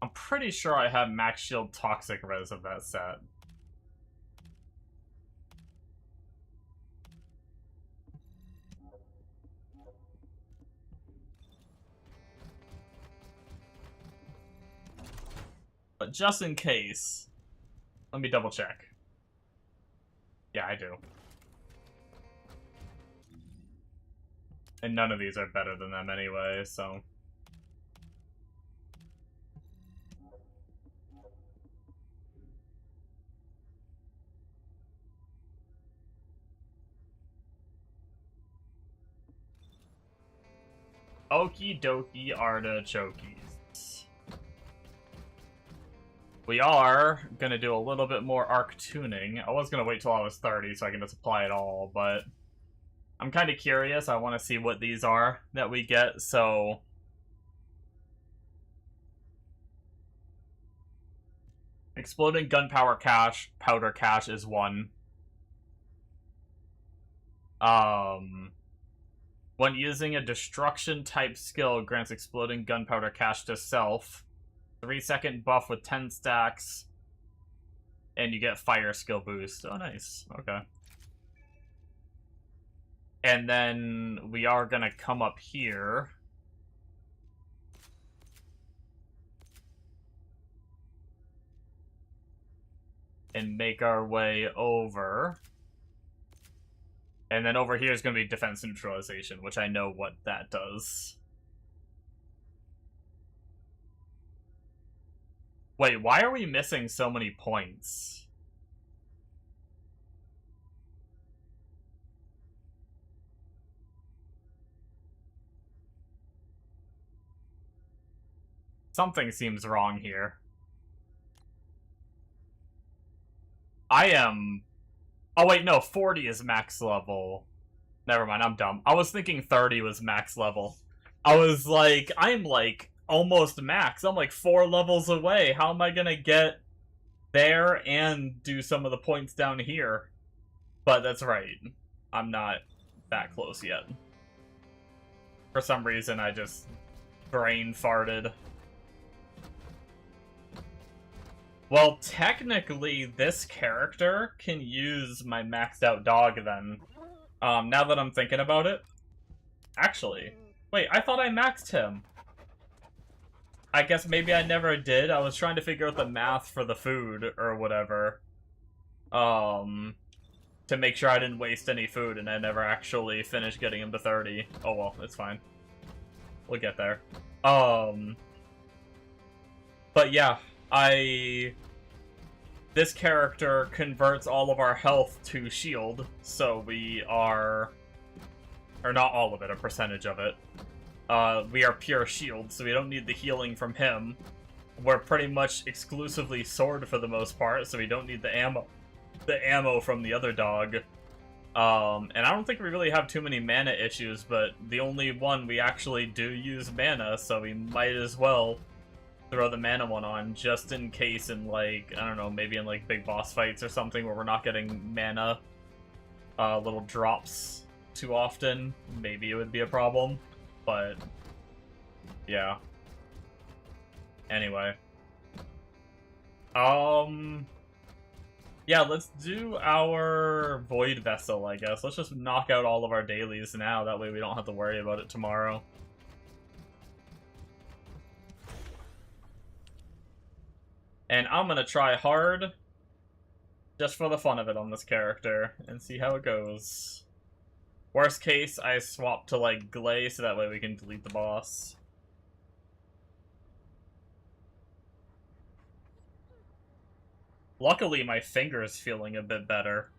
I'm pretty sure I have Max Shield Toxic Res of that set. But just in case, let me double check. Yeah, I do. And none of these are better than them anyway, so... Okie dokie artichokes. We are gonna do a little bit more arc tuning. I was gonna wait till I was 30 so I can just apply it all, but I'm kind of curious. I want to see what these are that we get, so... Exploding gunpowder powder cache is one. When using a destruction type skill, grants exploding gunpowder cache to self. 3-second buff with 10 stacks. And you get fire skill boost. Oh, nice. Okay. And then we are gonna come up here. And make our way over And then over here is going to be defense neutralization, which I know what that does. Wait, why are we missing so many points? Something seems wrong here. I am... Oh wait, no, 40 is max level. Never mind, I'm dumb. I was thinking 30 was max level. I was like, I'm like almost max. I'm like 4 levels away. How am I gonna get there and do some of the points down here? But that's right. I'm not that close yet. For some reason, I just brain farted. Well, technically, this character can use my maxed out dog then. Now that I'm thinking about it. Actually, wait, I thought I maxed him. I guess maybe I never did. I was trying to figure out the math for the food or whatever. To make sure I didn't waste any food, and I never actually finished getting him to 30. Oh well, it's fine. We'll get there. But yeah. This character converts all of our health to shield, so we are... Or not all of it, a percentage of it. We are pure shield, so we don't need the healing from him. We're pretty much exclusively sword for the most part, so we don't need the ammo from the other dog. And I don't think we really have too many mana issues, but the only one we actually do use mana, so we might as well throw the mana one on, just in case in, like, I don't know, maybe in, like, big boss fights or something where we're not getting mana little drops too often. Maybe it would be a problem, but yeah. Anyway. Yeah, let's do our Void Vessel, I guess. Let's just knock out all of our dailies now, that way we don't have to worry about it tomorrow. And I'm gonna try hard, just for the fun of it on this character, and see how it goes. Worst case, I swap to, like, Gley, so that way we can delete the boss. Luckily, my finger's feeling a bit better.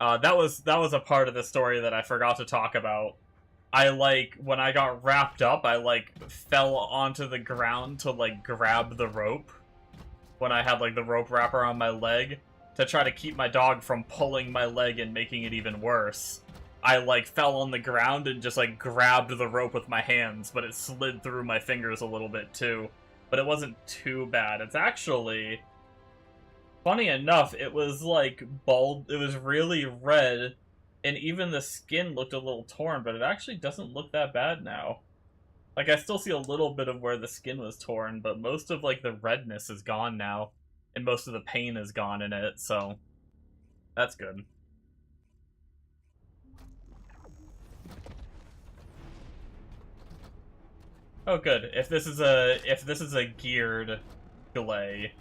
That was a part of the story that I forgot to talk about. When I got wrapped up, I, fell onto the ground to, grab the rope. When I had, the rope wrapper on my leg, to try to keep my dog from pulling my leg and making it even worse. I, fell on the ground and just, grabbed the rope with my hands, but it slid through my fingers a little bit, too. But it wasn't too bad. It's actually... Funny enough, it was, bald... It was really red, and even the skin looked a little torn, but it actually doesn't look that bad now. I still see a little bit of where the skin was torn, but most of, the redness is gone now. And most of the pain is gone in it, so... That's good. Oh, good. If this is a geared Gley,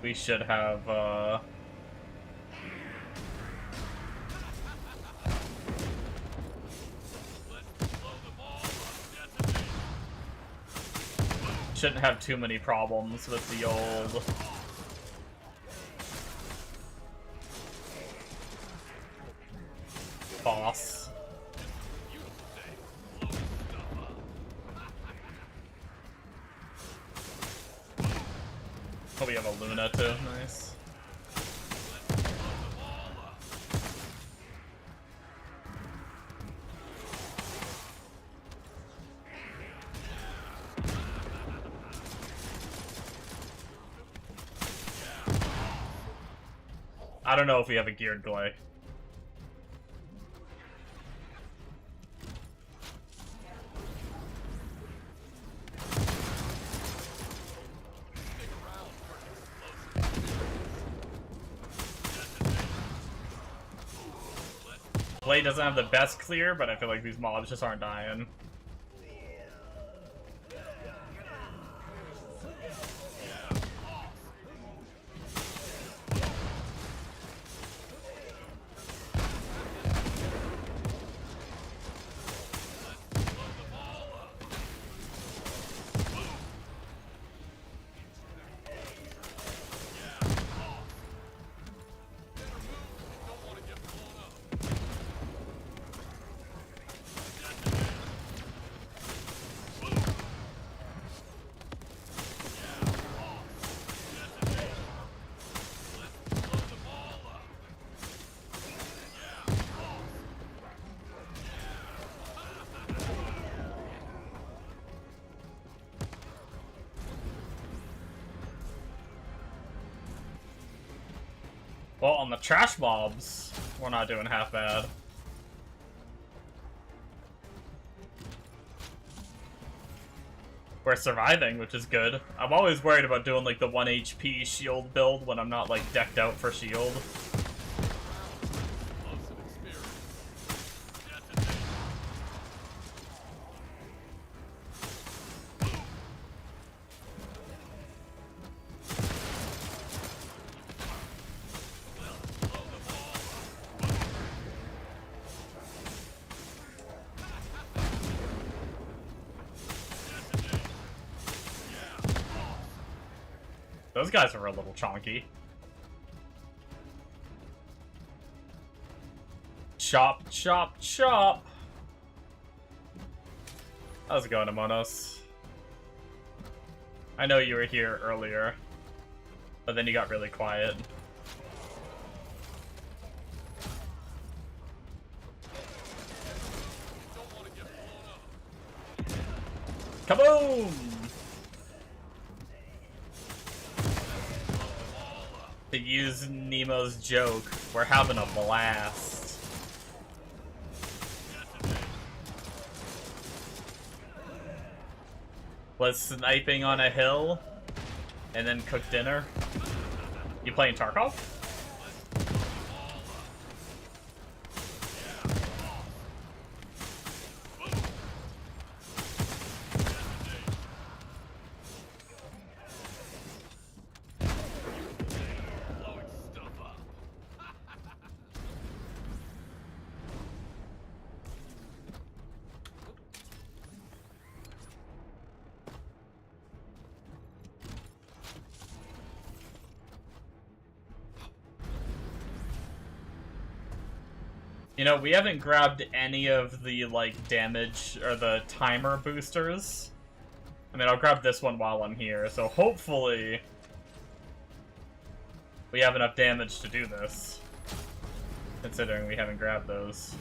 we should have, shouldn't have too many problems with the old... boss. Oh, we have a Luna too, nice. I don't know if we have a geared Gley. Gley doesn't have the best clear, but I feel like these mobs just aren't dying. Well, on the trash mobs, we're not doing half bad. We're surviving, which is good. I'm always worried about doing like the 1 HP shield build when I'm not like decked out for shield. Those guys are a little chonky. Chop, chop, chop! How's it going, Amonos? I know you were here earlier, but then you got really quiet. Kaboom! To use Nemo's joke, we're having a blast. Was sniping on a hill and then cook dinner. You playing Tarkov? You know, we haven't grabbed any of the, like, damage or the timer boosters. I mean, I'll grab this one while I'm here, so hopefully we have enough damage to do this, considering we haven't grabbed those.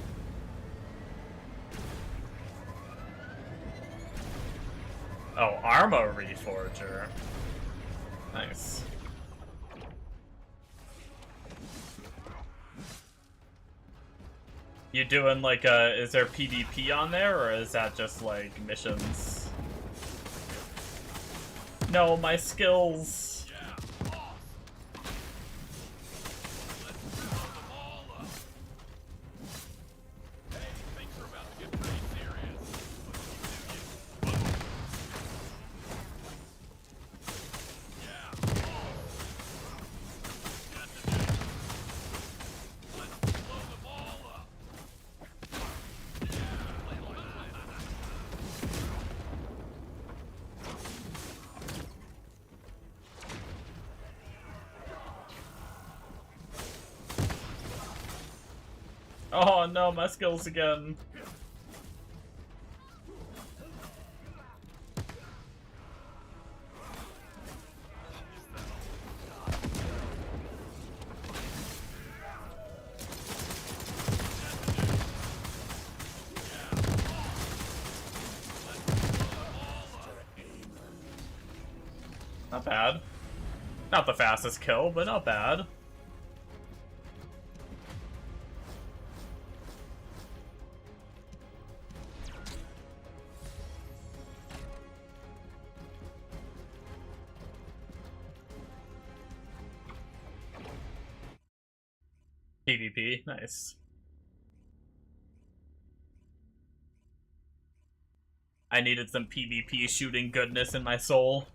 Oh, Armor Reforger. Nice. You doing like is there PvP on there, or is that just like missions? No, my skills. Oh no, my skills again. Not bad. Not the fastest kill, but not bad. PvP, nice. I needed some PvP shooting goodness in my soul.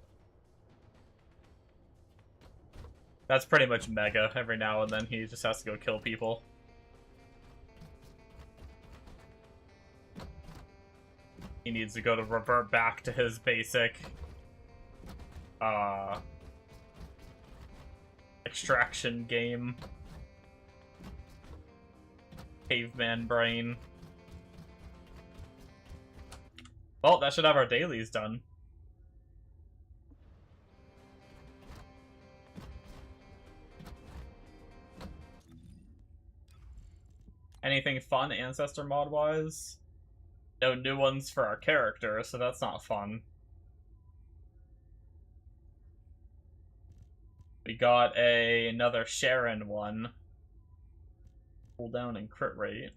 That's pretty much Mega. Every now and then he just has to go kill people. He needs to go to revert back to his basic extraction game. Caveman brain. Well, that should have our dailies done. Anything fun Ancestor mod wise? No new ones for our character, so that's not fun. We got another Sharon one. Cooldown and crit rate.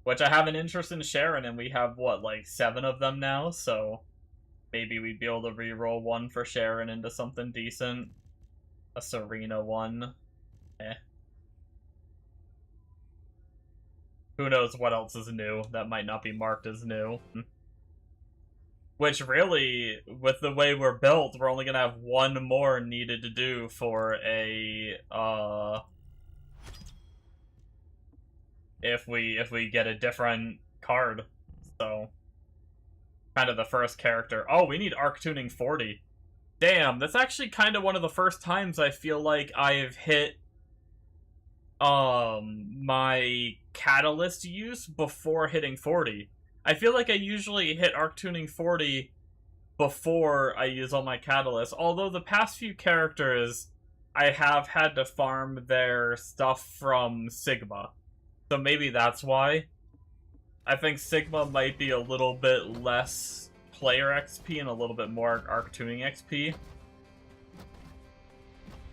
Which I have an interest in Sharon, and we have, what, like 7 of them now, so maybe we'd be able to reroll one for Sharon into something decent. A Serena one. Eh. Who knows what else is new that might not be marked as new. Which really, with the way we're built, we're only gonna have one more needed to do for a, if we get a different card. So, kind of the first character. Oh, we need Arc Tuning 40. Damn, that's actually kind of one of the first times I feel like I've hit my catalyst use before hitting 40. I feel like I usually hit Arc Tuning 40 before I use all my catalysts, although the past few characters I have had to farm their stuff from Sigma. So maybe that's why. I think Sigma might be a little bit less player XP and a little bit more Arc Tuning XP.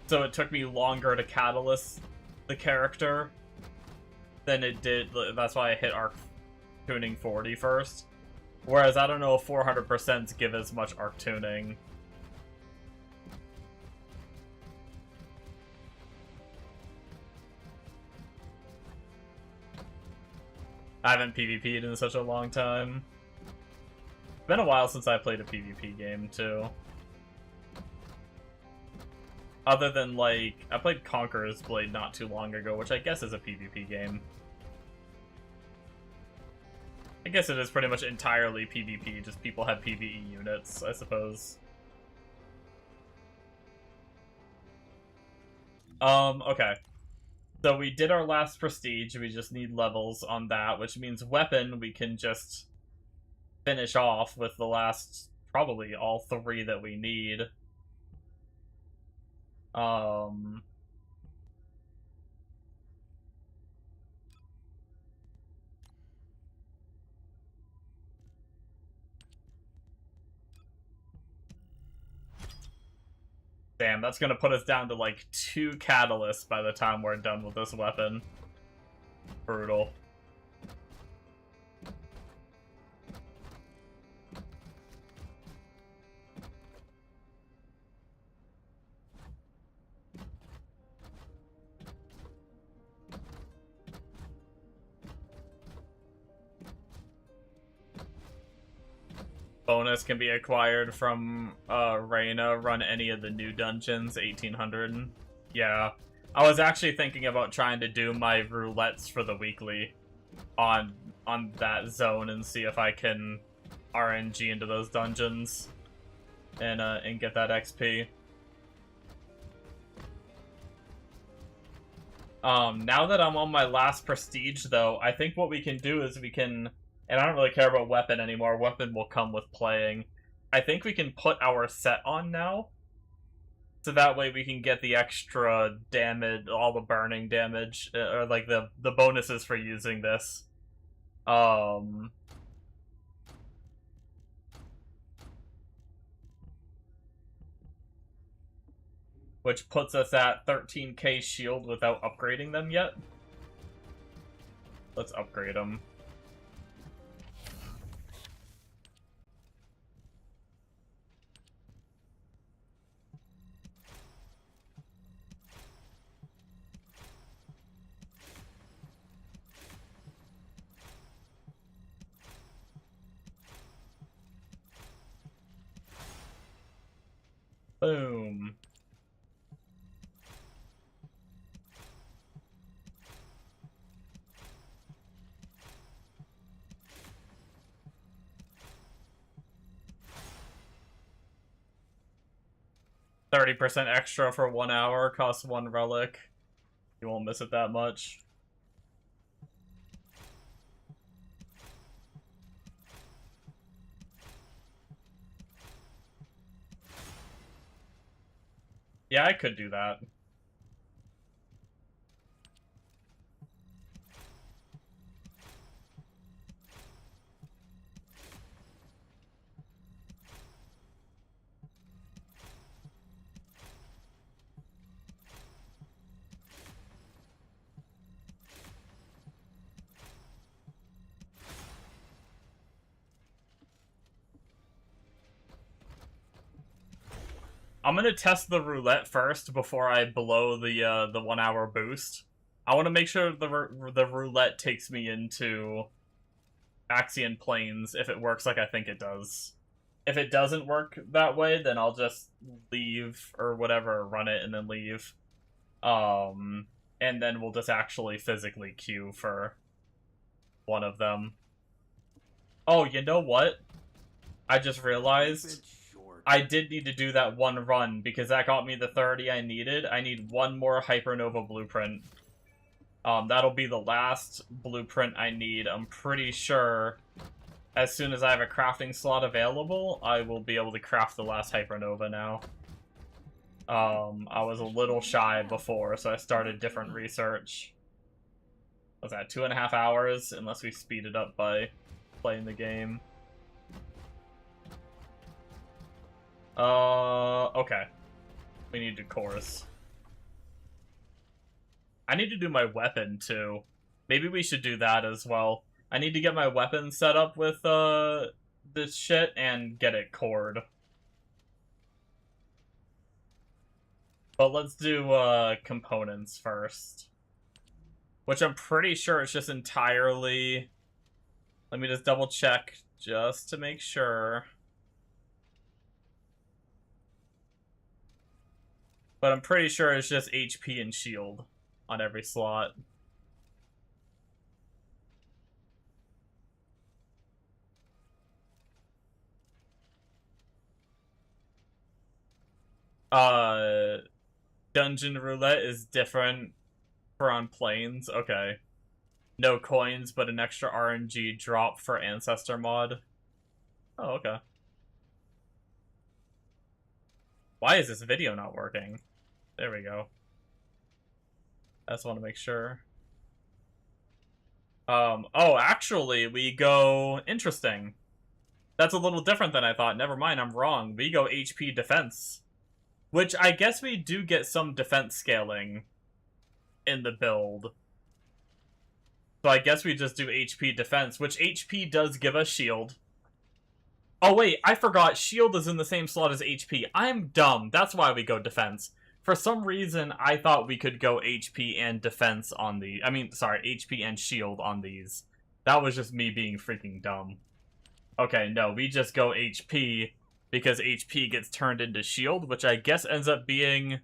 So it took me longer to catalyst the character than it did. That's why I hit Arc Tuning 40 first. Whereas I don't know if 400% give as much Arc Tuning. I haven't PvP'd in such a long time. It's been a while since I played a PvP game, too. Other than, like, I played Conqueror's Blade not too long ago, which I guess is a PvP game. I guess it is pretty much entirely PvP, just people have PvE units, I suppose. Okay. So we did our last prestige, we just need levels on that, which means weapon we can just finish off with the last, probably all 3 that we need. Damn, that's gonna put us down to like 2 catalysts by the time we're done with this weapon. Brutal. Bonus can be acquired from Reyna. Run any of the new dungeons, 1800. Yeah. I was actually thinking about trying to do my roulettes for the weekly on that zone and see if I can RNG into those dungeons and get that XP. Now that I'm on my last prestige, though, I think what we can do is we can... And I don't really care about weapon anymore. Weapon will come with playing. I think we can put our set on now. So that way we can get the extra damage, all the burning damage, or like the bonuses for using this. Which puts us at 13k shield without upgrading them yet. Let's upgrade them. Boom. %30 extra for 1 hour, costs 1 relic. You won't miss it that much. Yeah, I could do that. I'm gonna test the roulette first before I blow the 1 hour boost. I want to make sure the roulette takes me into Axian Plains if it works like I think it does. If it doesn't work that way, then I'll just leave or whatever, run it and then leave. And then we'll just actually physically queue for one of them. Oh, you know what? I just realized I did need to do that one run because that got me the 30 I needed. I need one more Hypernova blueprint. That'll be the last blueprint I need. I'm pretty sure as soon as I have a crafting slot available, I will be able to craft the last Hypernova now. I was a little shy before, so I started different research. Was that 2.5 hours? Unless we speed it up by playing the game. Okay. We need to chorus. I need to do my weapon, too. Maybe we should do that as well. I need to get my weapon set up with, this shit and get it cored. But let's do, components first. Which I'm pretty sure it's just entirely... Let me just double check, just to make sure. But I'm pretty sure it's just HP and shield on every slot. Dungeon roulette is different for on planes. Okay. No coins, but an extra RNG drop for Ancestor mod. Oh, okay. Why is this video not working? There we go. I just want to make sure. Oh, actually, we go... Interesting. That's a little different than I thought. Never mind, I'm wrong. We go HP defense. Which, I guess we do get some defense scaling in the build. So I guess we just do HP defense, which HP does give us shield. Oh wait, I forgot, shield is in the same slot as HP. I'm dumb, that's why we go defense. For some reason, I thought we could go HP and defense on the... I mean, sorry, HP and shield on these. That was just me being freaking dumb. Okay, no, we just go HP because HP gets turned into shield, which I guess ends up being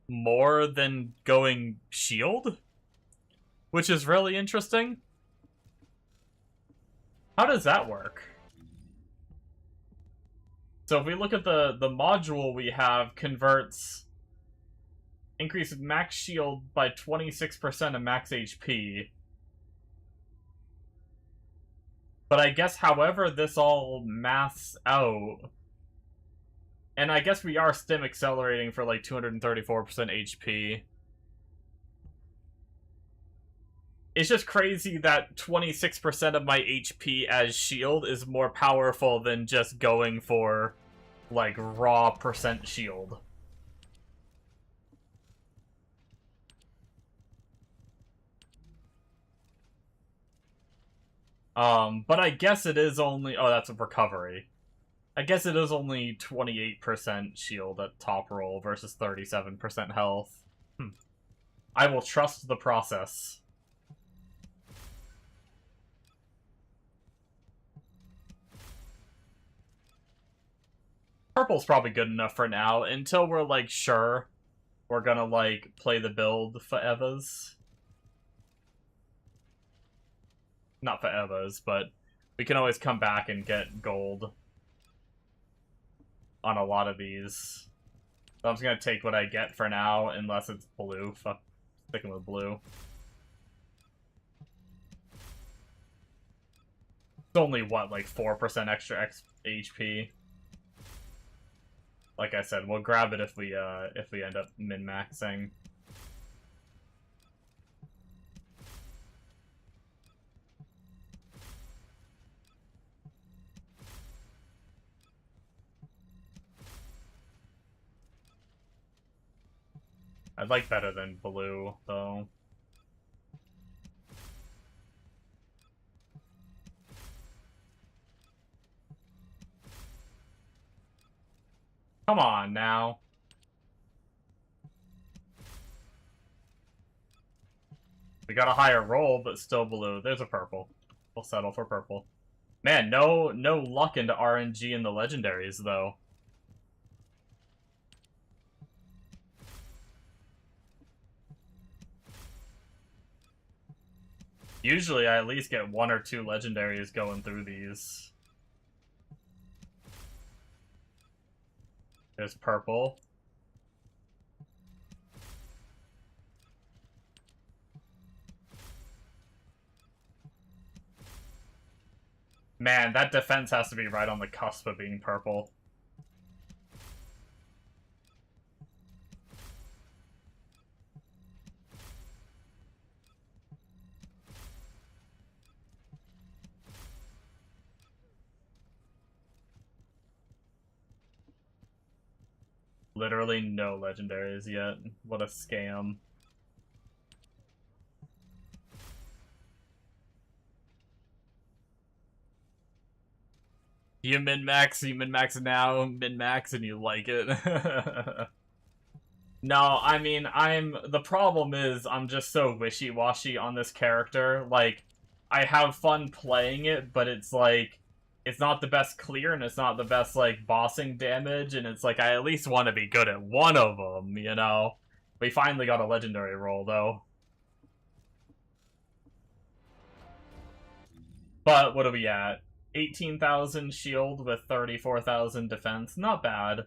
more than going shield? Which is really interesting. How does that work? So if we look at the module we have, converts increases max shield by 26% of max HP. But I guess however this all maths out, and I guess we are stim accelerating for like 234% HP. It's just crazy that 26% of my HP as shield is more powerful than just going for, like, raw percent shield. But I guess it is only... Oh, that's a recovery. I guess it is only 28% shield at top roll versus 37% health. I will trust the process. Purple's probably good enough for now, until we're, like, sure we're gonna, like, play the build for Evas. Not for Evas, but we can always come back and get gold on a lot of these. So I'm just gonna take what I get for now, unless it's blue. Fuck, sticking with blue. It's only, what, like 4% extra HP? Like I said, we'll grab it if we end up min-maxing. I'd like better than blue, though. Come on now. We got a higher roll, but still blue. There's a purple. We'll settle for purple. Man, no luck into RNG in the legendaries, though. Usually I at least get 1 or 2 legendaries going through these. There's purple. Man, that defense has to be right on the cusp of being purple. Literally no legendaries yet. What a scam. You min-max now, min-max, and you like it. No, I mean, the problem is, I'm just so wishy-washy on this character. Like, I have fun playing it, but it's like, it's not the best clear, and it's not the best, like, bossing damage, and it's like, I at least want to be good at one of them, you know? We finally got a legendary roll, though. But, what are we at? 18,000 shield with 34,000 defense. Not bad.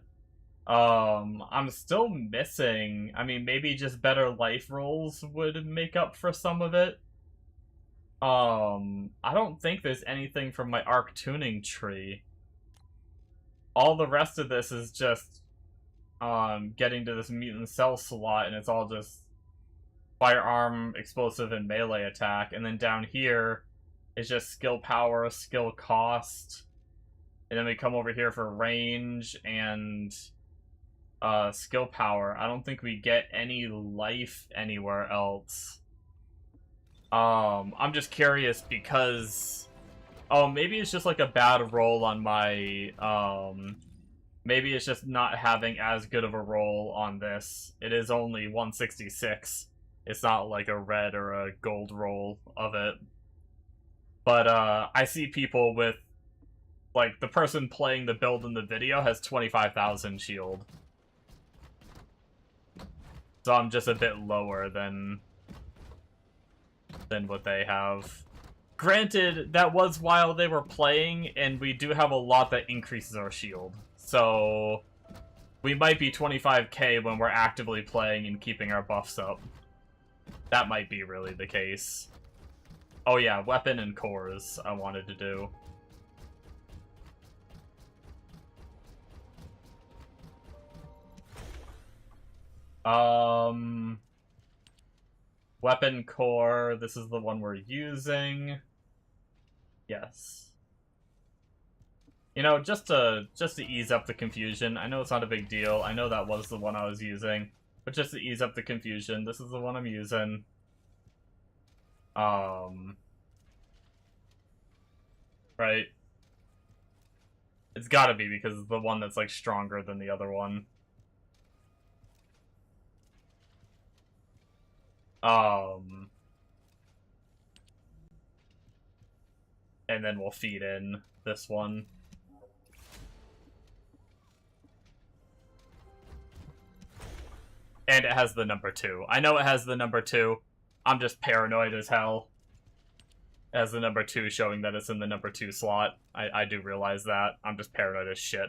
I'm still missing... I mean, maybe just better life rolls would make up for some of it. I don't think there's anything from my arc tuning tree. All the rest of this is just, getting to this mutant cell slot, and it's all just firearm, explosive, and melee attack. And then down here, it's just skill power, skill cost, and then we come over here for range and skill power. I don't think we get any life anywhere else. I'm just curious because... Oh, maybe it's just like a bad roll on my... Maybe it's just not having as good of a roll on this. It is only 166. It's not like a red or a gold roll of it. But, I see people with, like, the person playing the build in the video has 25,000 shield. So I'm just a bit lower than what they have. Granted, that was while they were playing, and we do have a lot that increases our shield. So, we might be 25k when we're actively playing and keeping our buffs up. That might be really the case. Oh yeah, weapon and cores I wanted to do. Weapon core, this is the one we're using. Yes. You know, just to ease up the confusion, I know it's not a big deal. I know that was the one I was using, but just to ease up the confusion, this is the one I'm using. Right? It's gotta be because it's the one that's, like, stronger than the other one. And then we'll feed in this one. And it has the number 2. I know it has the number 2. I'm just paranoid as hell. It has the number 2 showing that it's in the number 2 slot. I do realize that. I'm just paranoid as shit.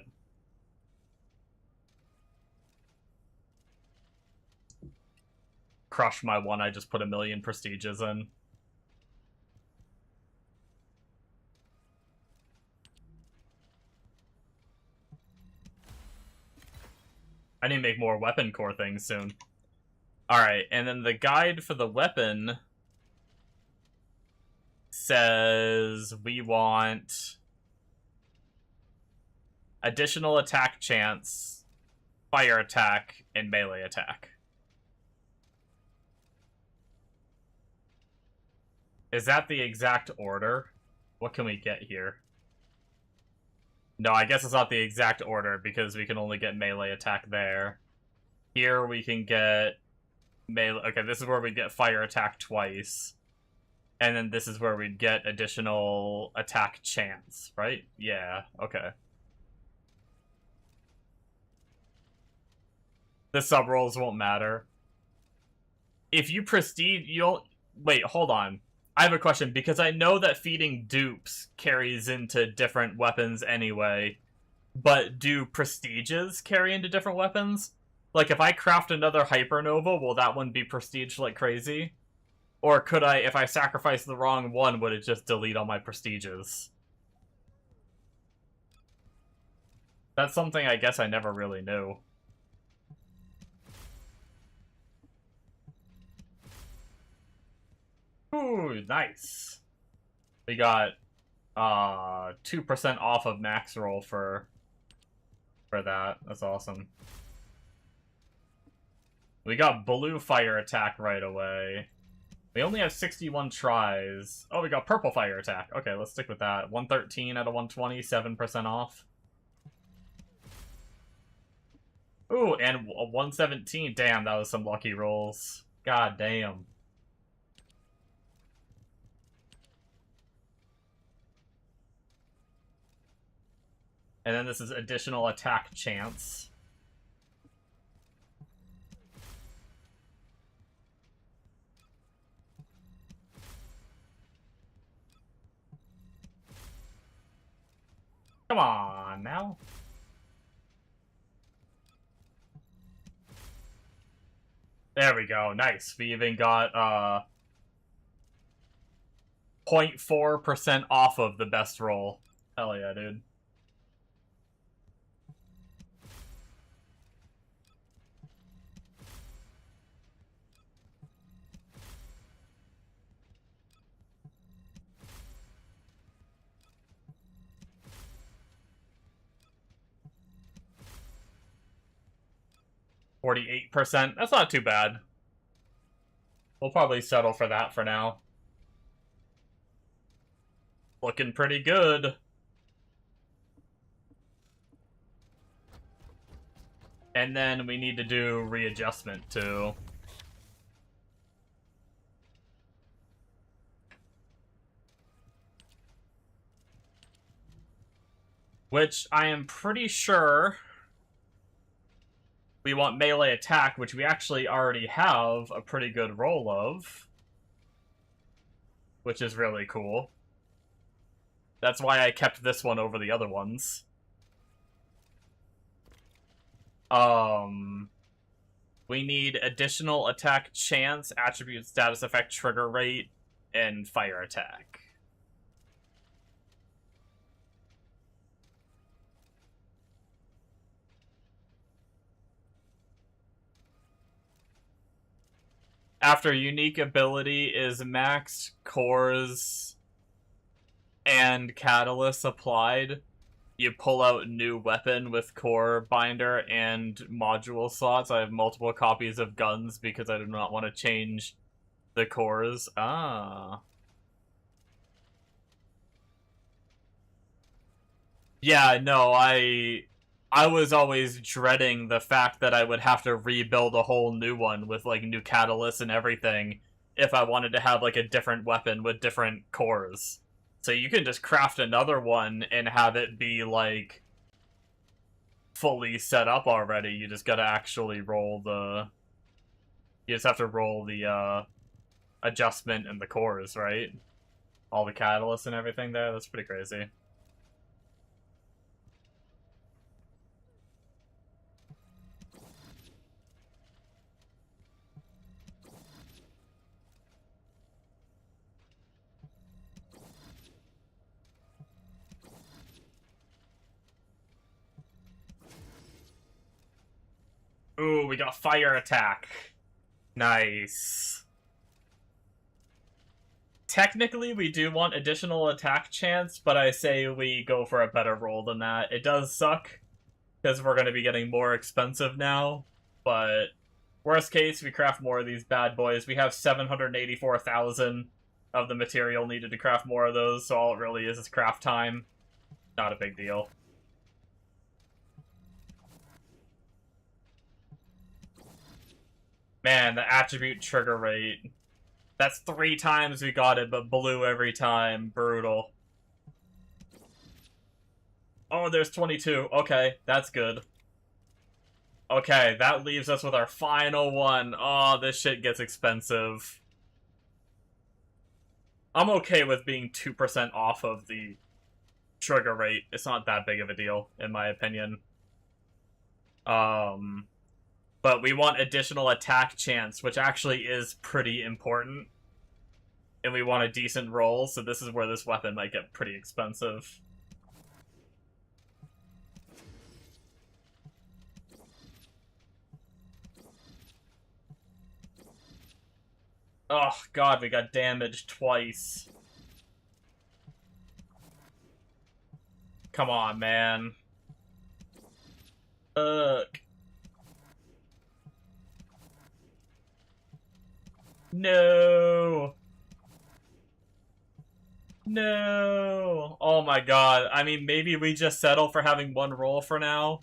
Crush my one I just put 1,000,000 prestiges in. I need to make more weapon core things soon. Alright, and then the guide for the weapon says we want additional attack chance, fire attack, and melee attack. Is that the exact order? What can we get here? No, I guess it's not the exact order, because we can only get melee attack there. Here we can get melee... Okay, this is where we get fire attack twice. And then this is where we'd get additional attack chance, right? Yeah, okay. The sub-rolls won't matter. If you prestige, you'll... Wait, hold on. I have a question, because I know that feeding dupes carries into different weapons anyway, but do prestiges carry into different weapons? Like, if I craft another Hypernova, will that one be prestige like crazy? Or could I, if I sacrifice the wrong one, would it just delete all my prestiges? That's something I guess I never really knew. Ooh, nice. We got 2% off of max roll for that. That's awesome. We got blue fire attack right away. We only have 61 tries. Oh, we got purple fire attack. Okay, let's stick with that. 113 out of 120, 7% off. Ooh, and 117. Damn, that was some lucky rolls. God damn. And then this is additional attack chance. Come on, now. There we go, nice. We even got, 0.4% off of the best roll. Hell yeah, dude. %. That's not too bad. We'll probably settle for that for now. Looking pretty good. And then we need to do readjustment too. Which I am pretty sure we want melee attack, which we actually already have a pretty good roll of. Which is really cool. That's why I kept this one over the other ones. We need additional attack chance, attribute, status effect, trigger rate, and fire attack. After unique ability is maxed, cores and catalyst applied, you pull out new weapon with core binder and module slots. I have multiple copies of guns because I do not want to change the cores. Ah. Yeah, no, I was always dreading the fact that I would have to rebuild a whole new one with, like, new catalysts and everything if I wanted to have, like, a different weapon with different cores. So you can just craft another one and have it be, like, fully set up already. You just gotta actually roll the... You just have to roll the, adjustment and the cores, right? All the catalysts and everything there. That's pretty crazy. Ooh, we got fire attack. Nice. Technically, we do want additional attack chance, but I say we go for a better roll than that. It does suck, because we're going to be getting more expensive now, but worst case, we craft more of these bad boys. We have 784,000 of the material needed to craft more of those, so all it really is craft time. Not a big deal. Man, the attribute trigger rate. That's 3 times we got it, but blue every time. Brutal. Oh, there's 22. Okay, that's good. Okay, that leaves us with our final one. Oh, this shit gets expensive. I'm okay with being 2% off of the trigger rate. It's not that big of a deal, in my opinion. But we want additional attack chance, which actually is pretty important. And we want a decent roll, so this is where this weapon might get pretty expensive. Oh god, we got damaged twice. Come on, man. Ugh. No. No. Oh my god. I mean, maybe we just settle for having one roll for now.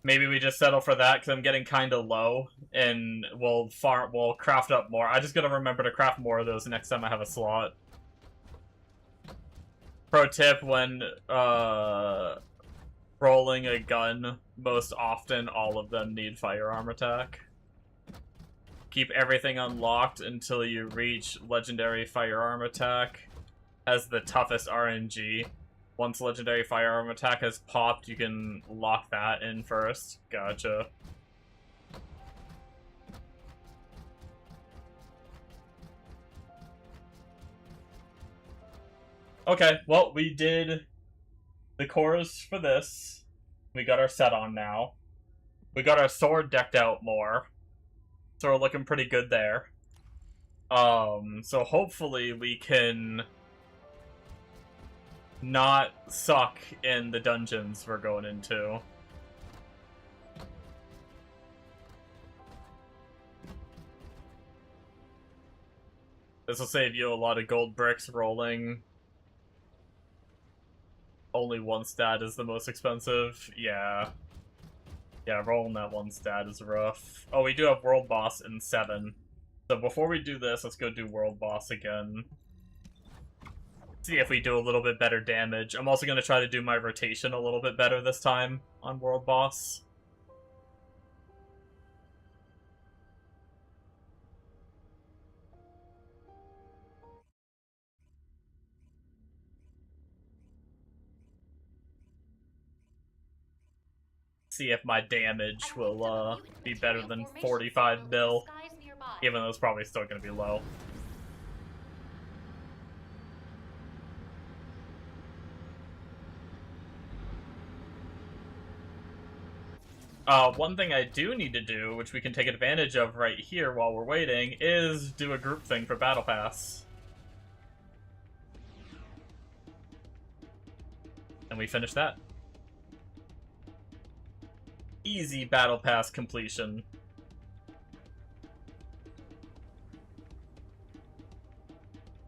Maybe we just settle for that because I'm getting kind of low, and we'll craft up more. I just gotta remember to craft more of those next time I have a slot. Pro tip: when rolling a gun, most often all of them need firearm attack. Keep everything unlocked until you reach legendary firearm attack. Has the toughest RNG. Once legendary firearm attack has popped, you can lock that in first. Gotcha. Okay, well, we did the cores for this. We got our set on now. We got our sword decked out more. So we're looking pretty good there. So hopefully we can not suck in the dungeons we're going into. This will save you a lot of gold bricks rolling. Only one stat is the most expensive. Yeah. Yeah, rolling that one stat is rough. Oh, we do have World Boss in 7. So before we do this, let's go do World Boss again. See if we do a little bit better damage. I'm also going to try to do my rotation a little bit better this time on World Boss. See if my damage will be better than 45 mil, even though it's probably still going to be low. One thing I do need to do, which we can take advantage of right here while we're waiting, is do a group thing for Battle Pass. And we finish that. Easy Battle Pass completion.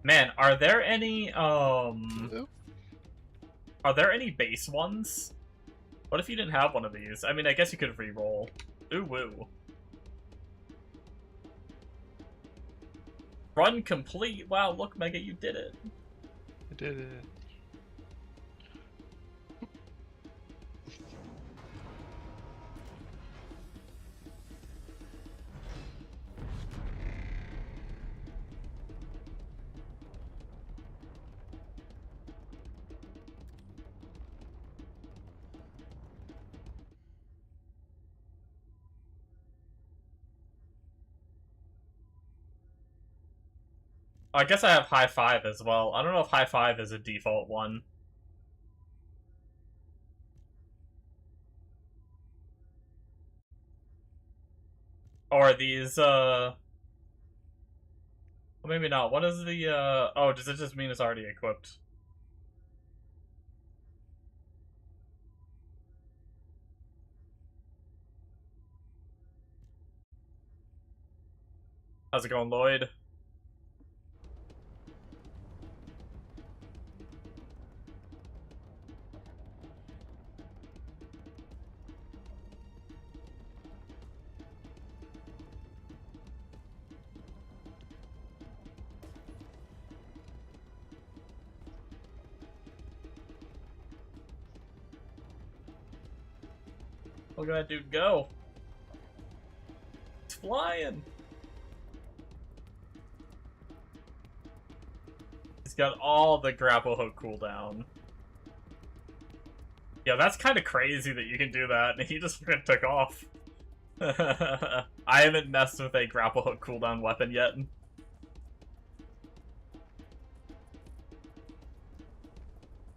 Man, are there any, are there any base ones? What if you didn't have one of these? I mean, I guess you could re-roll. Ooh, woo. Run complete. Wow, look, Mega, you did it. I did it. I guess I have high 5 as well. I don't know if high 5 is a default one. Or these, well, maybe not. What is the, oh, does it just mean it's already equipped? How's it going, Lloyd? Look at that dude go. It's flying. He's got all the grapple hook cooldown. Yeah, that's kind of crazy that you can do that, and he just fucking took off. I haven't messed with a grapple hook cooldown weapon yet.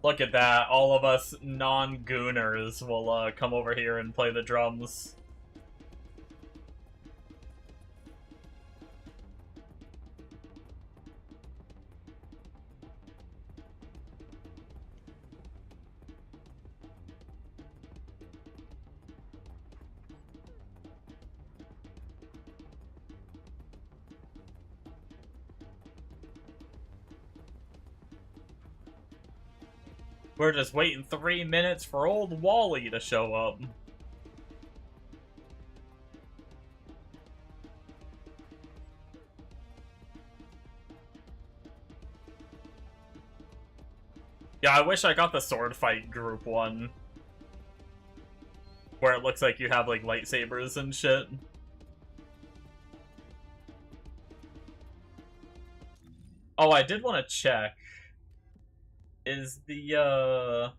Look at that, all of us non-gooners will come over here and play the drums. We're just waiting 3 minutes for old Wally to show up. Yeah, I wish I got the sword fight group one. Where it looks like you have, like, lightsabers and shit. Oh, I did want to check. Is the,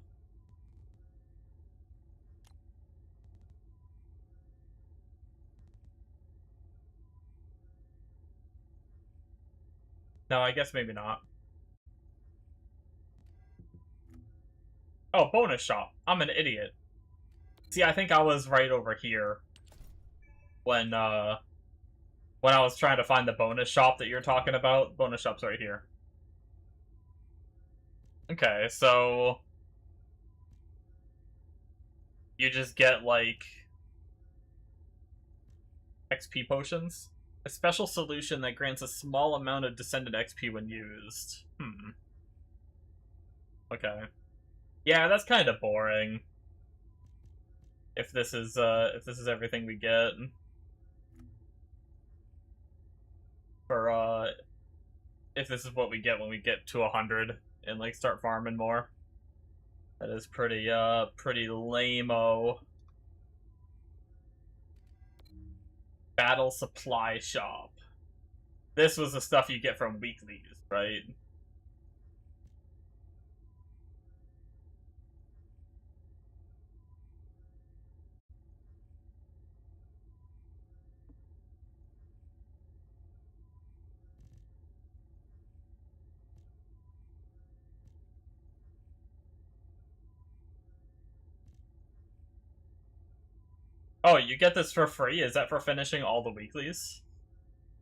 No, I guess maybe not. Oh, bonus shop. I'm an idiot. See, I think I was right over here. When I was trying to find the bonus shop that you're talking about. Bonus shop's right here. Okay, so you just get, like, XP potions? A special solution that grants a small amount of Descendant XP when used. Okay. Yeah, that's kind of boring. If this is everything we get. For, if this is what we get when we get to 100. And, like, start farming more. That is pretty lame-o. Battle supply shop. This was the stuff you get from weeklies, right? Oh, you get this for free? Is that for finishing all the weeklies?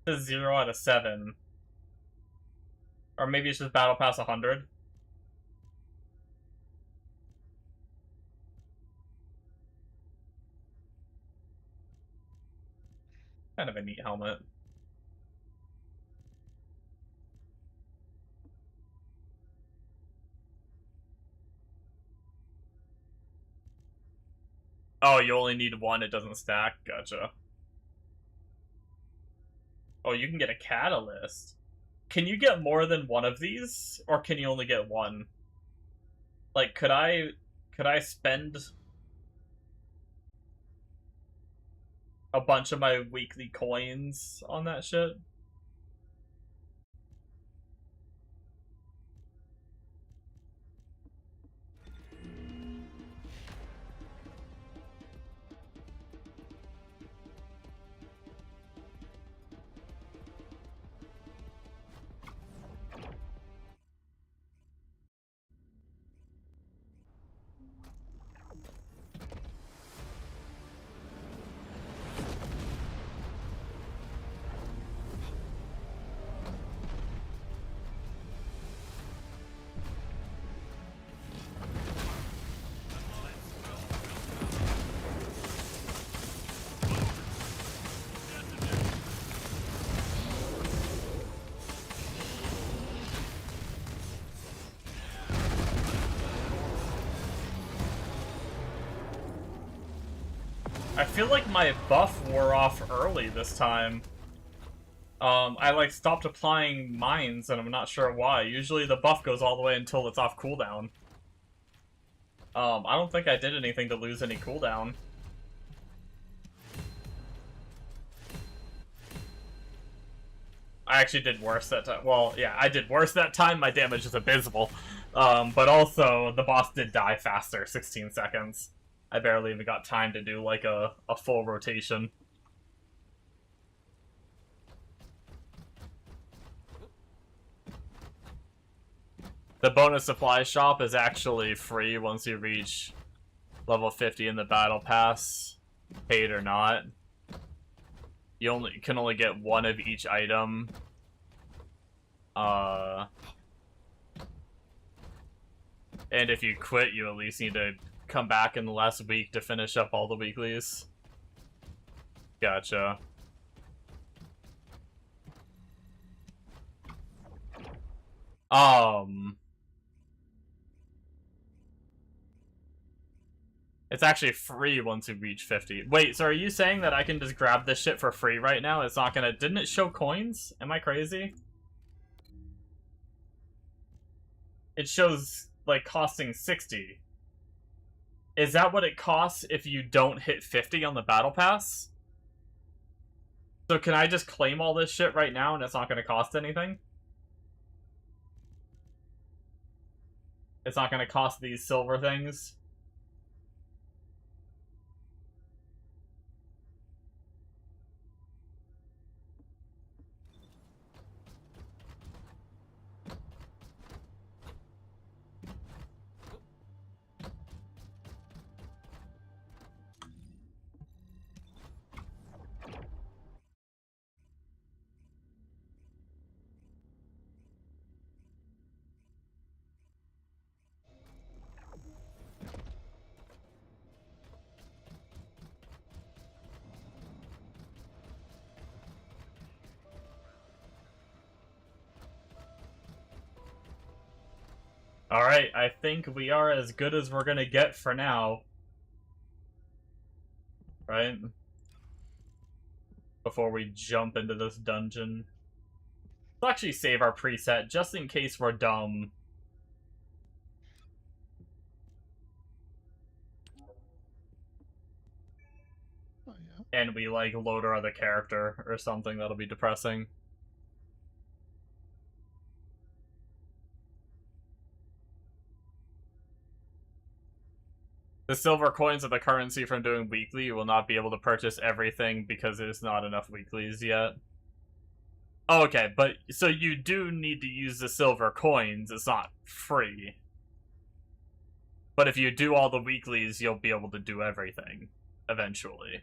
It says 0 out of 7. Or maybe it's just Battle Pass 100? Kind of a neat helmet. Oh, you only need one, it doesn't stack? Gotcha. Oh, you can get a catalyst. Can you get more than one of these? Or can you only get one? Like, could I spend a bunch of my weekly coins on that shit? I feel like my buff wore off early this time. I like stopped applying mines and I'm not sure why. Usually the buff goes all the way until it's off cooldown. I don't think I did anything to lose any cooldown. I actually did worse that time. Well, yeah, I did worse that time. My damage is abysmal. But also, the boss did die faster, 16 seconds. I barely even got time to do, like, a full rotation. The bonus supply shop is actually free once you reach level 50 in the battle pass, paid or not. You can only get one of each item. And if you quit, you at least need to come back in the last week to finish up all the weeklies. Gotcha. It's actually free once you reach 50. Wait, so are you saying that I can just grab this shit for free right now? It's not gonna... Didn't it show coins? Am I crazy? It shows, like, costing 60. Is that what it costs if you don't hit 50 on the battle pass? So can I just claim all this shit right now and it's not gonna cost anything? It's not gonna cost these silver things? Alright, I think we are as good as we're gonna get for now. Right? Before we jump into this dungeon. Let's actually save our preset, just in case we're dumb. Oh, yeah. And we, like, load our other character or something. That'll be depressing. The silver coins are the currency from doing weekly. You will not be able to purchase everything because there's not enough weeklies yet. Oh, okay, but so you do need to use the silver coins. It's not free. But if you do all the weeklies, you'll be able to do everything eventually.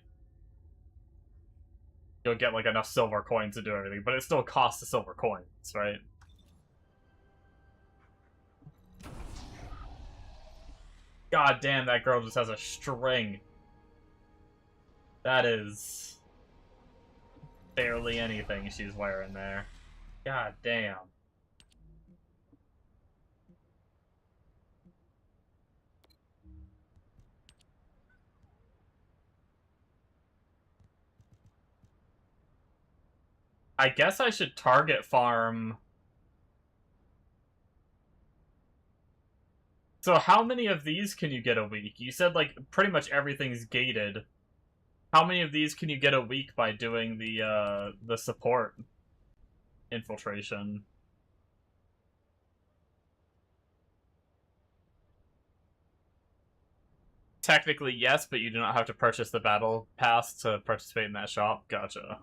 You'll get like enough silver coins to do everything, but it still costs the silver coins, right? God damn, that girl just has a string. That is barely anything she's wearing there. God damn. I guess I should target farm. So how many of these can you get a week? You said, like, pretty much everything's gated. How many of these can you get a week by doing the support infiltration? Technically, yes, but you do not have to purchase the battle pass to participate in that shop. Gotcha.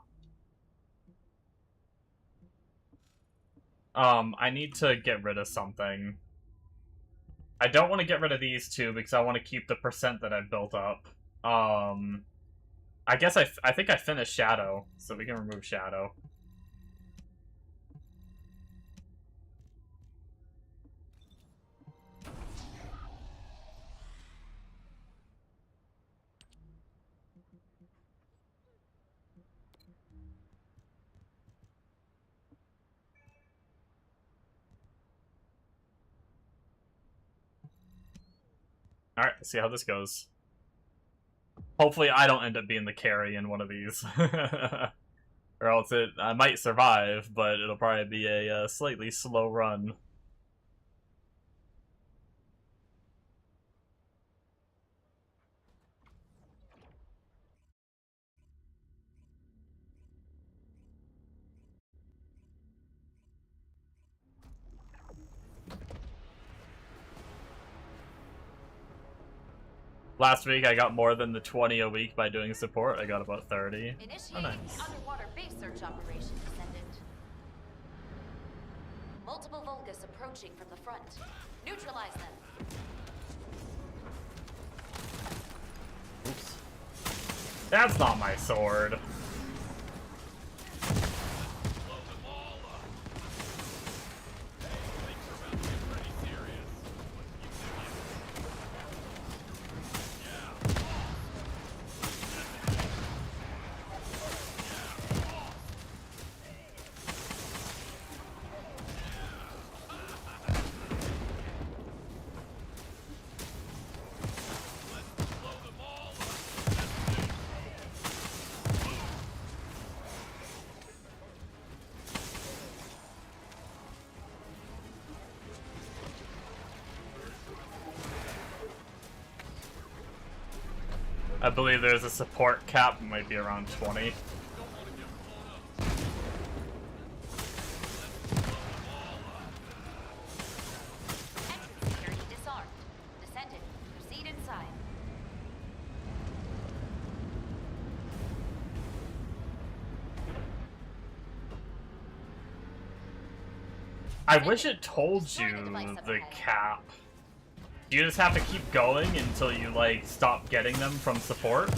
I need to get rid of something. I don't want to get rid of these two because I want to keep the percent that I've built up. I guess I think I finished Shadow, so we can remove Shadow. Alright, let's see how this goes. Hopefully I don't end up being the carry in one of these. Or else I might survive, but it'll probably be a slightly slow run. Last week I got more than the 20 a week by doing support. I got about 30. Initiating Oh, nice. the underwater base search operation, Descendant. Multiple Vulgus approaching from the front. Neutralize them. Oops. That's not my sword. I believe there's a support cap, it might be around 20. Exit security disarmed. Descendant, proceed inside. I wish it told you the cap. Do you just have to keep going until you, like, stop getting them from support?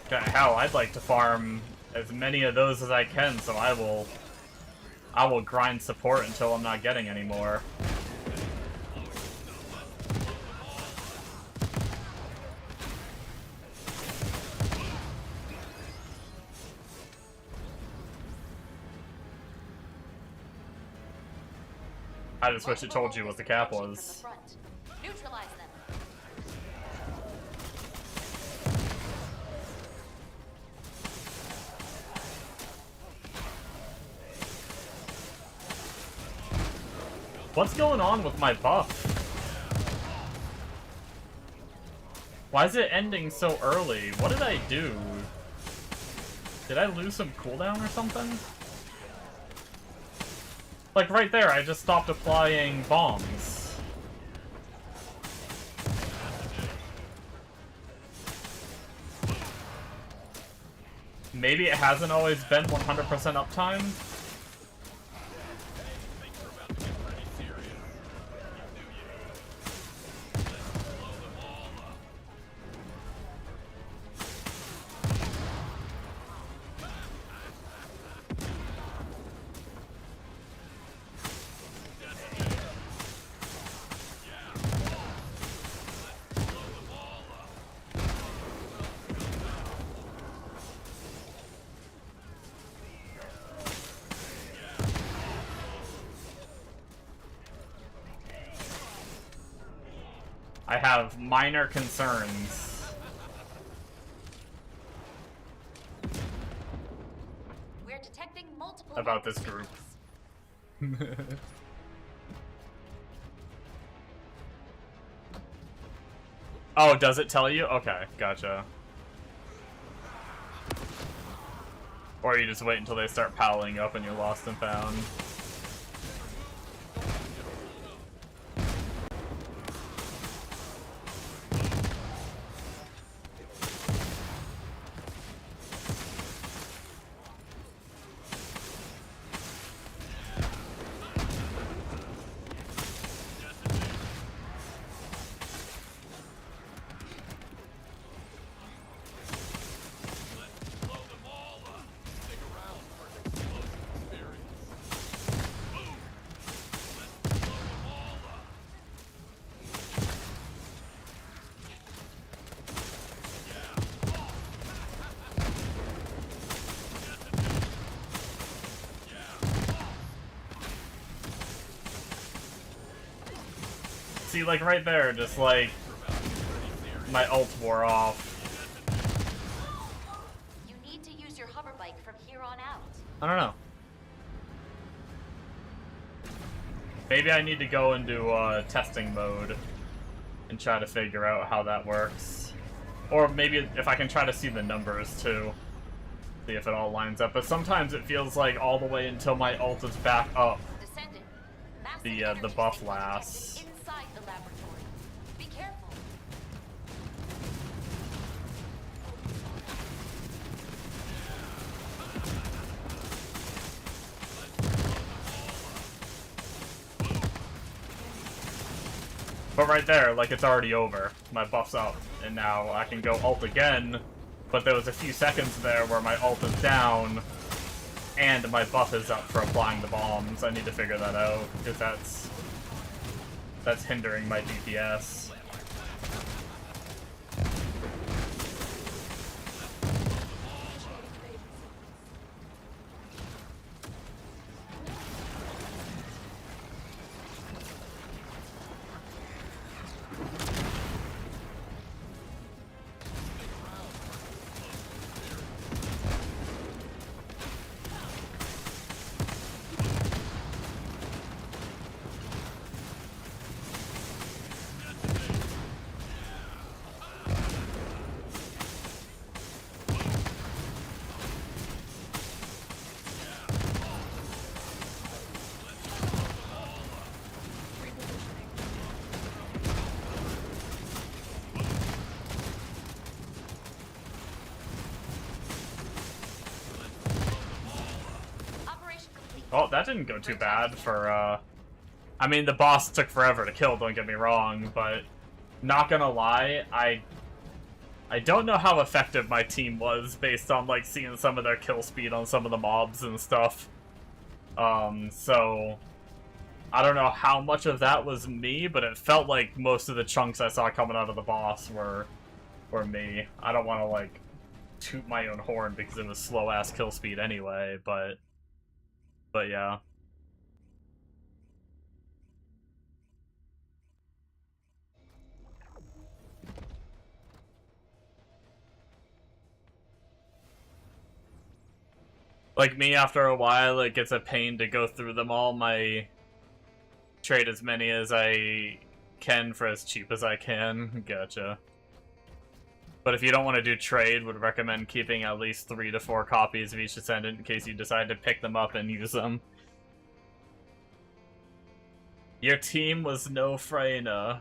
Okay, hell, I'd like to farm as many of those as I can, so I will grind support until I'm not getting any more. I just wish it told you what the cap was. Neutralize them. What's going on with my buff? Why is it ending so early? What did I do? Did I lose some cooldown or something? Like, right there, I just stopped applying bombs. Maybe it hasn't always been 100% uptime? I have minor concerns. We're detecting multiple About this group. Oh, does it tell you? Okay, gotcha. Or you just wait until they start piling up and you're lost and found. See, like, right there, just, like, my ult wore off. You need to use your hover bike from here on out. I don't know. Maybe I need to go into testing mode and try to figure out how that works. Or maybe if I can try to see the numbers, too. See if it all lines up. But sometimes it feels like all the way until my ult is back up, Descendant. the buff lasts. Inside the laboratory. Be careful. But right there, like, it's already over. My buff's up, and now I can go ult again, but there was a few seconds there where my ult is down, and my buff is up for applying the bombs. I need to figure that out, because that's hindering my DPS. Oh, that didn't go too bad for, I mean, the boss took forever to kill, don't get me wrong, but not gonna lie, I don't know how effective my team was based on, like, seeing some of their kill speed on some of the mobs and stuff. So, I don't know how much of that was me, but it felt like most of the chunks I saw coming out of the boss were me. I don't want to, like, toot my own horn because it was slow-ass kill speed anyway, but yeah. Like me, after a while, it gets a pain to go through them all. My trade as many as I can for as cheap as I can. Gotcha. But if you don't want to do trade, would recommend keeping at least 3 to 4 copies of each Ascendant in case you decide to pick them up and use them. Your team was no Freyna.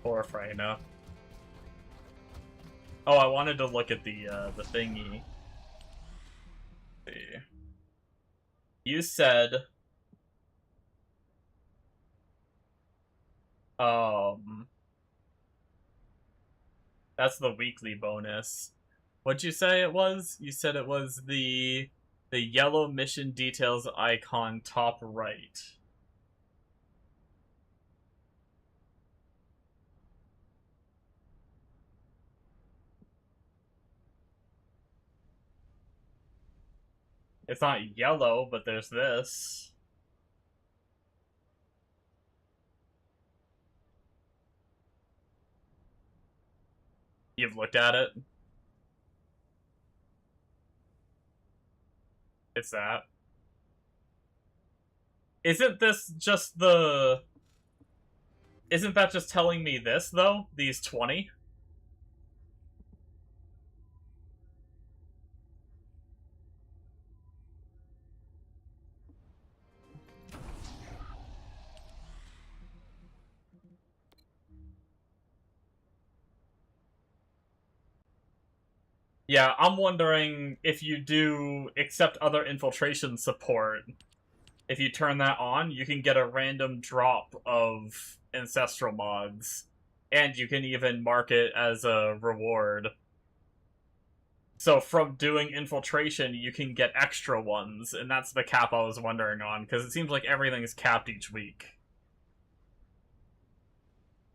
Poor Freyna. Oh, I wanted to look at the thingy. Let's see. You said... That's the weekly bonus. What'd you say it was? You said it was the yellow mission details icon top right. It's not yellow, but there's this. You've looked at it? It's that. Isn't this just the... Isn't that just telling me this, though? These 20? Yeah, I'm wondering if you do accept other infiltration support, if you turn that on, you can get a random drop of ancestral mods, and you can even mark it as a reward. So from doing infiltration, you can get extra ones, and that's the cap I was wondering on, because it seems like everything is capped each week.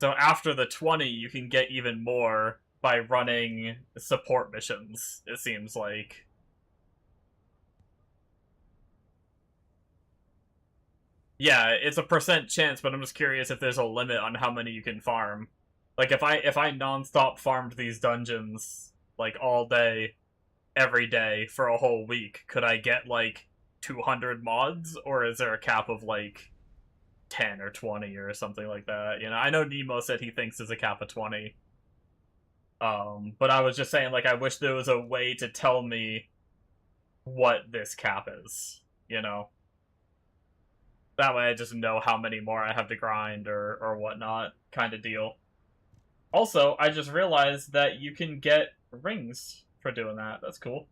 So after the 20, you can get even more by running support missions, it seems like. Yeah, it's a % chance, but I'm just curious if there's a limit on how many you can farm. Like, if I non-stop farmed these dungeons, like, all day, every day, for a whole week, could I get, like, 200 mods? Or is there a cap of, like, 10 or 20 or something like that? You know, I know Nemo said he thinks there's a cap of 20. But I was just saying, like, I wish there was a way to tell me what this cap is, you know? That way I just know how many more I have to grind or whatnot, kind of deal. Also, I just realized that you can get rings for doing that. That's cool.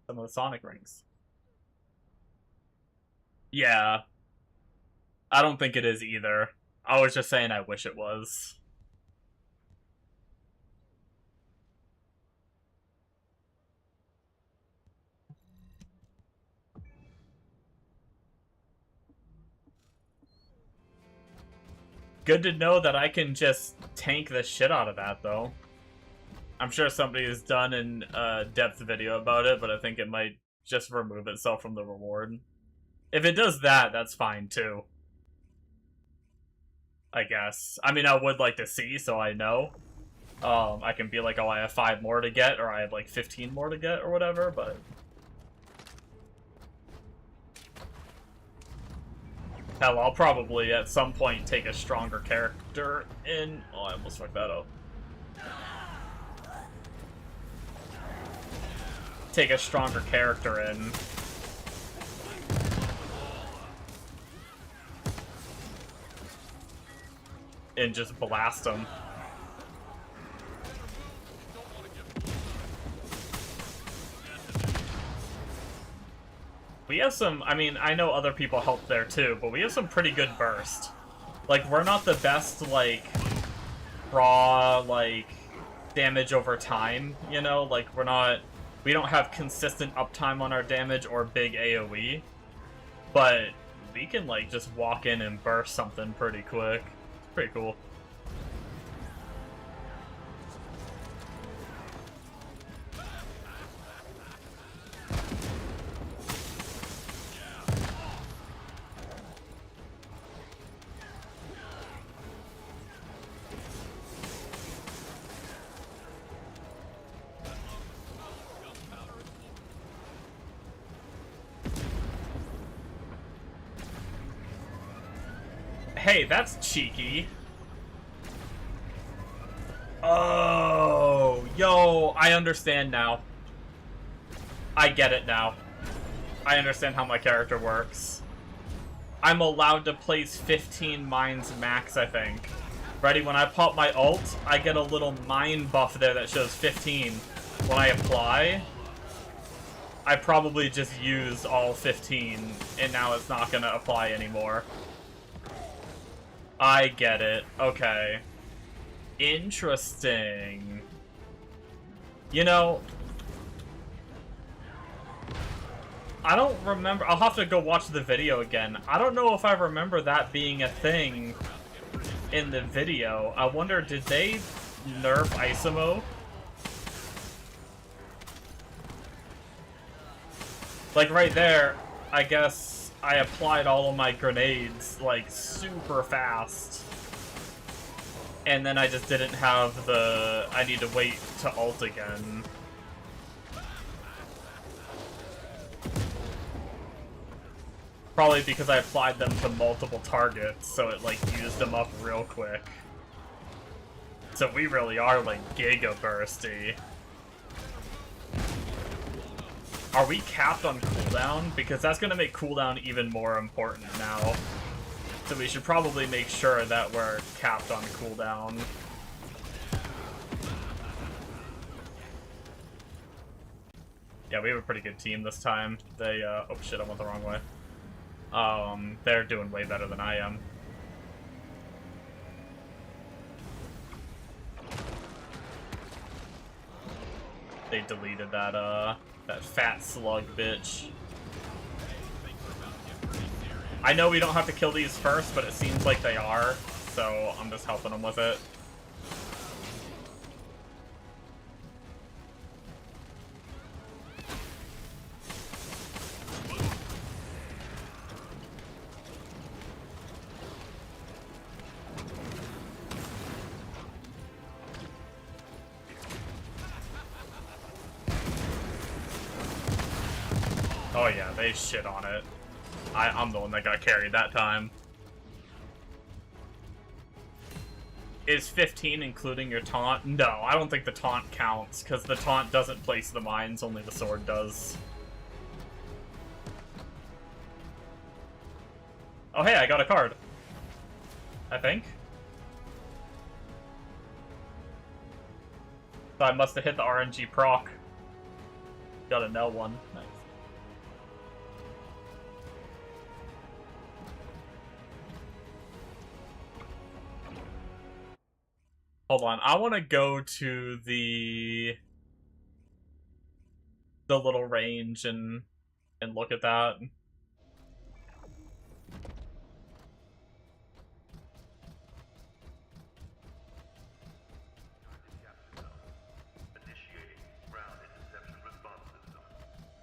Some of the Sonic rings. Yeah. I don't think it is either. I was just saying I wish it was. Good to know that I can just tank the shit out of that, though. I'm sure somebody has done a depth video about it, but I think it might just remove itself from the reward. If it does that, that's fine, too. I guess. I mean, I would like to see, so I know. I can be like, oh, I have 5 more to get, or I have like 15 more to get, or whatever, but... Hell, I'll probably at some point take a stronger character in... Oh, I almost fucked that up. Take a stronger character in. And just blast them. We have some, I mean, I know other people help there too, but we have some pretty good burst. Like, we're not the best, like, raw, like, damage over time, you know? Like, we don't have consistent uptime on our damage or big AoE. But we can, like, just walk in and burst something pretty quick. It's pretty cool. Hey, that's cheeky. Oh, yo, I understand now. I get it now. I understand how my character works. I'm allowed to place 15 mines max, I think. Ready? When I pop my ult, I get a little mine buff there that shows 15. When I apply, I probably just used all 15, and now it's not going to apply anymore. I get it. Okay. Interesting. You know, I don't remember. I'll have to go watch the video again. I don't know if I remember that being a thing in the video. I wonder, did they nerf Isomo? Like right there, I guess I applied all of my grenades, like, super fast. And then I just didn't have the... I need to wait to ult again. Probably because I applied them to multiple targets, so it, like, used them up real quick. So we really are, like, giga bursty. Are we capped on cooldown? Because that's going to make cooldown even more important now. So we should probably make sure that we're capped on cooldown. Yeah, we have a pretty good team this time. They, oh shit, I went the wrong way. They're doing way better than I am. They deleted that, that fat slug bitch. I know we don't have to kill these first, but it seems like they are, so I'm just helping them with it. Oh yeah, they shit on it. I'm the one that got carried that time. Is 15 including your taunt? No, I don't think the taunt counts, because the taunt doesn't place the mines, only the sword does. Oh hey, I got a card. I think. So I must have hit the RNG proc. Got an L1. Nice. Hold on, I want to go to the little range and look at that. Initiating ground interception response system.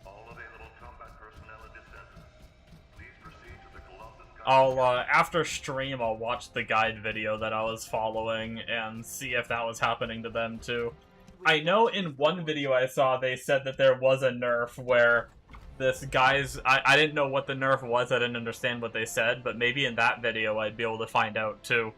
All available combat personnel and descendants. Please proceed to the Colossus. I'll, after stream, I'll watch the guide video that I was following and see if that was happening to them too. I know in one video I saw they said that there was a nerf where this guy's... I didn't know what the nerf was, I didn't understand what they said, but maybe in that video I'd be able to find out too.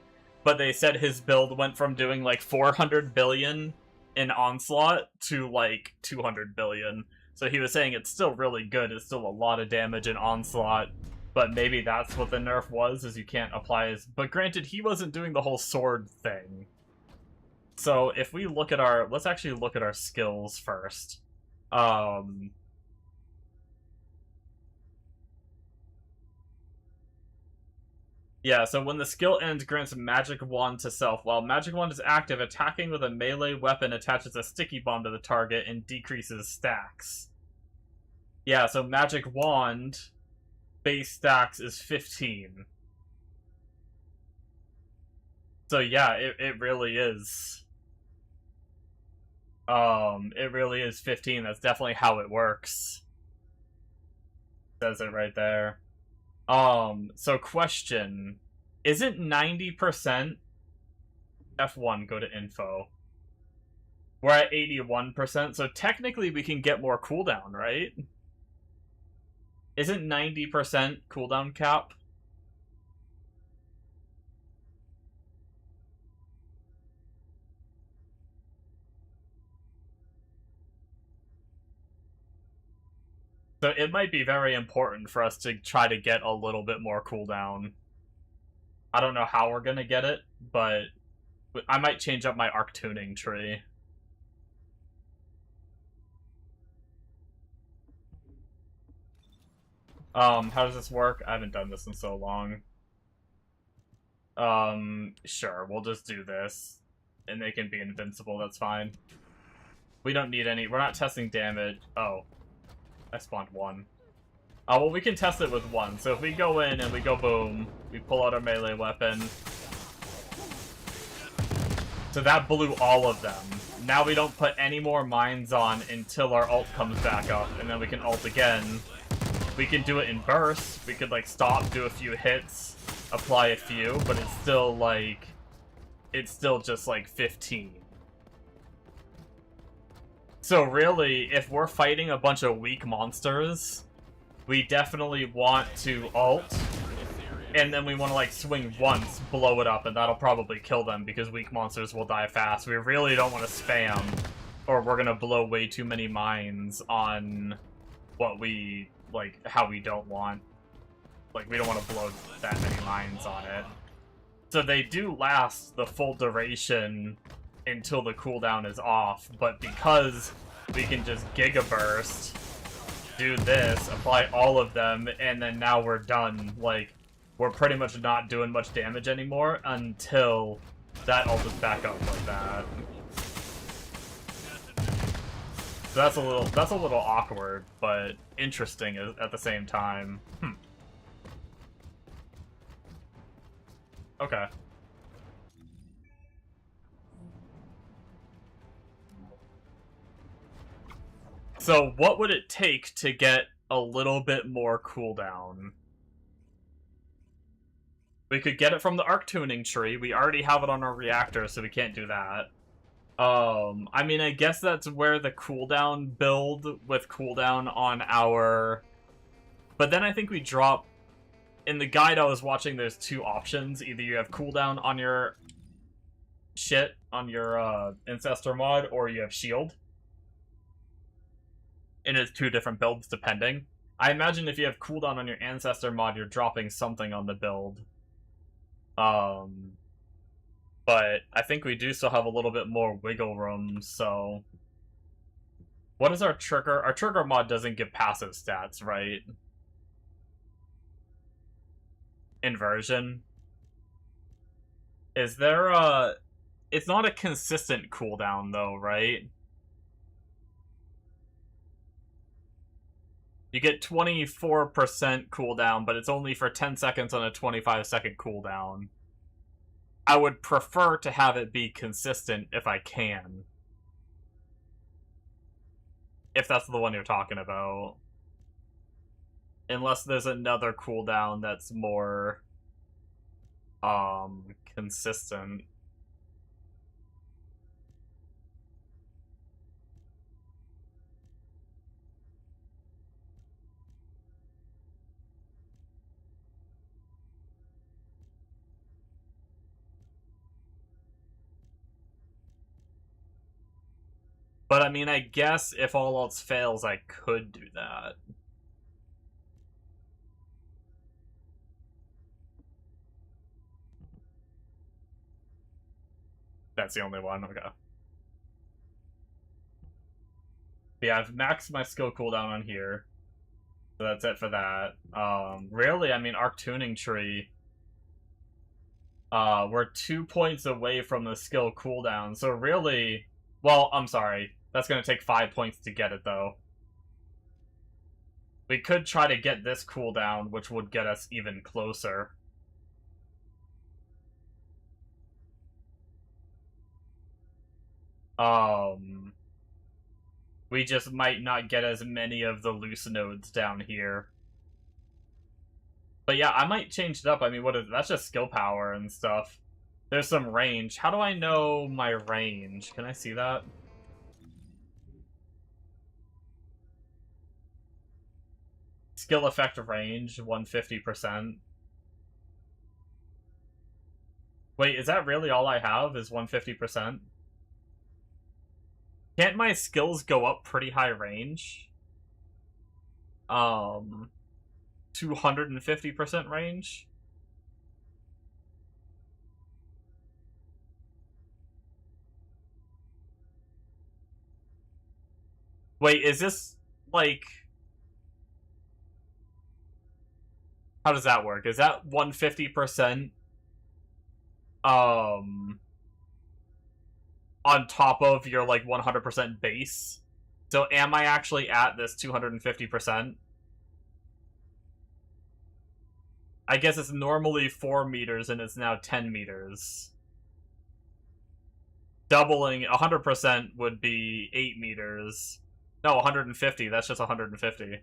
But they said his build went from doing like 400 billion in Onslaught to like 200 billion. So he was saying it's still really good, it's still a lot of damage in Onslaught, but maybe that's what the nerf was, is you can't apply his... But granted, he wasn't doing the whole sword thing. So if we look at our... Let's actually look at our skills first. Yeah, so when the skill ends, grants Magic Wand to self. While Magic Wand is active, attacking with a melee weapon attaches a sticky bomb to the target and decreases stacks. Yeah, so Magic Wand base stacks is 15. So yeah, it really is. It really is 15. That's definitely how it works. Says it right there. So question, isn't 90% F1, go to info. We're at 81%, so technically we can get more cooldown, right? Isn't 90% cooldown cap? So it might be very important for us to try to get a little bit more cooldown. I don't know how we're gonna get it, but I might change up my arc tuning tree. How does this work? I haven't done this in so long. Sure, we'll just do this. And they can be invincible, that's fine. We don't need any, we're not testing damage. Oh. I spawned one. Well, we can test it with one. So if we go in and we go boom, we pull out our melee weapon. So that blew all of them. Now we don't put any more mines on until our ult comes back up, and then we can ult again. We can do it in bursts. We could, like, stop, do a few hits, apply a few, but it's still, like... It's still just, like, 15. So really, if we're fighting a bunch of weak monsters, we definitely want to ult, and then we want to like swing once, blow it up, and that'll probably kill them because weak monsters will die fast. We really don't want to spam, or we're gonna blow way too many mines on what we, like, how we don't want. Like, we don't want to blow that many mines on it. So they do last the full duration until the cooldown is off, but because we can just Giga Burst, do this, apply all of them, and then now we're done. Like, we're pretty much not doing much damage anymore until that ult is back up like that. So that's a little awkward, but interesting at the same time. Okay. So what would it take to get a little bit more cooldown? We could get it from the arc tuning tree. We already have it on our reactor, so we can't do that. I mean, I guess that's where the cooldown build with cooldown on our... But then I think we drop... In the guide I was watching, there's two options. Either you have cooldown on your shit, on your Ancestor mod, or you have shield. And it's two different builds depending. I imagine if you have cooldown on your Ancestor mod, you're dropping something on the build. But I think we do still have a little bit more wiggle room, so... What is our trigger? Our trigger mod doesn't give passive stats, right? Inversion. Is there a... It's not a consistent cooldown, though, right? You get 24% cooldown, but it's only for 10 seconds on a 25-second cooldown. I would prefer to have it be consistent if I can. If that's the one you're talking about. Unless there's another cooldown that's more... consistent. But I mean, I guess if all else fails, I could do that. That's the only one, okay. Yeah, I've maxed my skill cooldown on here. So that's it for that. Really, I mean, Arc Tuning Tree. We're 2 points away from the skill cooldown, so really... Well, I'm sorry. That's gonna take 5 points to get it, though. We could try to get this cooldown, which would get us even closer. We just might not get as many of the loose nodes down here. But yeah, I might change it up. I mean, what is that's just skill power and stuff. There's some range. How do I know my range? Can I see that? Skill effect range, 150%. Wait, is that really all I have, is 150%? Can't my skills go up pretty high range? 250% range? Wait, is this, like... How does that work? Is that 150%, on top of your, like, 100% base? So am I actually at this 250%? I guess it's normally 4 meters and it's now 10 meters. Doubling 100% would be 8 meters. No, 150, that's just 150.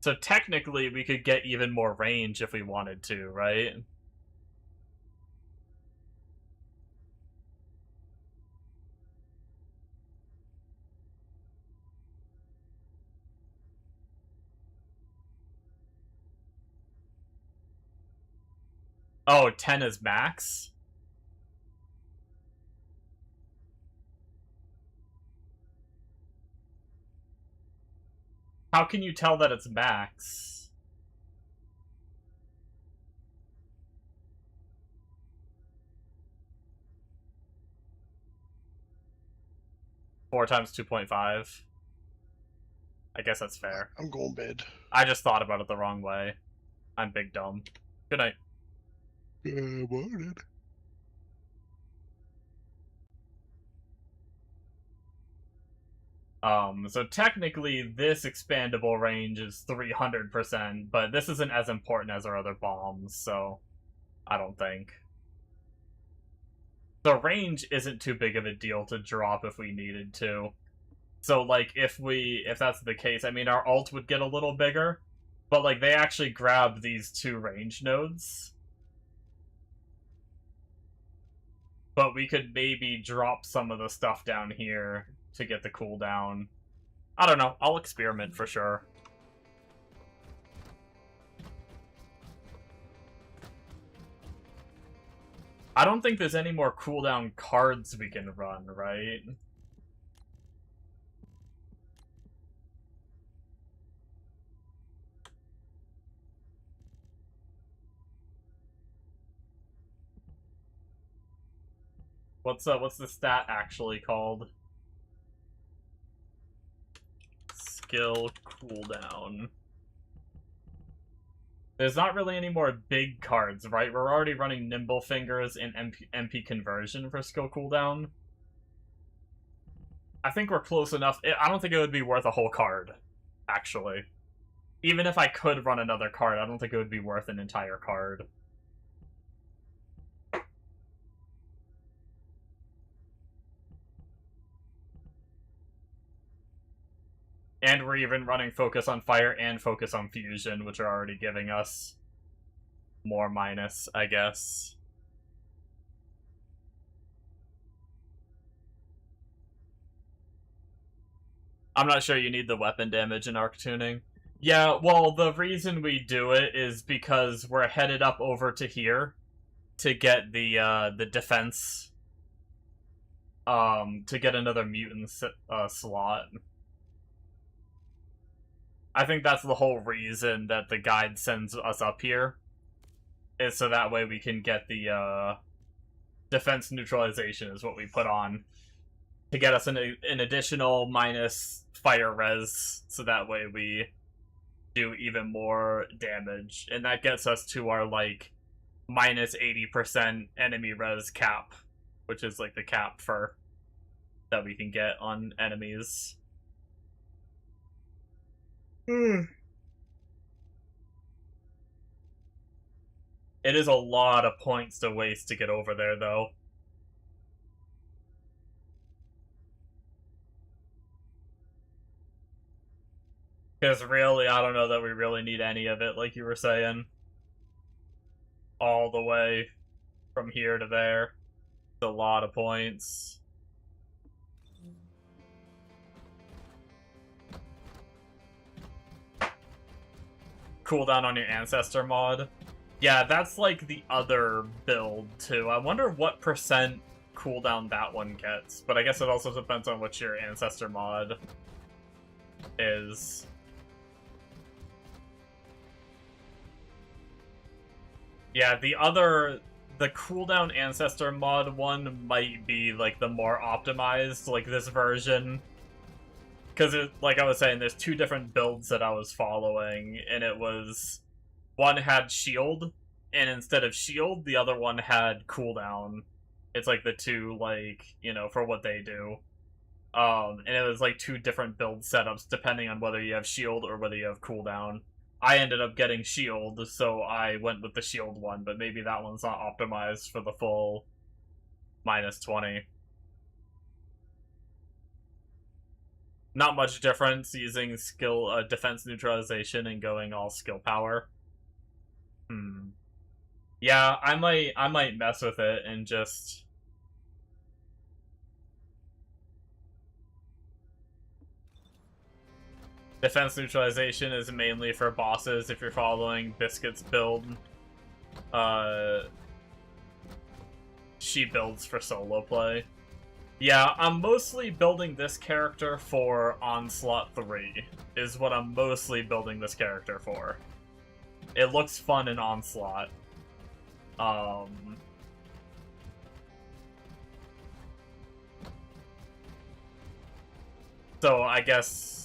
So technically, we could get even more range if we wanted to, right? Oh, 10 is max? How can you tell that it's max? Four times 2.5. I guess that's fair. I'm going bed. I just thought about it the wrong way. I'm big dumb. Good night. Good morning. So technically this expandable range is 300%, but this isn't as important as our other bombs, so I don't think. The range isn't too big of a deal to drop if we needed to. So, like, if that's the case, I mean, our ult would get a little bigger, but, like, they actually grab these 2 range nodes. But we could maybe drop some of the stuff down here to get the cooldown. I don't know. I'll experiment for sure. I don't think there's any more cooldown cards we can run, right? What's the stat actually called? Skill cooldown. There's not really any more big cards, right? We're already running Nimble Fingers and MP Conversion for skill cooldown. I think we're close enough. I don't think it would be worth a whole card, actually. Even if I could run another card, I don't think it would be worth an entire card. And we're even running Focus on Fire and Focus on Fusion, which are already giving us more minus, I guess. I'm not sure you need the weapon damage in arc tuning. Yeah, well, the reason we do it is because we're headed up over to here to get the defense, to get another mutant slot. I think that's the whole reason that the guide sends us up here, is so that way we can get the defense neutralization is what we put on, to get us an additional minus fire res, so that way we do even more damage, and that gets us to our, like, minus 80% enemy res cap, which is, like, the cap for that we can get on enemies. It is a lot of points to waste to get over there, though. Because really, I don't know that we really need any of it, like you were saying. All the way from here to there. It's a lot of points. Cooldown on your Ancestor mod. Yeah, that's like the other build, too. I wonder what percent cooldown that one gets. But I guess it also depends on what your Ancestor mod is. Yeah, the cooldown Ancestor mod one might be, like, the more optimized, like, this version. Because, like I was saying, there's two different builds that I was following, and it was... One had shield, and instead of shield, the other one had cooldown. It's, like, the two, like, you know, for what they do. And it was, like, two different build setups, depending on whether you have shield or whether you have cooldown. I ended up getting shield, so I went with the shield one, but maybe that one's not optimized for the full minus 20. Not much difference using skill defense neutralization and going all skill power. Yeah, I might mess with it and just... Defense neutralization is mainly for bosses if you're following Biscuit's build. She builds for solo play. Yeah, I'm mostly building this character for Onslaught 3, is what I'm mostly building this character for. It looks fun in Onslaught. So I guess...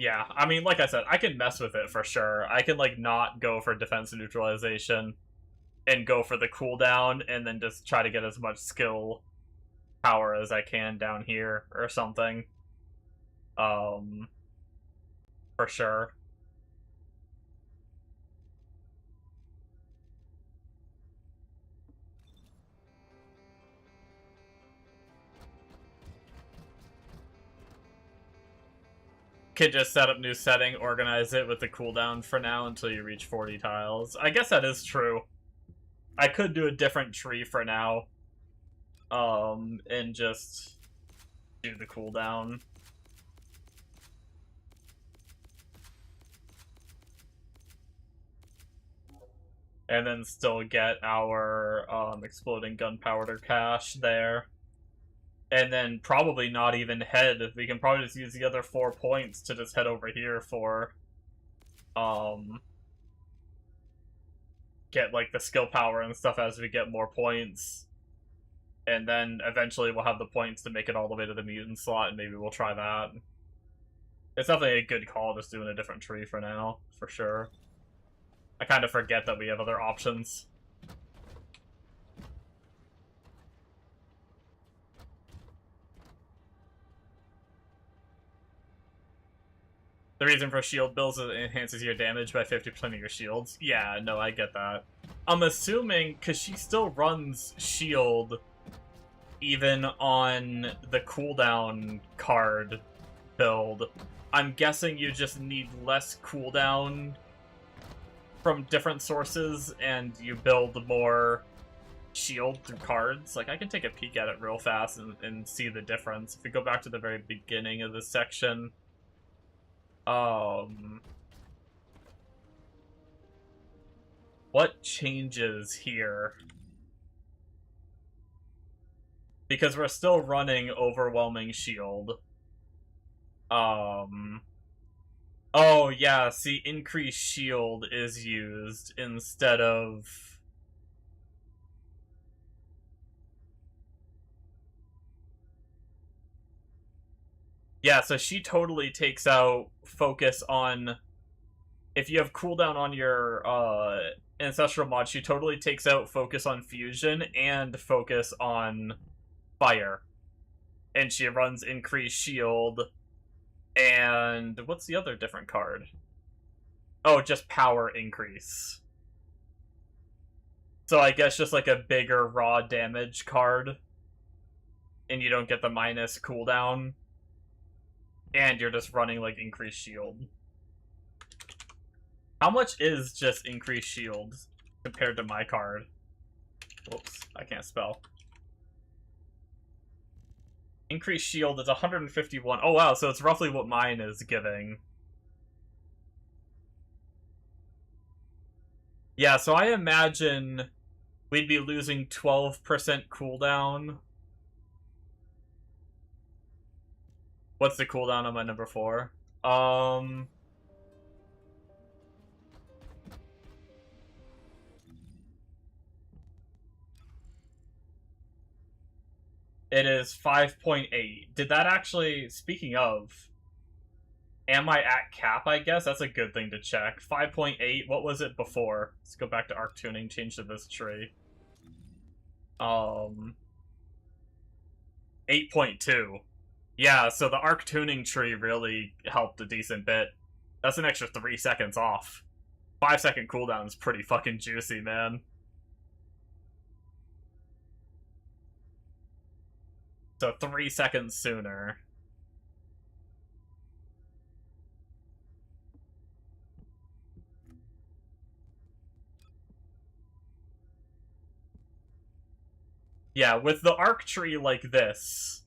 Yeah, I mean, like I said, I can mess with it for sure. I can, like, not go for defense neutralization and go for the cooldown and then just try to get as much skill power as I can down here or something. For sure. Could just set up new setting, organize it with the cooldown for now until you reach 40 tiles. I guess that is true. I could do a different tree for now. And just do the cooldown. And then still get our exploding gunpowder cache there. And then probably not even head. We can probably just use the other 4 points to just head over here for get like the skill power and stuff as we get more points. And then eventually we'll have the points to make it all the way to the mutant slot, and maybe we'll try that. It's definitely a good call just doing a different tree for now, for sure. I kind of forget that we have other options. The reason for shield builds is it enhances your damage by 50% of your shields. Yeah, no, I get that. I'm assuming, because she still runs shield even on the cooldown card build, I'm guessing you just need less cooldown from different sources, and you build more shield through cards. Like, I can take a peek at it real fast and see the difference. If we go back to the very beginning of this section... what changes here? Because we're still running Overwhelming Shield. Oh, yeah, see, Increased Shield is used instead of... Yeah, so she totally takes out focus on... If you have cooldown on your Ancestral mod, she totally takes out focus on fusion and focus on fire. And she runs Increased Shield. And what's the other different card? Oh, just power increase. So I guess just like a bigger raw damage card. And you don't get the minus cooldown. And you're just running like Increased Shield. How much is just Increased Shield compared to my card? Whoops, I can't spell. Increased Shield is 151. Oh wow, so it's roughly what mine is giving. Yeah, so I imagine we'd be losing 12% cooldown. What's the cooldown on my number 4? It is 5.8. Did that actually, speaking of, am I at cap, I guess? That's a good thing to check. 5.8, what was it before? Let's go back to arc tuning, change to this tree. 8.2. Yeah, so the arc tuning tree really helped a decent bit. That's an extra 3 seconds off. 5-second cooldown is pretty fucking juicy, man. So 3 seconds sooner. Yeah, with the arc tree like this,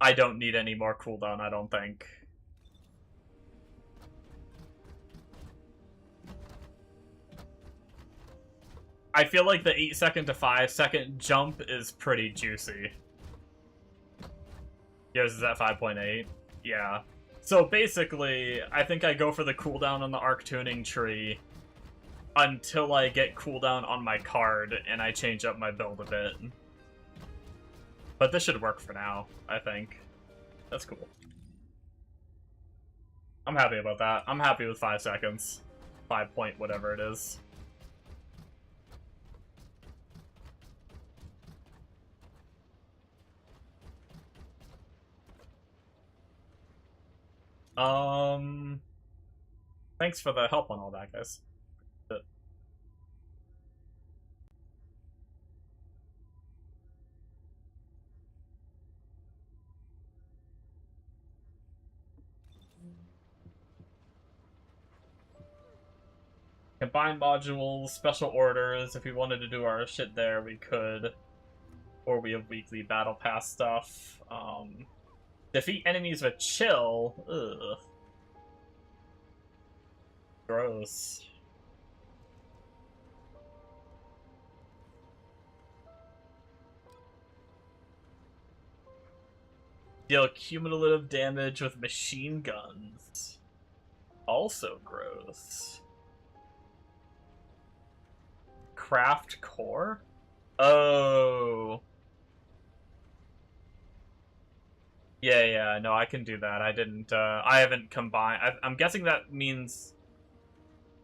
I don't need any more cooldown, I don't think. I feel like the 8-second to 5-second jump is pretty juicy. Yours is at 5.8? Yeah. So basically, I think I go for the cooldown on the arc tuning tree until I get cooldown on my card, and I change up my build a bit. But this should work for now, I think. That's cool. I'm happy about that. I'm happy with 5 seconds. 5 point whatever it is. Thanks for the help on all that, guys. Combine modules, special orders. If we wanted to do our shit there, we could. Or we have weekly battle pass stuff. Defeat enemies with chill. Ugh. Gross. Deal cumulative damage with machine guns. Also gross. craft core? Oh. Yeah, no, I can do that. I didn't, I haven't combined. I'm guessing that means...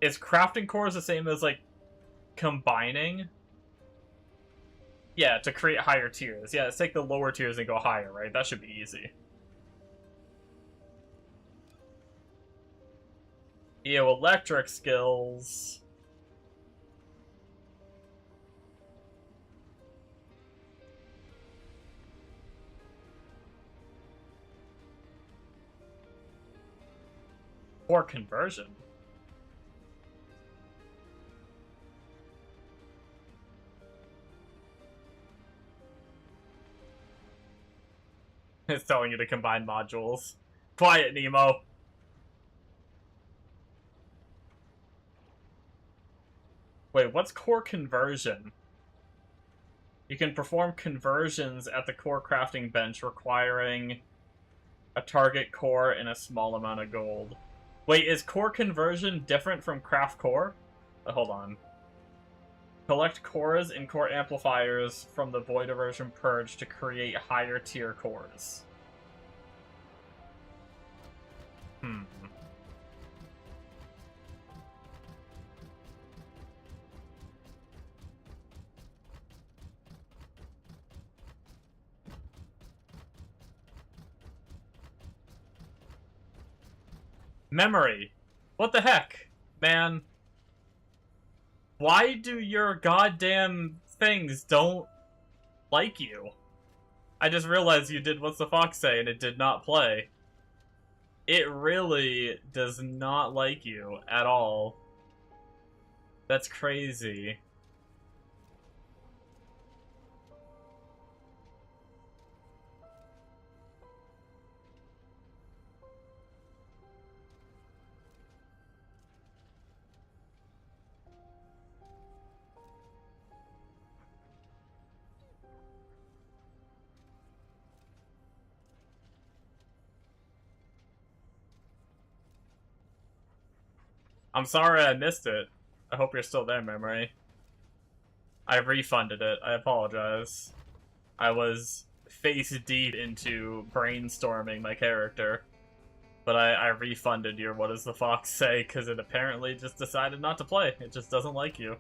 Is crafting cores the same as, like, combining? Yeah, to create higher tiers. Yeah, let's take the lower tiers and go higher, right? That should be easy. Ew, electric skills. Or conversion. It's telling you to combine modules. Quiet, Nemo. Wait, what's core conversion? You can perform conversions at the core crafting bench requiring a target core and a small amount of gold. Wait, is core conversion different from craft core? Hold on. Collect cores and core amplifiers from the Void Aversion Purge to create higher tier cores. Memory. What the heck, man? Why do your goddamn things don't like you? I just realized you did What's the Fox Say and it did not play. It really does not like you at all. That's crazy. I'm sorry I missed it. I hope you're still there, Memory. I refunded it. I apologize. I was face deep into brainstorming my character. But I refunded your What Does the Fox Say because it apparently just decided not to play. It just doesn't like you.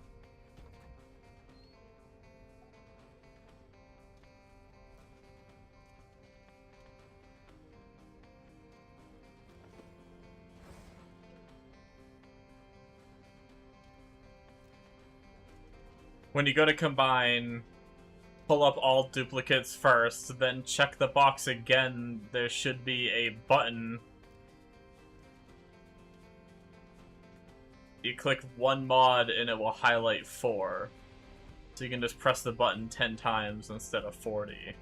When you go to combine, pull up all duplicates first, then check the box again. There should be a button. You click one mod and it will highlight 4. So you can just press the button 10 times instead of 40.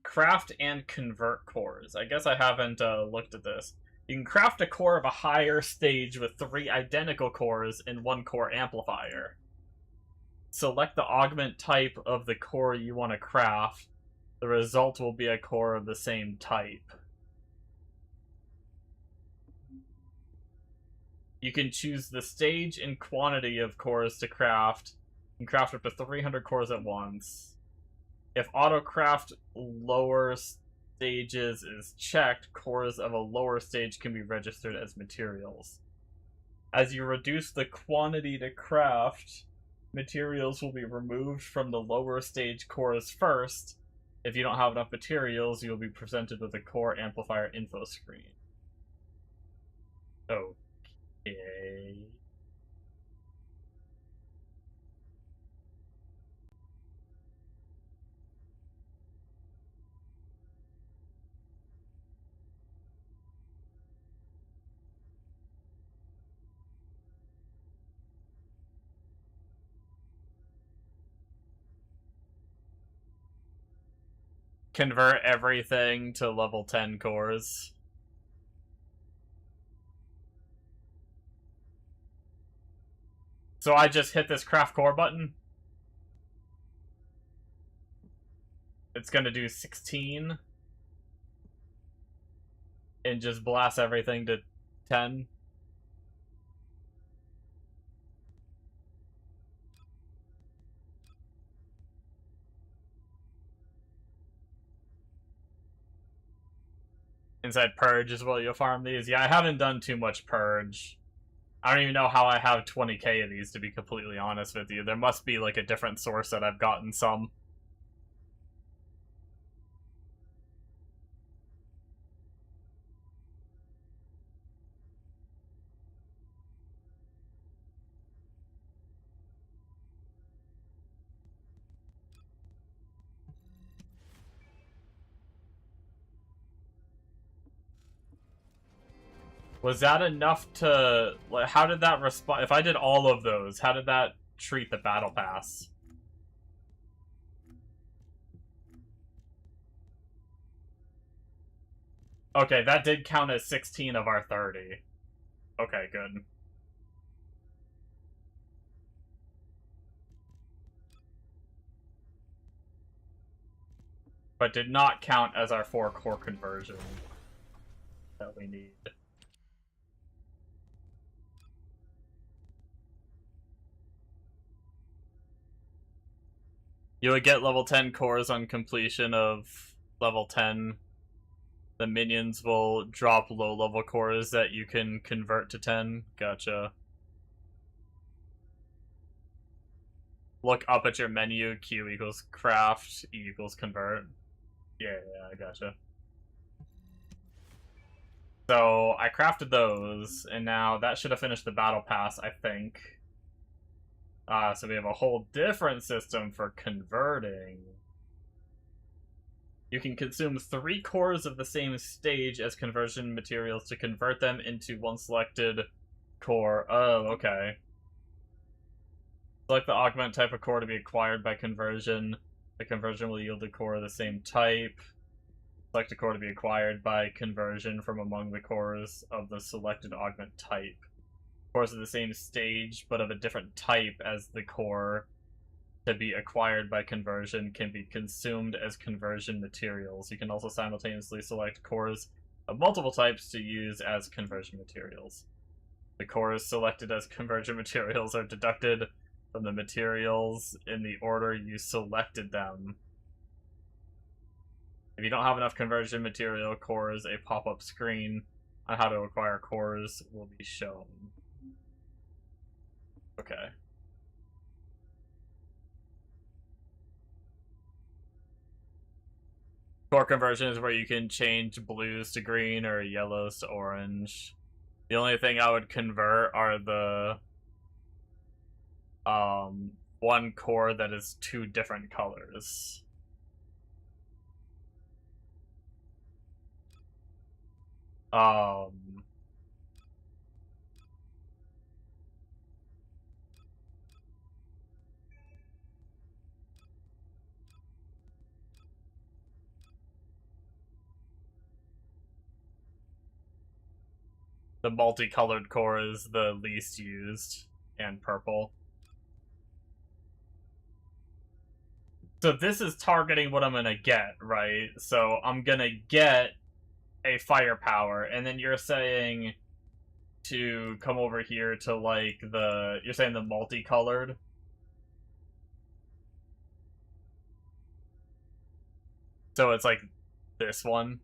Craft and convert cores. I guess I haven't looked at this. You can craft a core of a higher stage with 3 identical cores and 1 core amplifier. Select the augment type of the core you want to craft. The result will be a core of the same type. You can choose the stage and quantity of cores to craft. You can craft up to 300 cores at once. If auto-craft lower stages is checked, cores of a lower stage can be registered as materials. As you reduce the quantity to craft, materials will be removed from the lower stage cores first. If you don't have enough materials, you will be presented with a core amplifier info screen. Okay. Convert everything to level 10 cores. So I just hit this craft core button. It's gonna do 16. and just blast everything to 10. Inside Purge is what you'll farm these. Yeah, I haven't done too much Purge. I don't even know how I have 20k of these, to be completely honest with you. There must be like a different source that I've gotten some. Was that enough to... Like, how did that respond? If I did all of those, how did that treat the battle pass? Okay, that did count as 16 of our 30. Okay, good. But did not count as our 4 core conversion that we need. You would get level 10 cores on completion of level 10. The minions will drop low-level cores that you can convert to 10. Gotcha. Look up at your menu. Q equals craft. E equals convert. Yeah, I gotcha. So, I crafted those, and now that should have finished the battle pass, I think. So we have a whole different system for converting. You can consume 3 cores of the same stage as conversion materials to convert them into one selected core. Oh, okay. Select the augment type of core to be acquired by conversion. The conversion will yield a core of the same type. Select a core to be acquired by conversion from among the cores of the selected augment type. Cores of the same stage, but of a different type as the core to be acquired by conversion can be consumed as conversion materials. You can also simultaneously select cores of multiple types to use as conversion materials. The cores selected as conversion materials are deducted from the materials in the order you selected them. If you don't have enough conversion material cores, a pop-up screen on how to acquire cores will be shown. Okay. Core conversion is where you can change blues to green or yellows to orange. The only thing I would convert are the one core that is 2 different colors. The multicolored core is the least used, and purple. So this is targeting what I'm gonna get, right? So I'm gonna get a firepower, and then you're saying to come over here to, like, you're saying the multicolored? So it's like this one,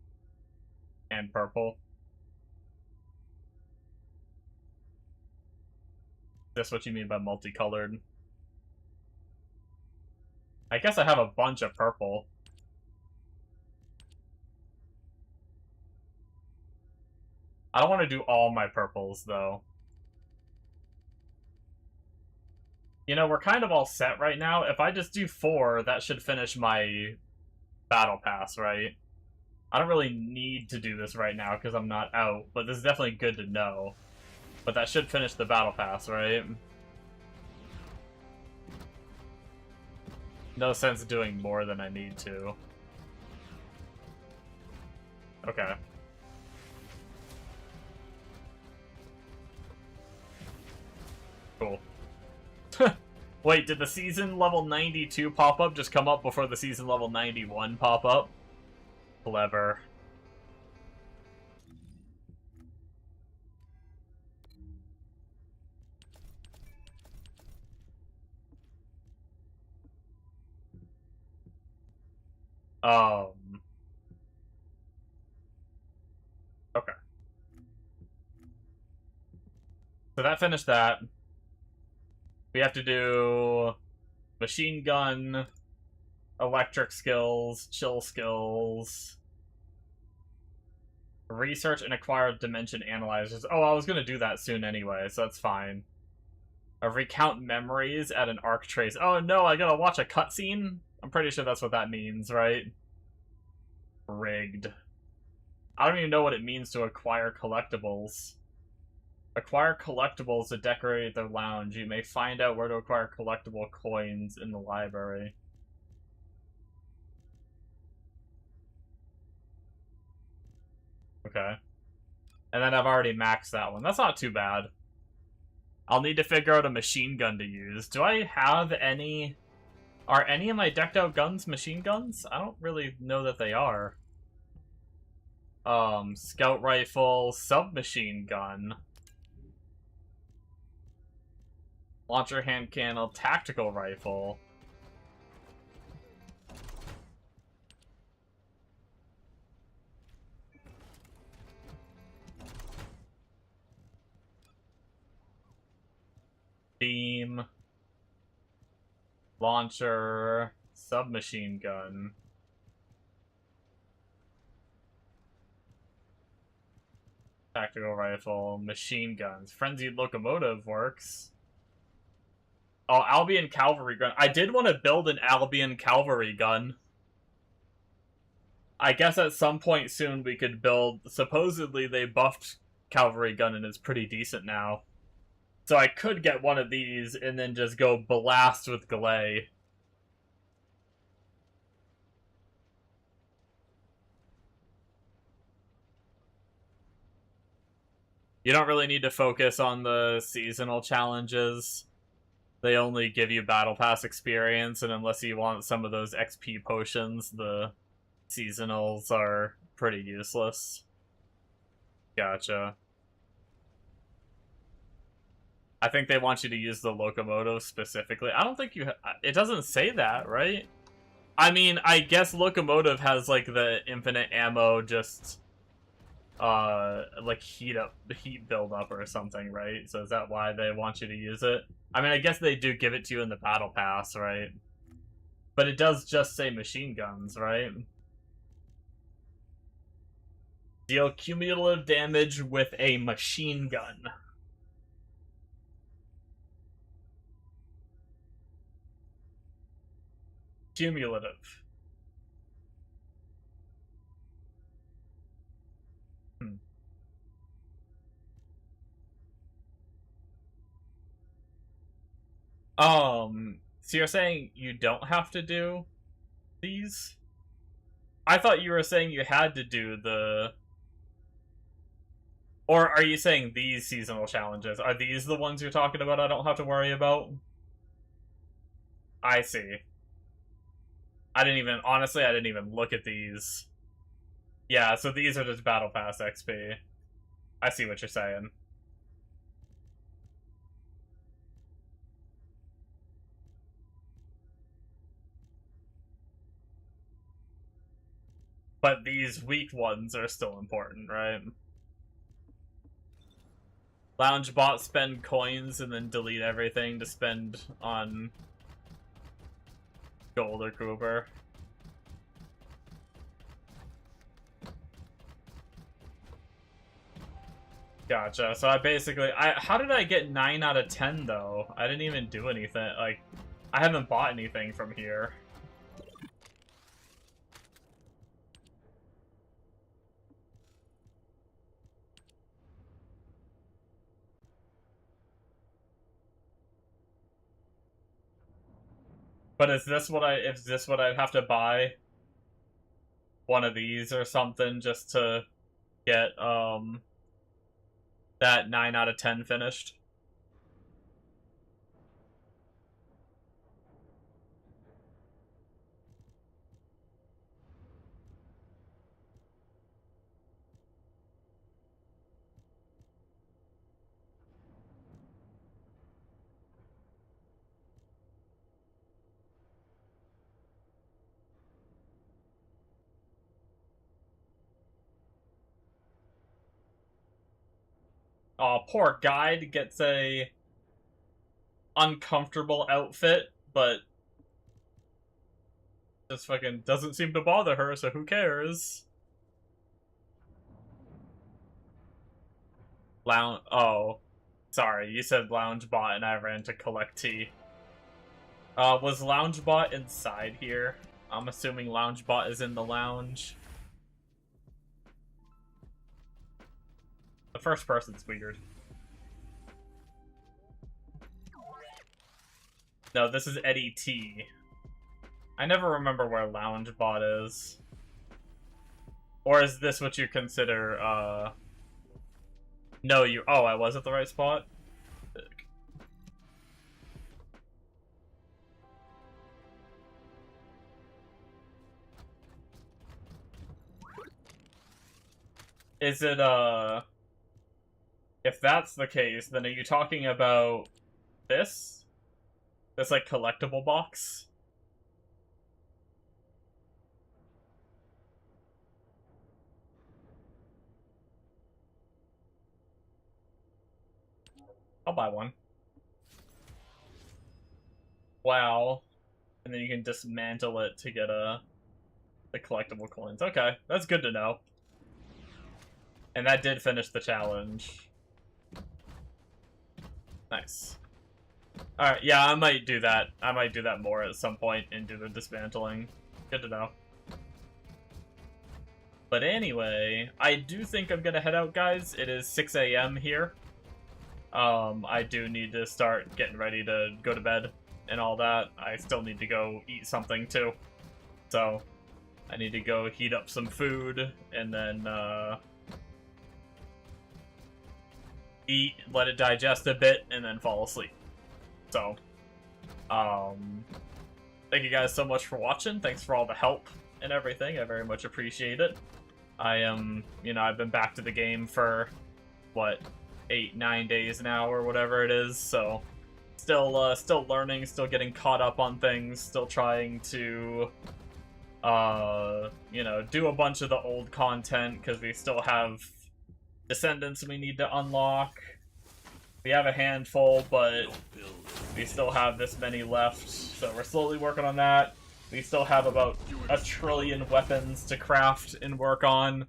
and purple. That's what you mean by multicolored? I guess I have a bunch of purple. I don't want to do all my purples, though. You know, we're kind of all set right now. If I just do 4, that should finish my battle pass, right? I don't really need to do this right now because I'm not out, but this is definitely good to know. But that should finish the battle pass, right? No sense doing more than I need to. Okay. Cool. Wait, did the season level 92 pop-up just come up before the season level 91 pop-up? Clever. Okay. So that finished that. We have to do machine gun, electric skills, chill skills, research and acquire dimension analyzers. Oh, I was gonna do that soon anyway, so that's fine. Recount memories at an arc trace. Oh no, I gotta watch a cutscene? I'm pretty sure that's what that means, right? Rigged. I don't even know what it means to acquire collectibles. Acquire collectibles to decorate the lounge. You may find out where to acquire collectible coins in the library. Okay. And then I've already maxed that one. That's not too bad. I'll need to figure out a machine gun to use. Do I have any... Are any of my decked out guns machine guns? I don't really know that they are. Scout rifle, submachine gun. Launcher hand cannon, tactical rifle. Beam. Launcher. Submachine gun. Tactical rifle. Machine guns. Frenzied locomotive works. Oh, Albion cavalry gun. I did want to build an Albion cavalry gun. I guess at some point soon we could build... Supposedly they buffed cavalry gun and it's pretty decent now. So I could get one of these and then just go blast with Glay. You don't really need to focus on the seasonal challenges. They only give you Battle Pass experience, and unless you want some of those XP potions, the seasonals are pretty useless. Gotcha. I think they want you to use the locomotive specifically. I don't think you... It doesn't say that, right? I mean, I guess locomotive has, like, the infinite ammo just... like heat build up or something, right? So is that why they want you to use it? I mean, I guess they do give it to you in the battle pass, right? But it does just say machine guns, right? Deal cumulative damage with a machine gun. Cumulative. So you're saying you don't have to do these? I thought you were saying you had to do the... Or are you saying these seasonal challenges? Are these the ones you're talking about I don't have to worry about? I see. Honestly, I didn't even look at these. Yeah, so these are just Battle Pass XP. I see what you're saying. But these weak ones are still important, right? Loungebot spend coins and then delete everything to spend on gold or Cooper. Gotcha. So I basically... how did I get 9 out of 10, though? I didn't even do anything. Like, I haven't bought anything from here. But is this what I'd have to buy? One of these or something just to get, that 9 out of 10 finished? poor guide gets a uncomfortable outfit, but just fucking doesn't seem to bother her, so who cares? Oh, sorry, you said Loungebot and I ran to collect tea. Was Loungebot inside here? I'm assuming Loungebot is in the lounge. The first person's weird. No, this is Eddie T. I never remember where Loungebot is. Or is this what you consider, No, you- oh, I was at the right spot? Is it, if that's the case, then are you talking about this? This, like, collectible box? I'll buy one. Wow. And then you can dismantle it to get the collectible coins. Okay, that's good to know. And that did finish the challenge. Nice. Alright, yeah, I might do that. I might do that more at some point and do the dismantling. Good to know. But anyway, I do think I'm gonna head out, guys. It is 6 a.m. here. I do need to start getting ready to go to bed and all that. I still need to go eat something, too. So, I need to go heat up some food and then, eat, let it digest a bit, and then fall asleep. So, thank you guys so much for watching. Thanks for all the help and everything. I very much appreciate it. I am, you know, I've been back to the game for, what, 8-9 days now, or whatever it is, so still, still learning, still getting caught up on things, still trying to, you know, do a bunch of the old content, because we still have Descendants we need to unlock. We have a handful, but we still have this many left, so we're slowly working on that. We still have about 1 trillion weapons to craft and work on.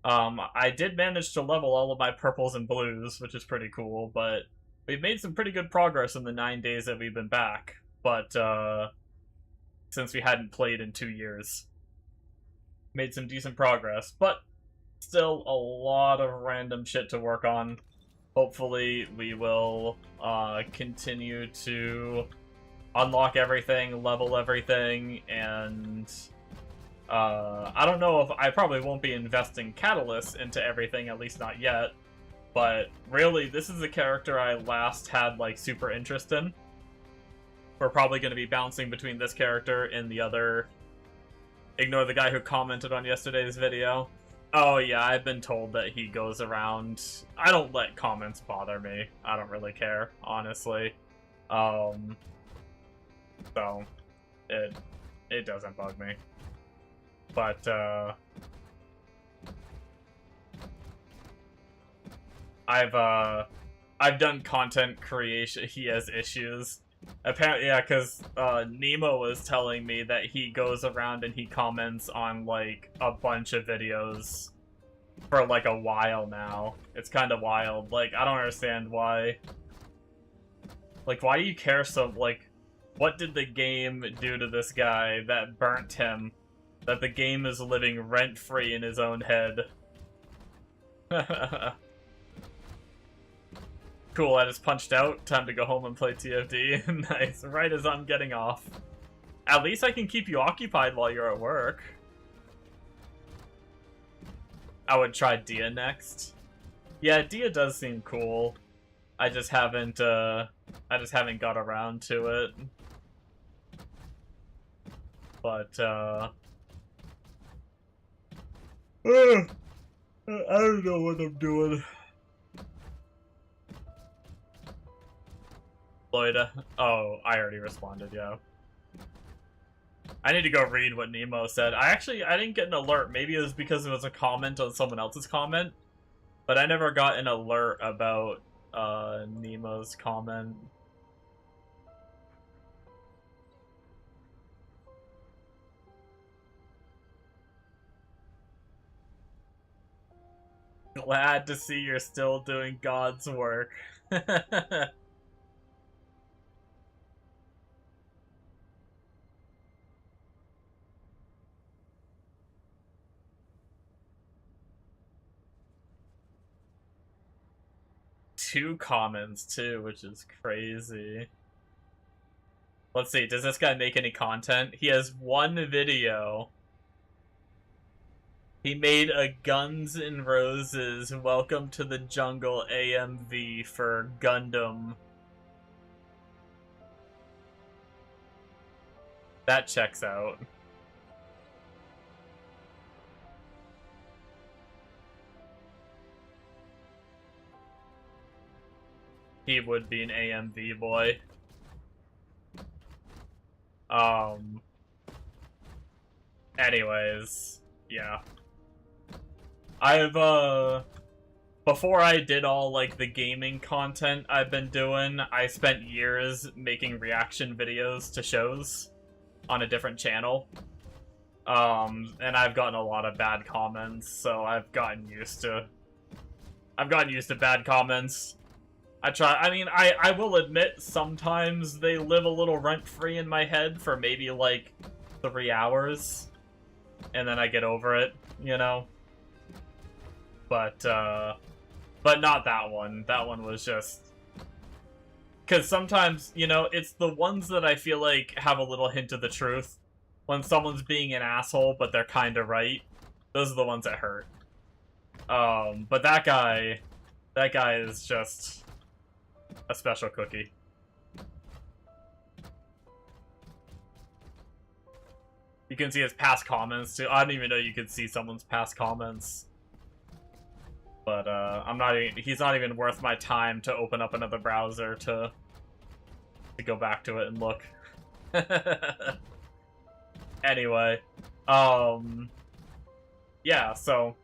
I did manage to level all of my purples and blues, which is pretty cool, but we've made some pretty good progress in the 9 days that we've been back, but, since we hadn't played in 2 years. Made some decent progress, but still a lot of random shit to work on. Hopefully we will continue to unlock everything, level everything, and I don't know if I probably won't be investing Catalyst into everything, at least not yet, but really this is a character I last had like super interest in. We're probably going to be bouncing between this character and the other. Ignore the guy who commented on yesterday's video. Oh yeah, I've been told that he goes around. I don't let comments bother me. I don't really care, honestly. So it doesn't bug me. But I've done content creation. He has issues. Apparently, yeah, because Nemo was telling me that he goes around and he comments on, like, a bunch of videos for, like, a while now. It's kind of wild. Like, I don't understand why. Like, why do you care so, like, what did the game do to this guy that burnt him? That the game is living rent-free in his own head. Cool, I just punched out. Time to go home and play TFD. Nice, right as I'm getting off. At least I can keep you occupied while you're at work. I would try Dia next. Yeah, Dia does seem cool. I just haven't got around to it. But, I don't know what I'm doing. Lloyd, oh, I already responded, yeah. I need to go read what Nemo said. I didn't get an alert. Maybe it was because it was a comment on someone else's comment. But I never got an alert about Nemo's comment. Glad to see you're still doing God's work. Two comments too, which is crazy. Let's see, does this guy make any content? He has one video. He made a Guns N' Roses Welcome to the Jungle AMV for Gundam. That checks out. He would be an AMV boy. Anyways, yeah. I've, before I did all, like, the gaming content I've been doing, I spent years making reaction videos to shows on a different channel. And I've gotten a lot of bad comments, so I've gotten used to bad comments. I will admit, sometimes they live a little rent-free in my head for maybe, like, 3 hours. And then I get over it, you know? But not that one. That one was just... Because sometimes, you know, it's the ones that I feel like have a little hint of the truth. When someone's being an asshole, but they're kinda right. Those are the ones that hurt. But that guy is just a special cookie. You can see his past comments too. I didn't even know you could see someone's past comments. But he's not even worth my time to open up another browser to go back to it and look. Anyway, yeah, so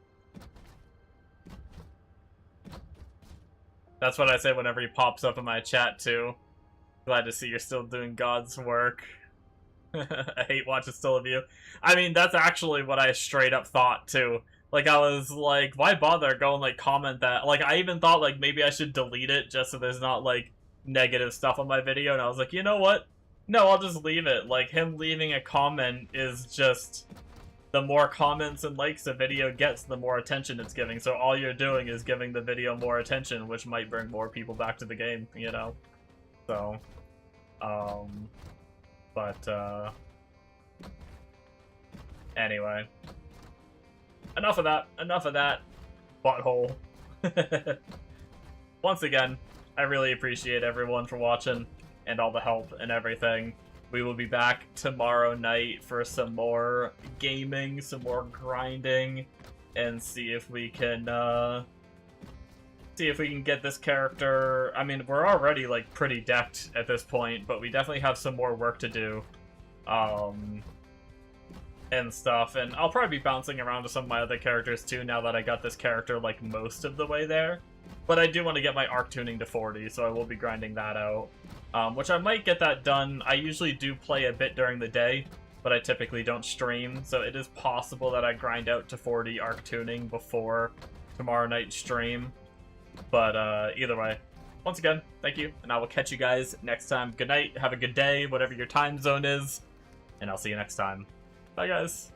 that's what I say whenever he pops up in my chat too. Glad to see you're still doing God's work. I hate watching still of you. I mean, that's actually what I straight up thought too. Like, I was like, why bother going, like, comment that? Like, I even thought, like, maybe I should delete it just so there's not, like, negative stuff on my video. And I was like, you know what? No, I'll just leave it. Like, him leaving a comment is just... The more comments and likes a video gets, the more attention it's giving. So all you're doing is giving the video more attention, which might bring more people back to the game, you know? So... Anyway. Enough of that, butthole. Once again, I really appreciate everyone for watching, and all the help and everything. We will be back tomorrow night for some more gaming, some more grinding, and see if we can, get this character. I mean, we're already, like, pretty decked at this point, but we definitely have some more work to do. And stuff, and I'll probably be bouncing around to some of my other characters too now that I got this character like most of the way there. But I do want to get my arc tuning to 40, so I will be grinding that out. Which I might get that done. I usually do play a bit during the day, but I typically don't stream, so it is possible that I grind out to 40 arc tuning before tomorrow night's stream. But either way, once again, thank you, and I will catch you guys next time. Good night, have a good day, whatever your time zone is, and I'll see you next time. Bye, guys.